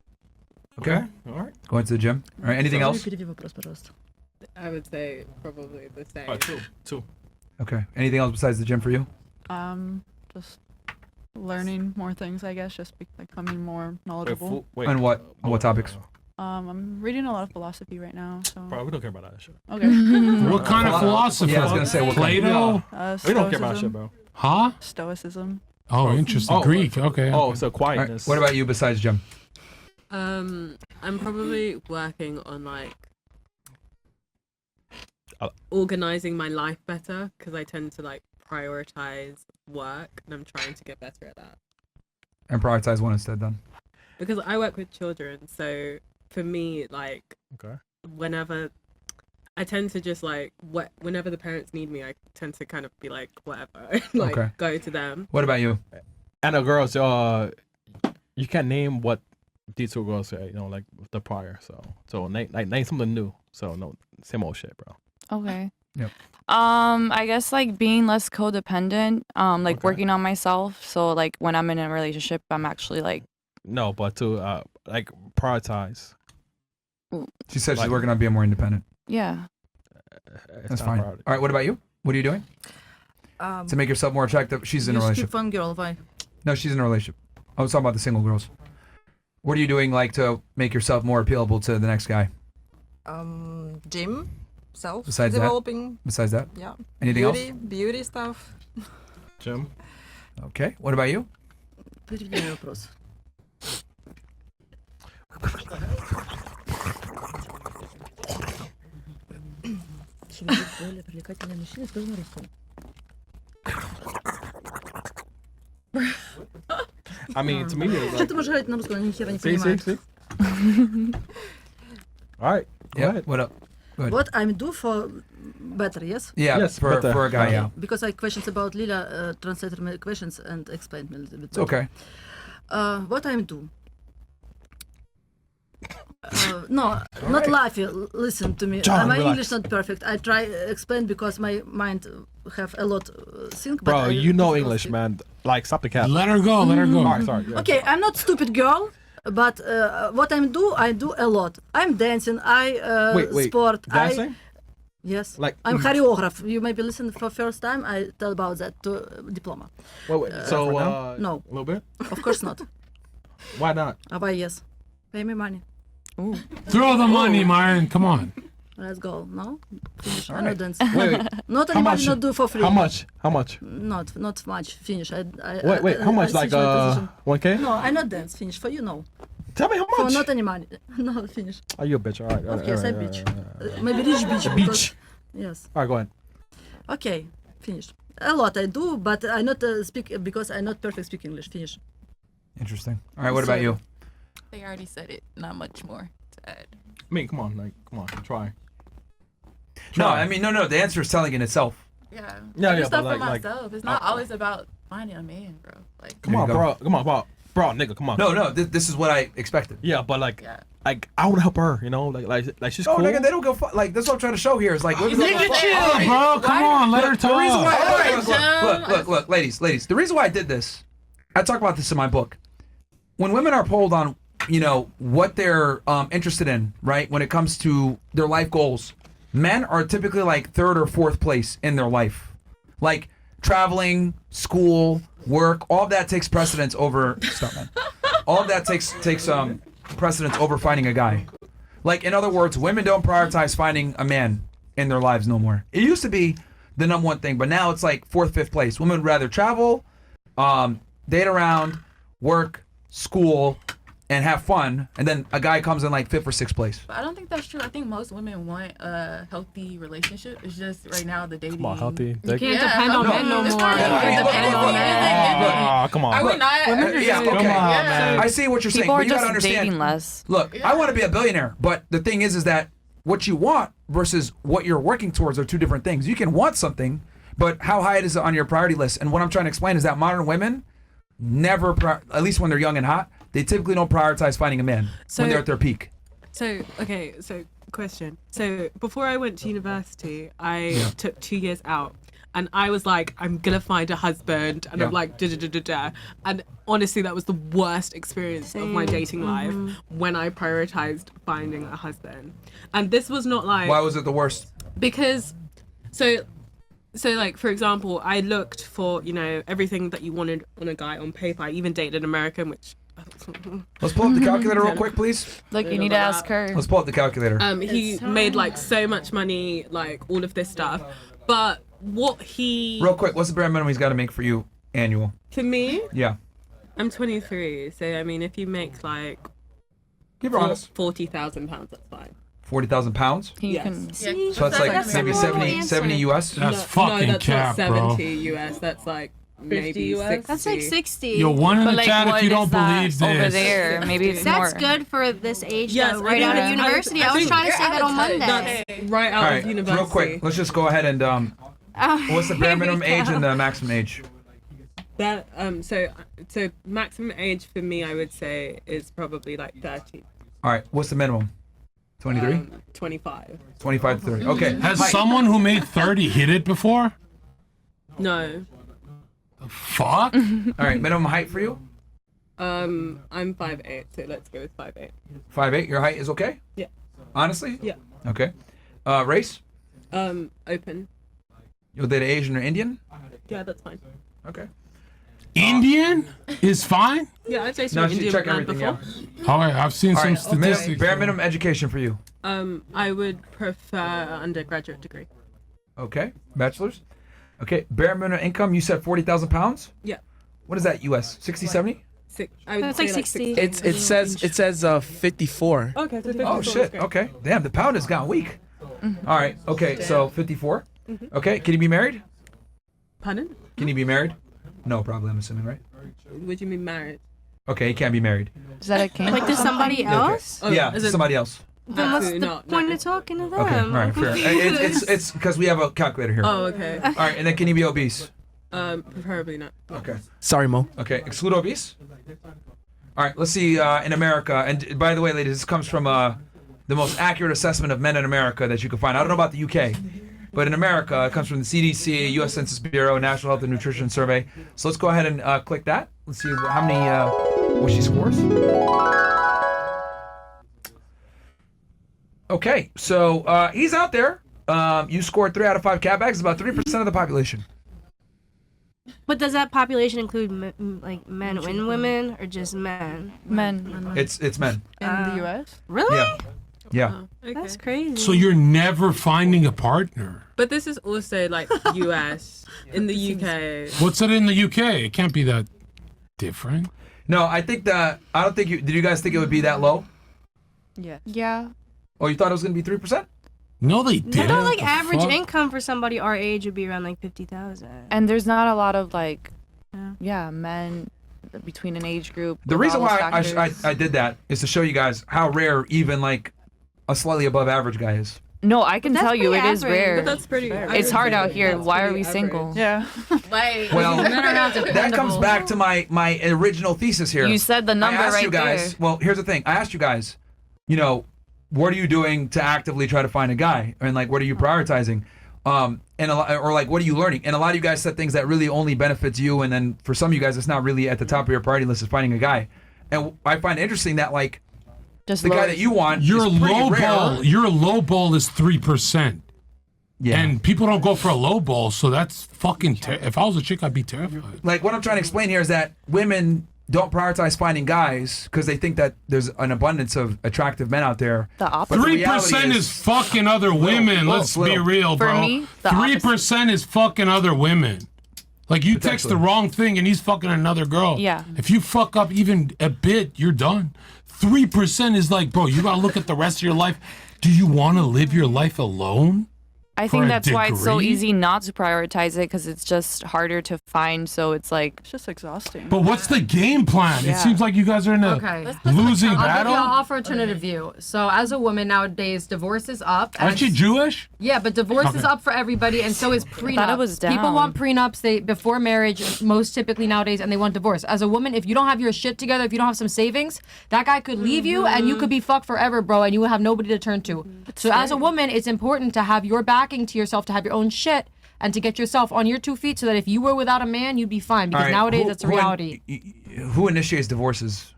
Okay. All right. Going to the gym. All right. Anything else? I would say probably the same. Two. Okay. Anything else besides the gym for you? Just learning more things, I guess. Just becoming more knowledgeable. On what? On what topics? I'm reading a lot of philosophy right now. So. Bro, we don't care about that shit. Okay. What kind of philosophy? Yeah, I was gonna say what Plato. We don't care about shit, bro. Huh? Stoicism. Oh, interesting. Greek. Okay. Oh, okay. so quietness. What about you besides gym? I'm probably working on like organizing my life better because I tend to like prioritize work and I'm trying to get better at that. And prioritize one instead then. Because I work with children, so for me, like, whenever I tend to just like whenever the parents need me, I tend to kind of be like whatever, like go to them. What about you? And the girls, you can't name what these two girls say, you know, like the prior. So name something new. So no, same old shit, bro. Okay. Yep. I guess like being less codependent, like working on myself. So like when I'm in a relationship, I'm actually like. No, but to like prioritize. She said she's working on being more independent. Yeah. That's fine. All right, what about you? What are you doing? To make yourself more attractive? She's in a relationship. Skip one girl, why? No, she's in a relationship. I was talking about the single girls. What are you doing like to make yourself more appealable to the next guy? Gym, self Besides developing. Besides that? Yeah. Anything else? Beauty stuff. Gym. Okay. What about you? Определенный вопрос. Более привлекательный мужчина с белым русском. I mean, to me, it's Что like... ты можешь говорить на русском? Я ни хера не See. понимаю. All right. Go ahead. What up? Go ahead. What I'm do for better, yes? Yeah, Yes, for a guy, yeah. Because I questions about Lila, translated my questions and explained me a little bit. It's okay. What I'm do? No, not laughy. Listen to me. John, my relax. English not perfect. I try explain because my mind have a lot think. But Bro, I you know difficult English, think. man. Like, stop the cap. Let her go. Let her go. All right, sorry. Yeah. Okay, I'm not stupid girl, but what I do a lot. I'm dancing. I Wait. sport. Dancing? Yes. Like I'm choreograph. You maybe listen for first time. I tell about that to diploma. Wait. So, no. A little bit? Of course not. Why not? Why yes? Pay me money. Throw the money, Myron. Come on. Let's go. No? Finish. I All know right. dance. Wait. Not How anybody much? not do for free. How much? Not much. Finish. Wait. How much? Like, switch my position. 1K? No, I not dance. Finish for you. No. Tell me how For much. not any money. No, finish. Are you a bitch? All right. Of course, I bitch. Maybe rich bitch. A because- bitch. Yes. All right, go ahead. Okay. Finish. A lot I do, but I not speak because I not perfect speak English. Finish. Interesting. All right, what about you? They already said it. Not much more to add. I mean, come on, try. No, I mean, no. The answer is telling in itself. Yeah. Yeah, I do but stuff like- for myself. It's not always about finding a man, bro. Like, Come There on, you go. bro, nigga, come on. No. This is what I expected. Yeah, but like, Yeah. like I want to help her, you know, like she's No, cool. nigga, they don't go. Like that's what I'm trying to show here. Is like, women don't Nigga, go fuck- chill, All right. bro. Come on. Let her The reason talk. why, look, ladies. The reason why I did this, I talk about this in my book. When women are polled on, what they're interested in, right? When it comes to their life goals, men are typically like third or fourth place in their life. Like traveling, school, work, all of that takes precedence over. Stop, man. All of that takes precedence over finding a guy. Like, in other words, women don't prioritize finding a man in their lives no more. It used to be the number one thing, but now it's like fourth, fifth place. Women would rather travel, date around, work, school, and have fun, and then a guy comes in like fifth or sixth place. but I don't think that's true. I think most women want a healthy relationship. It's just right now the dating. Come on, healthy. You can't depend on men no It's more. not You even can't depend look, on look, men. Ah, come on. Are we Look, not? Yeah, okay. Come on, man. I see what you're saying, People but are you gotta just understand. dating less. Look, I want to be a billionaire, but the thing is that what you want versus what you're working towards are two different things. You can want something, but how high it is on your priority list. And what I'm trying to explain is that modern women never, at least when they're young and hot, they typically don't prioritize finding a man when they're at their peak. So question. So before I went to university, I took 2 years out. And I was like, I'm gonna find a husband, and I'm like, da da da da da. And honestly, that was the worst experience of my dating life when I prioritized finding a husband. And this was not like. Why was it the worst? Because, so like for example, I looked for everything that you wanted on a guy on paper. I even dated an American, which. Let's pull up the calculator real quick, please. Look, you need to ask her. Let's pull up the calculator. He made like so much money, like all of this stuff, but what he Real quick, what's the bare minimum he's got to make for you annual? for me, Yeah. I'm 23, so I mean, if you make like Keep her honest. £40,000, that's fine. 40,000 pounds? You Yes. can. So that's like That's maybe a normal 70 answer. US? That's no, fucking that's cap, not bro. 70 US. That's like maybe US? 60. That's like 60. Yo, one in But the like, chat what if you is don't that believe this. over there? Maybe it's That's more. good for this age, Yes, though. I Right think out of I- university. I I was think- trying to say that on Monday. That's right out All of right, university. real quick, let's just go ahead and what's the bare Here we minimum age go. and the maximum age? That so maximum age for me, I would say, is probably like 30. All right, what's the minimum? 23? 25. 25 to 30. Okay. Has Height. someone who made 30 hit it before? No. Fuck. All right, minimum height for you? I'm 5'8", so let's go with 5'8". 5'8". Your height is okay? Yeah. Honestly? Yeah. Okay. Race? Open. You'll date Asian or Indian? Yeah, that's fine. Okay. Indian is fine? Yeah, I'd say No, an she Indian check man everything, before. yeah. All right, I've seen All some right, statistics. bare minimum education for you. I would prefer undergraduate degree. Okay. Bachelor's? Okay. Bare minimum income, you said 40,000 pounds? Yeah. What is that, US? 60, 70? I would That's say like 60. It says 54. Okay, so 54 Oh, is shit. great. Okay. Damn, the pound has gone weak. All right. Okay, so 54. Okay. Can you be married? Pardon? Can you be married? No, probably, I'm assuming, right? Would you mean married? Okay, he can't be married. Is that a king? Like to somebody else? Oh, Yeah, is it- somebody else. Then what's Absolutely the not, point no. of talking to them? Okay, all right, fair. It's because we have a calculator here. Oh, okay. All right, and then can you be obese? Preferably not. Okay. Sorry, Mo. Okay, exclude obese? All right, let's see in America. And by the way, ladies, this comes from the most accurate assessment of men in America that you can find. I don't know about the UK, but in America, it comes from the CDC, U.S. Census Bureau, National Health and Nutrition Survey. So let's go ahead and click that. Let's see how many, what she scores. Okay, so he's out there. You scored 3 out of 5 cat bags, about 3% of the population. But does that population include like men and women, or just men? Men. It's men. In the U.S.? Really? Yeah. Yeah. Okay. That's crazy. So you're never finding a partner. But this is also like US. In the UK. What's it in the UK? It can't be that different. No, I think that, I don't think did you guys think it would be that low? Yeah. Yeah. Oh, you thought it was going to be 3%? No, they I didn't. thought like The average fuck? income for somebody our age would be around like 50,000. And there's not a lot of like, men between an age group. The with reason all those why factors. I did that is to show you guys how rare even like a slightly above average guy is. No, I can But that's tell you it pretty is average. rare. But that's pretty. It's hard out here. Why are we single? Yeah. Like, Well, men are not that comes dependable. back to my original thesis here. You said the number I asked right you guys. there. Well, here's the thing. I asked you guys. What are you doing to actively try to find a guy? And like, what are you prioritizing? And or like, what are you learning? And a lot of you guys said things that really only benefits you. And then for some of you guys, it's not really at the top of your priority list is finding a guy. And I find it interesting that like Just the guy that you want Your is pretty low rare. ball. Your low ball is 3%. Yeah. And people don't go for a low ball, so that's fucking. If I was a chick, I'd be terrified. Like what I'm trying to explain here is that women don't prioritize finding guys because they think that there's an abundance of attractive men out there. The opposite. But the 3% reality is fucking other women. Little, Let's be little. real, For bro. me, the 3% is fucking other women. Like you text the Potentially. wrong thing and he's fucking another girl. Yeah. If you fuck up even a bit, you're done. 3% is like, bro, you gotta look at the rest of your life. Do you want to live your life alone? I for think a that's why it's so degree? easy not to prioritize it because it's just harder to find. So it's like It's just exhausting. But what's the game plan? It Yeah. seems like you guys are in a Okay. losing I'll give battle. you an alternative view. So, as a woman nowadays, divorce is up. Aren't you Jewish? Yeah, but divorce is Okay. up for everybody, and so is prenup. thought it was People down. want prenups before marriage, most typically nowadays, and they want divorce. As a woman, if you don't have your shit together, if you don't have some savings, that guy could leave you, and you could be fucked forever, bro, and you will have nobody to turn to. So, as a woman, it's important to have your backing to yourself, to have your own shit. and to get yourself on your 2 feet so that if you were without a man, you'd be fine. Because All right, nowadays that's a reality. Who initiates divorces?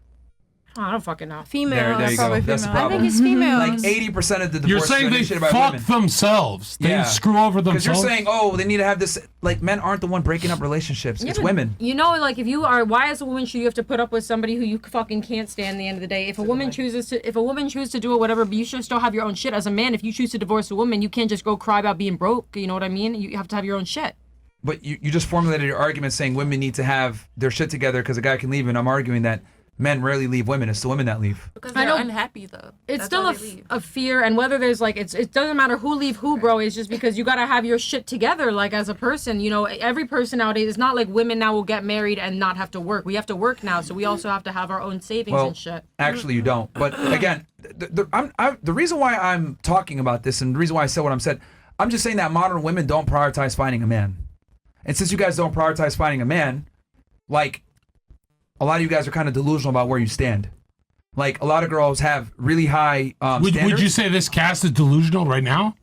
I don't fucking know. Female. There you go. That's the problem. I think it's female. Like 80% of the divorces You're saying are they initiated by fuck women. themselves. They screw over Because themselves. you're saying, oh, they need to have this. Like, men aren't the one breaking up relationships. Yeah, It's but women. You know, like if you are, why as a woman should you have to put up with somebody who you fucking can't stand at the end of the day? If a woman chooses to do it, whatever, but you should still have your own shit. As a man, if you choose to divorce a woman, you can't just go cry about being broke. You know what I mean? You have to have your own shit. But you just formulated your argument saying women need to have their shit together because a guy can leave, and I'm arguing that men rarely leave women. It's the women that leave. Because I they're know. unhappy though. It's That's still why they leave. a fear, and whether there's like it doesn't matter who leave who, bro. It's just because you gotta have your shit together, like as a person. You know, every person nowadays. It's not like women now will get married and not have to work. We have to work now, so we also have to have our own savings and shit. Actually, you don't. But again, the reason why I'm talking about this and the reason why I said what I'm said, I'm just saying that modern women don't prioritize finding a man. And since you guys don't prioritize finding a man, like, a lot of you guys are kind of delusional about where you stand. Like, a lot of girls have really high standards. Would you say this cast is delusional right now?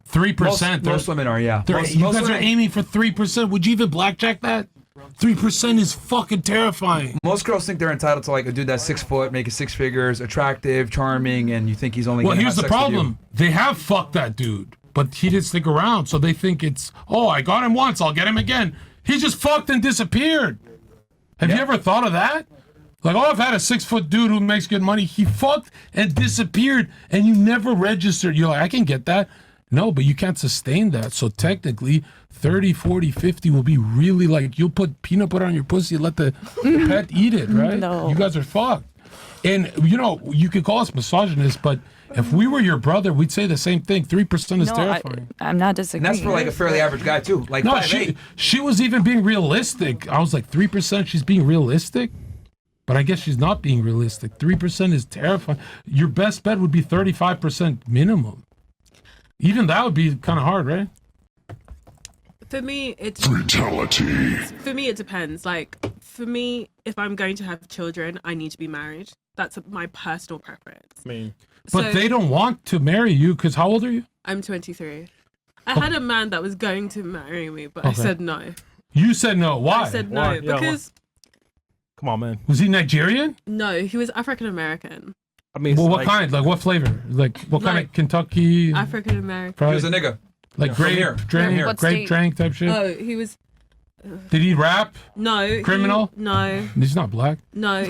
3%. Most women are, yeah. You Most guys are women- aiming for 3%. Would you even blackjack that? 3% is fucking terrifying. Most girls think they're entitled to like a dude that's 6 foot, making 6 figures, attractive, charming, and you think he's only. Well, gonna here's have the sex with you. problem. They have fucked that dude, but he didn't stick around, so they think it's, oh, I got him once, I'll get him again. He just fucked and disappeared. Have you ever thought of that? Like, oh, I've had a 6 foot dude who makes good money. He fucked and disappeared, and you never registered. You're like, I can get that. No, but you can't sustain that. So technically, 30, 40, 50 will be really like, you'll put peanut butter on your pussy and let the pet eat it, right? No. You guys are fucked. And, you know, you could call us misogynist, but if we were your brother, we'd say the same thing. 3% is terrifying. I'm not disagreeing. And that's for like a fairly average guy too. Like No, 5'8". she was even being realistic. I was like, 3%, she's being realistic? But I guess she's not being realistic. 3% is terrifying. Your best bet would be 35% minimum. Even that would be kind of hard, right? For me, it's Fatality. For me, it depends. Like, for me, if I'm going to have children, I need to be married. That's my personal preference. I mean, But they don't want to marry you because how old are you? I'm 23. I had a man that was going to marry me, but I Okay. said no. You said no. Why? I said no Why? Yeah, because come on, man. Was he Nigerian? no, he was African American. I mean, Well, it's what like- kind? Like what flavor? Like what kind Like, of Kentucky? African American. Fried- He was a nigga. Like From grape here. drink, What grape state? drink type shit. Oh, he was Did he rap? no Criminal? No, He's not black. no.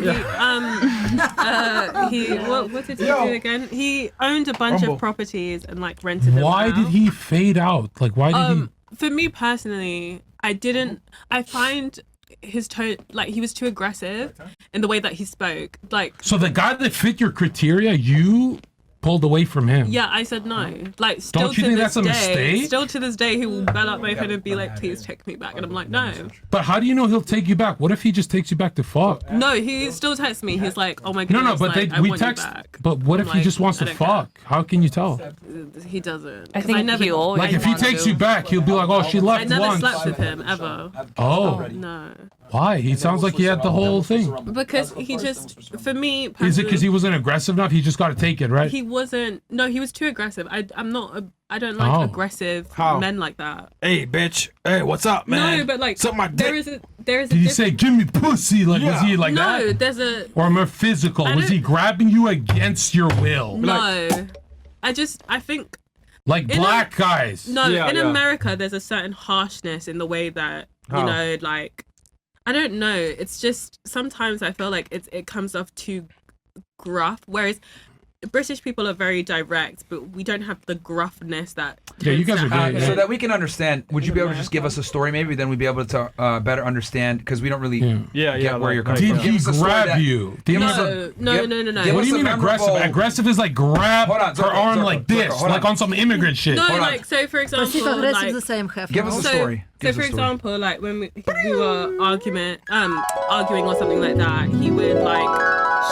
What did he Yo. do again? He owned a bunch Rumble. of properties and like rented them Why out. did he fade out? Like why did For me personally, I find his tone, like, he was too aggressive in the way that he spoke. Like, So the guy that fit your criteria, you pulled away from him. yeah, I said no. Like, still Don't you to think this that's a day, mistake? Still to this day, he will bell up my phone and be like, "Please take me back," and I'm like, "No, But how do you know he'll take you back? What if he just takes you back to fuck? no." He still texts me. He's like, "Oh my No, goodness, no, but like, I we want text. you back." But what I'm if he like, just wants "I to don't care." fuck? How can you tell? He doesn't. I 'Cause think never, he always Like if he wants takes to. you back, he'll be like, "Oh, she I left never once." slept with him ever. Oh, No, why? He sounds like he had the whole thing. because he just, for me, Is it personally, because he wasn't aggressive enough? He just got to take it, right? He wasn't. No, he was too aggressive. I'm not. I don't like Oh. aggressive How? men like that. Hey, bitch. Hey, what's up, man? No, but like Suck my there dick. is a Did he say, "Give me pussy"? Like was he like no, that? there's a Or more physical? I Was he don't- grabbing you against your will? no. I think Like In black guys? no. Yeah, in yeah. America, there's a certain harshness in the way that you How? know, like, I don't know. It's just sometimes I feel like it comes off too gruff, whereas British people are very direct, but we don't have the gruffness that. Yeah, you tends guys to are great, happen. yeah. So that we can understand, would you be able to just give us a story maybe? Then we'd be able to better understand because we don't really Yeah, get yeah, where like- you're coming Did from. he Give us a story grab that- you? give No, us a- no, give- no, no, no. give What us do you a mean aggressive? memorable- Aggressive is like grab Hold on, her Zerka, arm Zerka, like Zerka, this, hold like on. on some immigrant shit. No, Hold on. like, so for example, Passive aggressive like, the same have. Give us a story. So, Give for us a story. example, like when we were arguing or something like that, he would like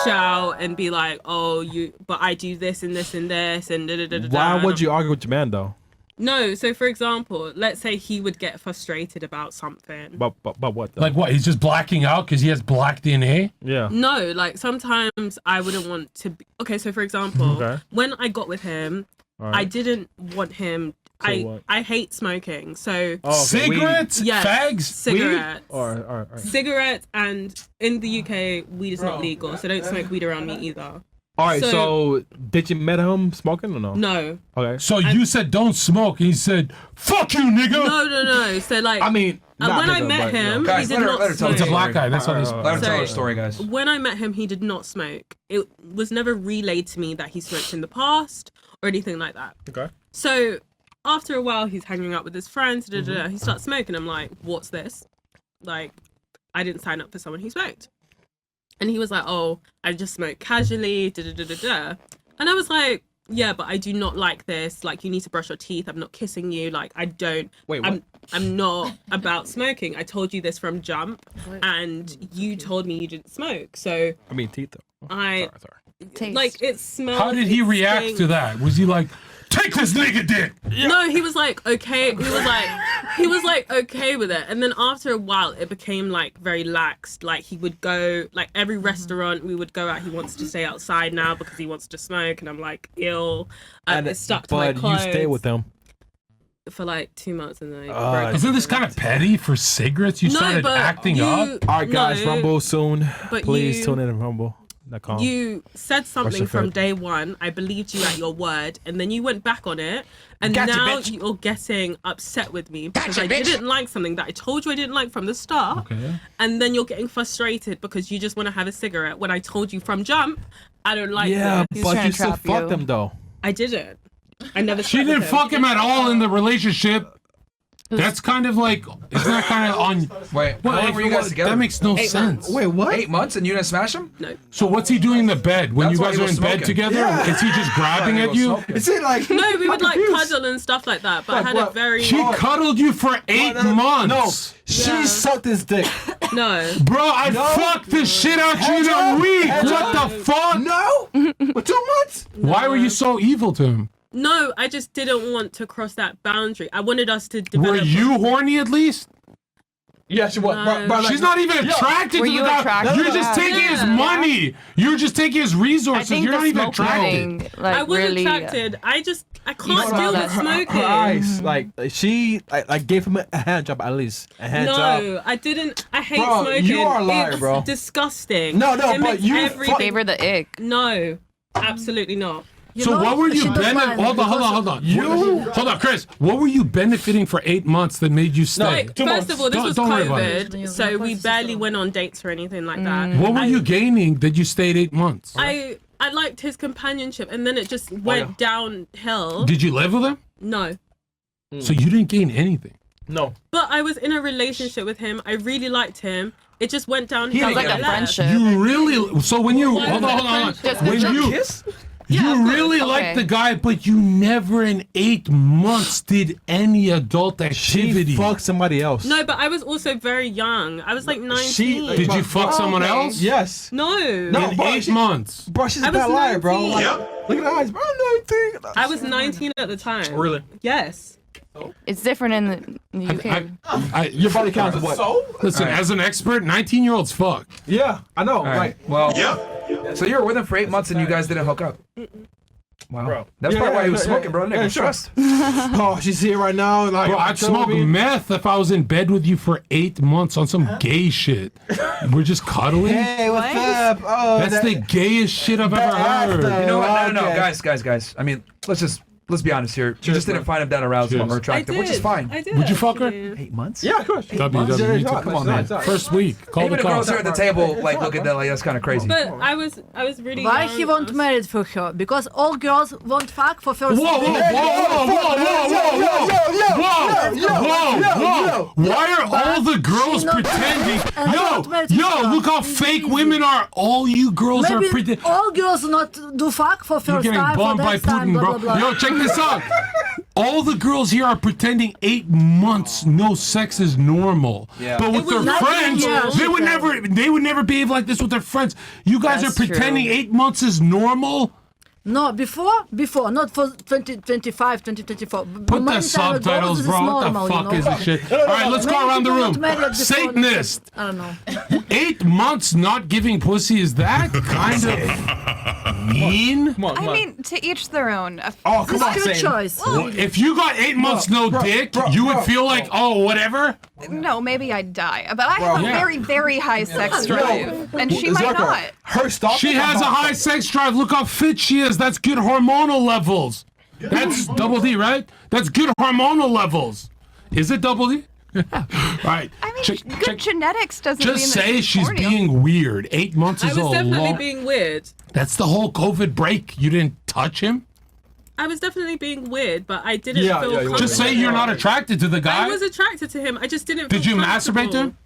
shout and be like, "Oh, but I do this and this and this and da da da da." Why da." would you argue with your man though? No, so for example, let's say he would get frustrated about something. But what? Though? Like what? He's just blacking out because he has black DNA? Yeah. No, like sometimes I wouldn't want to be. Okay, so for example, Okay. when I got with him, All right. I didn't want him. I hate smoking. So cigarettes, yes, fags, cigarettes, weed? Or cigarettes, and in the UK, weed is not legal, so don't smoke weed around me either. All right, so did you met him smoking or no? No. Okay. So you said don't smoke, and he said, "Fuck you, nigga." No. So like, I mean, when I met him, guys, he did not smoke. It's a black guy. That's what he's. Let her tell her story, guys. When I met him, he did not smoke. It was never relayed to me that he smoked in the past or anything like that. Okay. So after a while, he's hanging out with his friends. He starts smoking. I'm like, what's this? Like, I didn't sign up for someone who smoked. And he was like, oh, I just smoke casually, And I was like, yeah, but I do not like this. Like, you need to brush your teeth. I'm not kissing you. Like, I don't. Wait, what? I'm not about smoking. I told you this from jump, and you told me you didn't smoke. So I mean, teeth though. Sorry. Like, it smells. How did he react to that? Was he like, "Take this nigga dick"? No, he was like, okay. He was like okay with it. And then after a while, it became like very lax. Like, he would go, like, every restaurant we would go out, he wants to stay outside now because he wants to smoke. And I'm like, ill. It's stuck to my clothes. But you stay with him for like 2 months, and then I broke Isn't up this with kind him. of petty for cigarettes? You No, started but acting up. All right, guys, No, Rumble soon. but Please you- tune in to Rumble. You said something your from foot? day one. I believed you at your word, and then you went back on it, and Gotcha, now bitch. you're getting upset with me because Gotcha, I bitch. didn't like something that I told you I didn't like from the start. Okay. And then you're getting frustrated because you just want to have a cigarette when I told you from jump I don't like Yeah, this. but you still fucked him though. I didn't. I never. She slept with didn't fuck him at all in the relationship. That's kind of like, isn't that kind of on? Wait, how long were you guys together? That makes no 8 sense. months. Wait, what? 8 months and you didn't smash him? No. So what's he doing in the bed when That's you why guys he are was in bed smoking. together? Yeah. Is he just grabbing at you? Is it like? No, we would like confused. cuddle and stuff like that. But I had a very. She cuddled you for 8 months. No, she sucked his dick. No. Bro, I fucked the shit out you in a week. What the fuck? No. For 2 months? Why were you so evil to him? No, I just didn't want to cross that boundary. I wanted us to develop. Were you horny at least? Yeah, she was. She's not even attracted to the guy. You're just taking his money. You're just taking his resources. You're not even attracted. I was attracted. I can't deal with smoking. Her eyes, like she, like gave him a hand job at least. A hand job. No, I didn't. I hate Bro, smoking. you are a liar, it's bro. disgusting. No, It but makes you everything- Gave her the ick. No, absolutely not. So what were you benefiting? Hold on. Hold on, Chris. What were you benefiting for 8 months that made you stay? Like, first of all, this was Don't worry about it. COVID, so we barely went on dates or anything like that. What were you gaining that you stayed 8 months? I liked his companionship, and then it just went downhill. Did you live with him? No. So you didn't gain anything. No. But I was in a relationship with him. I really liked him. It just went downhill. Sounds like a friendship. You really? So when you hold on. When you you really liked the guy, but you never in 8 months did any adult activity. She fucked somebody else. No, but I was also very young. I was like 19. Did you fuck someone else? Yes. No. In 8 months. Bro, she's I a was bad liar, bro. 19. Like, look at her eyes, bro. I'm 19. I was 19 at the time. Really? Yes. It's different in the UK. Your body counts what? Listen, as an expert, 19-year-olds fuck. Yeah, I know. All right. Like, Well, so you were with him for 8 months and you guys didn't hook up. Wow. Bro. That's probably why he was smoking, bro. Nigga was sure. stressed. Oh, she's here right now. Like, Bro, I'd smoke meth if I was in bed with you for 8 months on some gay shit. We're just cuddling. Hey, what's up? Oh, That's the gayest shit I've ever heard. You know what? No, Okay. guys. I mean, let's be honest here. You just didn't find him that arousal or attractive, which is fine. I did. Would you fuck her? actually. 8 months? Yeah, of course. Come on, man. First week. Call Even the the girls cops. here at the table, like, look at that, like, that's kind of crazy. But I was really Why young. he won't marry for her? Because all girls want fuck for first. Whoa, whoa, whoa. Why are all the girls pretending? Yo, look how fake women are. All you girls are Maybe pretending. all girls not do fuck for You're first getting time. bombed for by next time, Putin, blah, bro. blah, blah. Yo, check this out. All the girls here are pretending 8 months no sex is normal. Yeah. But with It was their 19 friends, years. they would never behave like this with their friends. You guys That's are pretending true. 8 months is normal. No, before, not for 2025, 2024. Put the subtitles, bro. What the fuck is this shit? All right, let's go around the room. Satanist. I don't know. 8 months not giving pussy, is that kind of mean? I mean, to each their own. Oh, come on, Good Satan. choice. Well, if you got 8 months no dick, you would feel like, oh, whatever. No, maybe I'd die. But I have a very, very high sex drive. And she might not. Her stop. She has a high sex drive. Look how fit she is. That's good hormonal levels. That's double D, right? That's good hormonal levels. Is it double D? Right. I mean, good genetics doesn't Just mean say that she's horny. being weird. 8 months I is was a definitely long. being weird. That's the whole COVID break. You didn't touch him. I was definitely being weird, but I didn't Yeah, feel yeah, you comfortable. Just say you're not attracted to the guy. I was attracted to him. I just didn't. Did feel you masturbate to him?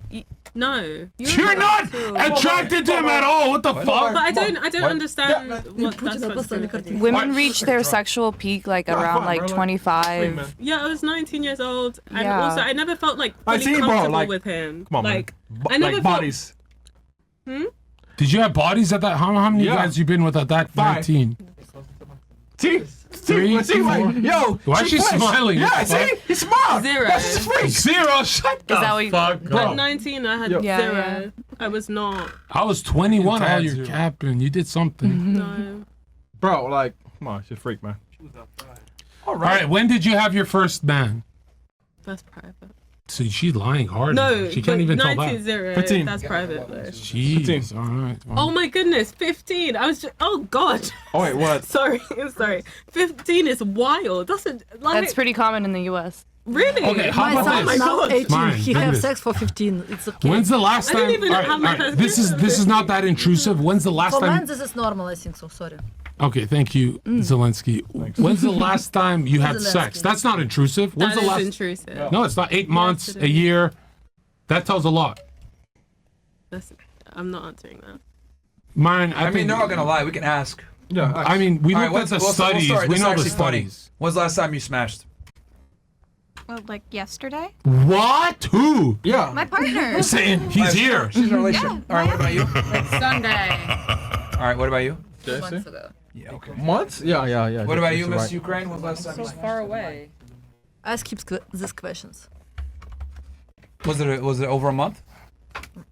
No. You're not attracted to him at all. What the fuck? But I don't understand what that's supposed to do. Women reach their sexual peak like around like 25. Yeah, I was 19 years old, and Yeah. also I never felt like I fully see, bro, comfortable like- with him. Come on, like man. I never Like felt. bodies. Did you have bodies at that? How many Yeah. guys you been with at that 19? See? Three, See, like, four. yo. Why is she flinched. smiling? Yeah, What the see? He smiled. Zero. That's just freak. Zero. Shut the that what you- fuck At up. 19, I had Yo. Yeah, zero. yeah. I was not. I was 21. Oh, Tad you're zero. capping. You did something. No. Bro, like, come on, she's a freak, man. All right. When did you have your first man? That's private. See, she's lying hard. No, She can't even tell 19 that. zero. 15. That's private. Though. Jeez. All right. Oh my goodness, 15. I was just. Oh god. Oh, wait, what? Sorry. 15 is wild. That's a. Like, That's pretty common in the U.S. Really? Okay, how My about son this? is now 18. Mine, He look at have this. sex for 15. It's okay. When's the last I time? didn't even all right, have my all right. first This is not that intrusive. When's the last For men, time? this is normal, I think so. Sorry. Okay, thank you, Zelensky. When's the last time you had sex? Zelensky. That's not intrusive. When's That the is last? intrusive. No, it's not. 8 months, it a is. year. That tells a lot. I'm not answering that. Mine. I mean, they're all gonna lie. We can ask. Yeah. I mean, we All right, looked at the we'll studies. start. We This is know the actually funny. studies. When's the last time you smashed? Well, like yesterday? What? Who? Yeah. My partner. Saying he's here. She's in a relationship. All right, what about you? Sunday. All right, what about you? Jesse? ago. Yeah, okay. Months? Yeah. What about you, Jesse, Miss right. Ukraine? When's the last time you So smashed? far away. I skip these questions. Was it over a month?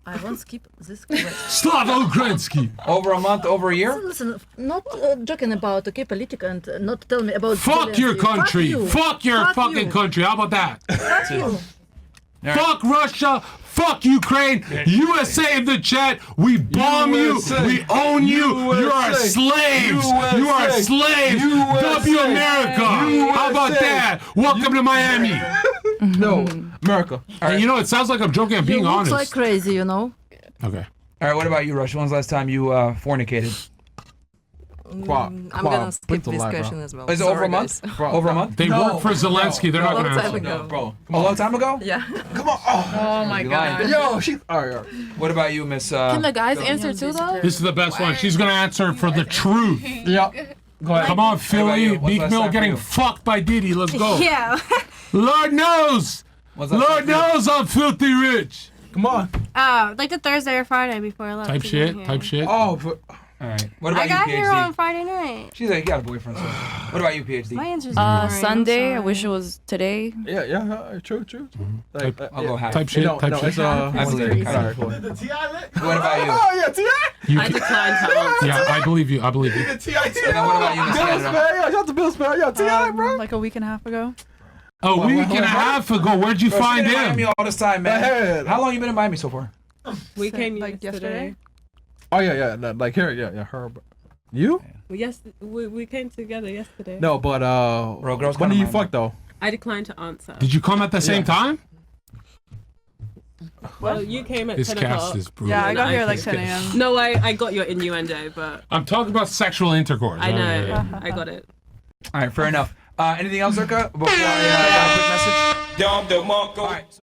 I won't skip this question. Slava Ukrainsky. Over a month? Over a year? Listen, not joking about politics and not tell me about. Fuck your Zelensky. country. Fuck you. Fuck your Fuck fucking you. country. How about that? Fuck you. Fuck Russia. Fuck Ukraine. USA in the chat. We bomb USA. you. We own you. You are USA. slaves. You are USA. slaves. USA. W America. How about USA. that? Welcome to Miami. No, America. And you know, it sounds like I'm joking. I'm You being look honest. like crazy, you know. Okay. All right, what about you, Rush? When's the last time you fornicated? I'm gonna skip this question as well. Is it over a month? Over a month? They work for Zelensky. They're not Long going to time answer. ago. No, bro. A long time ago? Yeah. Come on. Oh my You lying. god. Yo, she. All right. What about you, Miss? Can the guys answer too though? This is the best one. She's going to answer for the truth. Yeah. Go ahead. Come on, you? Philly. What's Meek last Mill time for getting you? fucked by Diddy. Let's go. Yeah. Lord knows. When's the last Lord time for you? knows I'm filthy rich. Come on. Like the Thursday or Friday before I left. Type to shit. get here. Type shit. Oh, but All right. What about I got you, here PhD? on Friday night. She's like, you got a boyfriend. So. What about you, PhD? My answer's boring, I'm Sunday. I sorry. wish it was today. yeah. True. Like, I'll go half. Type shit. No, type no, shit. it's I believe it. Sorry, cool. What about you? Oh yeah, T.I. You I can- declined to answer. yeah, I believe you. I believe you. T.I. And then what about you, Miss Bill Canada? Spell, yeah, shout out to Bill Spell, yeah, T.I. bro. Like a week and a half ago. A week and a half ago, where'd you Bro, she's find been in Miami him? all this time, man. Ahead. How long you been in Miami so far? We came Like yesterday. Oh yeah, no, like here, yeah, her. You? Yes, we came together yesterday. No, but Bro, girls when kinda do you mind. fuck though? I declined to answer. Did you come at the same time? Well, you came at This 10 cast o'clock. is brutal. Yeah, I And got here I- at like 10 a.m. No, I got your innuendo, but I'm talking about sexual intercourse. I know. Yeah, yeah. I got it. All right, fair enough. Anything else, ZHERKA? Before I got a quick message? All right.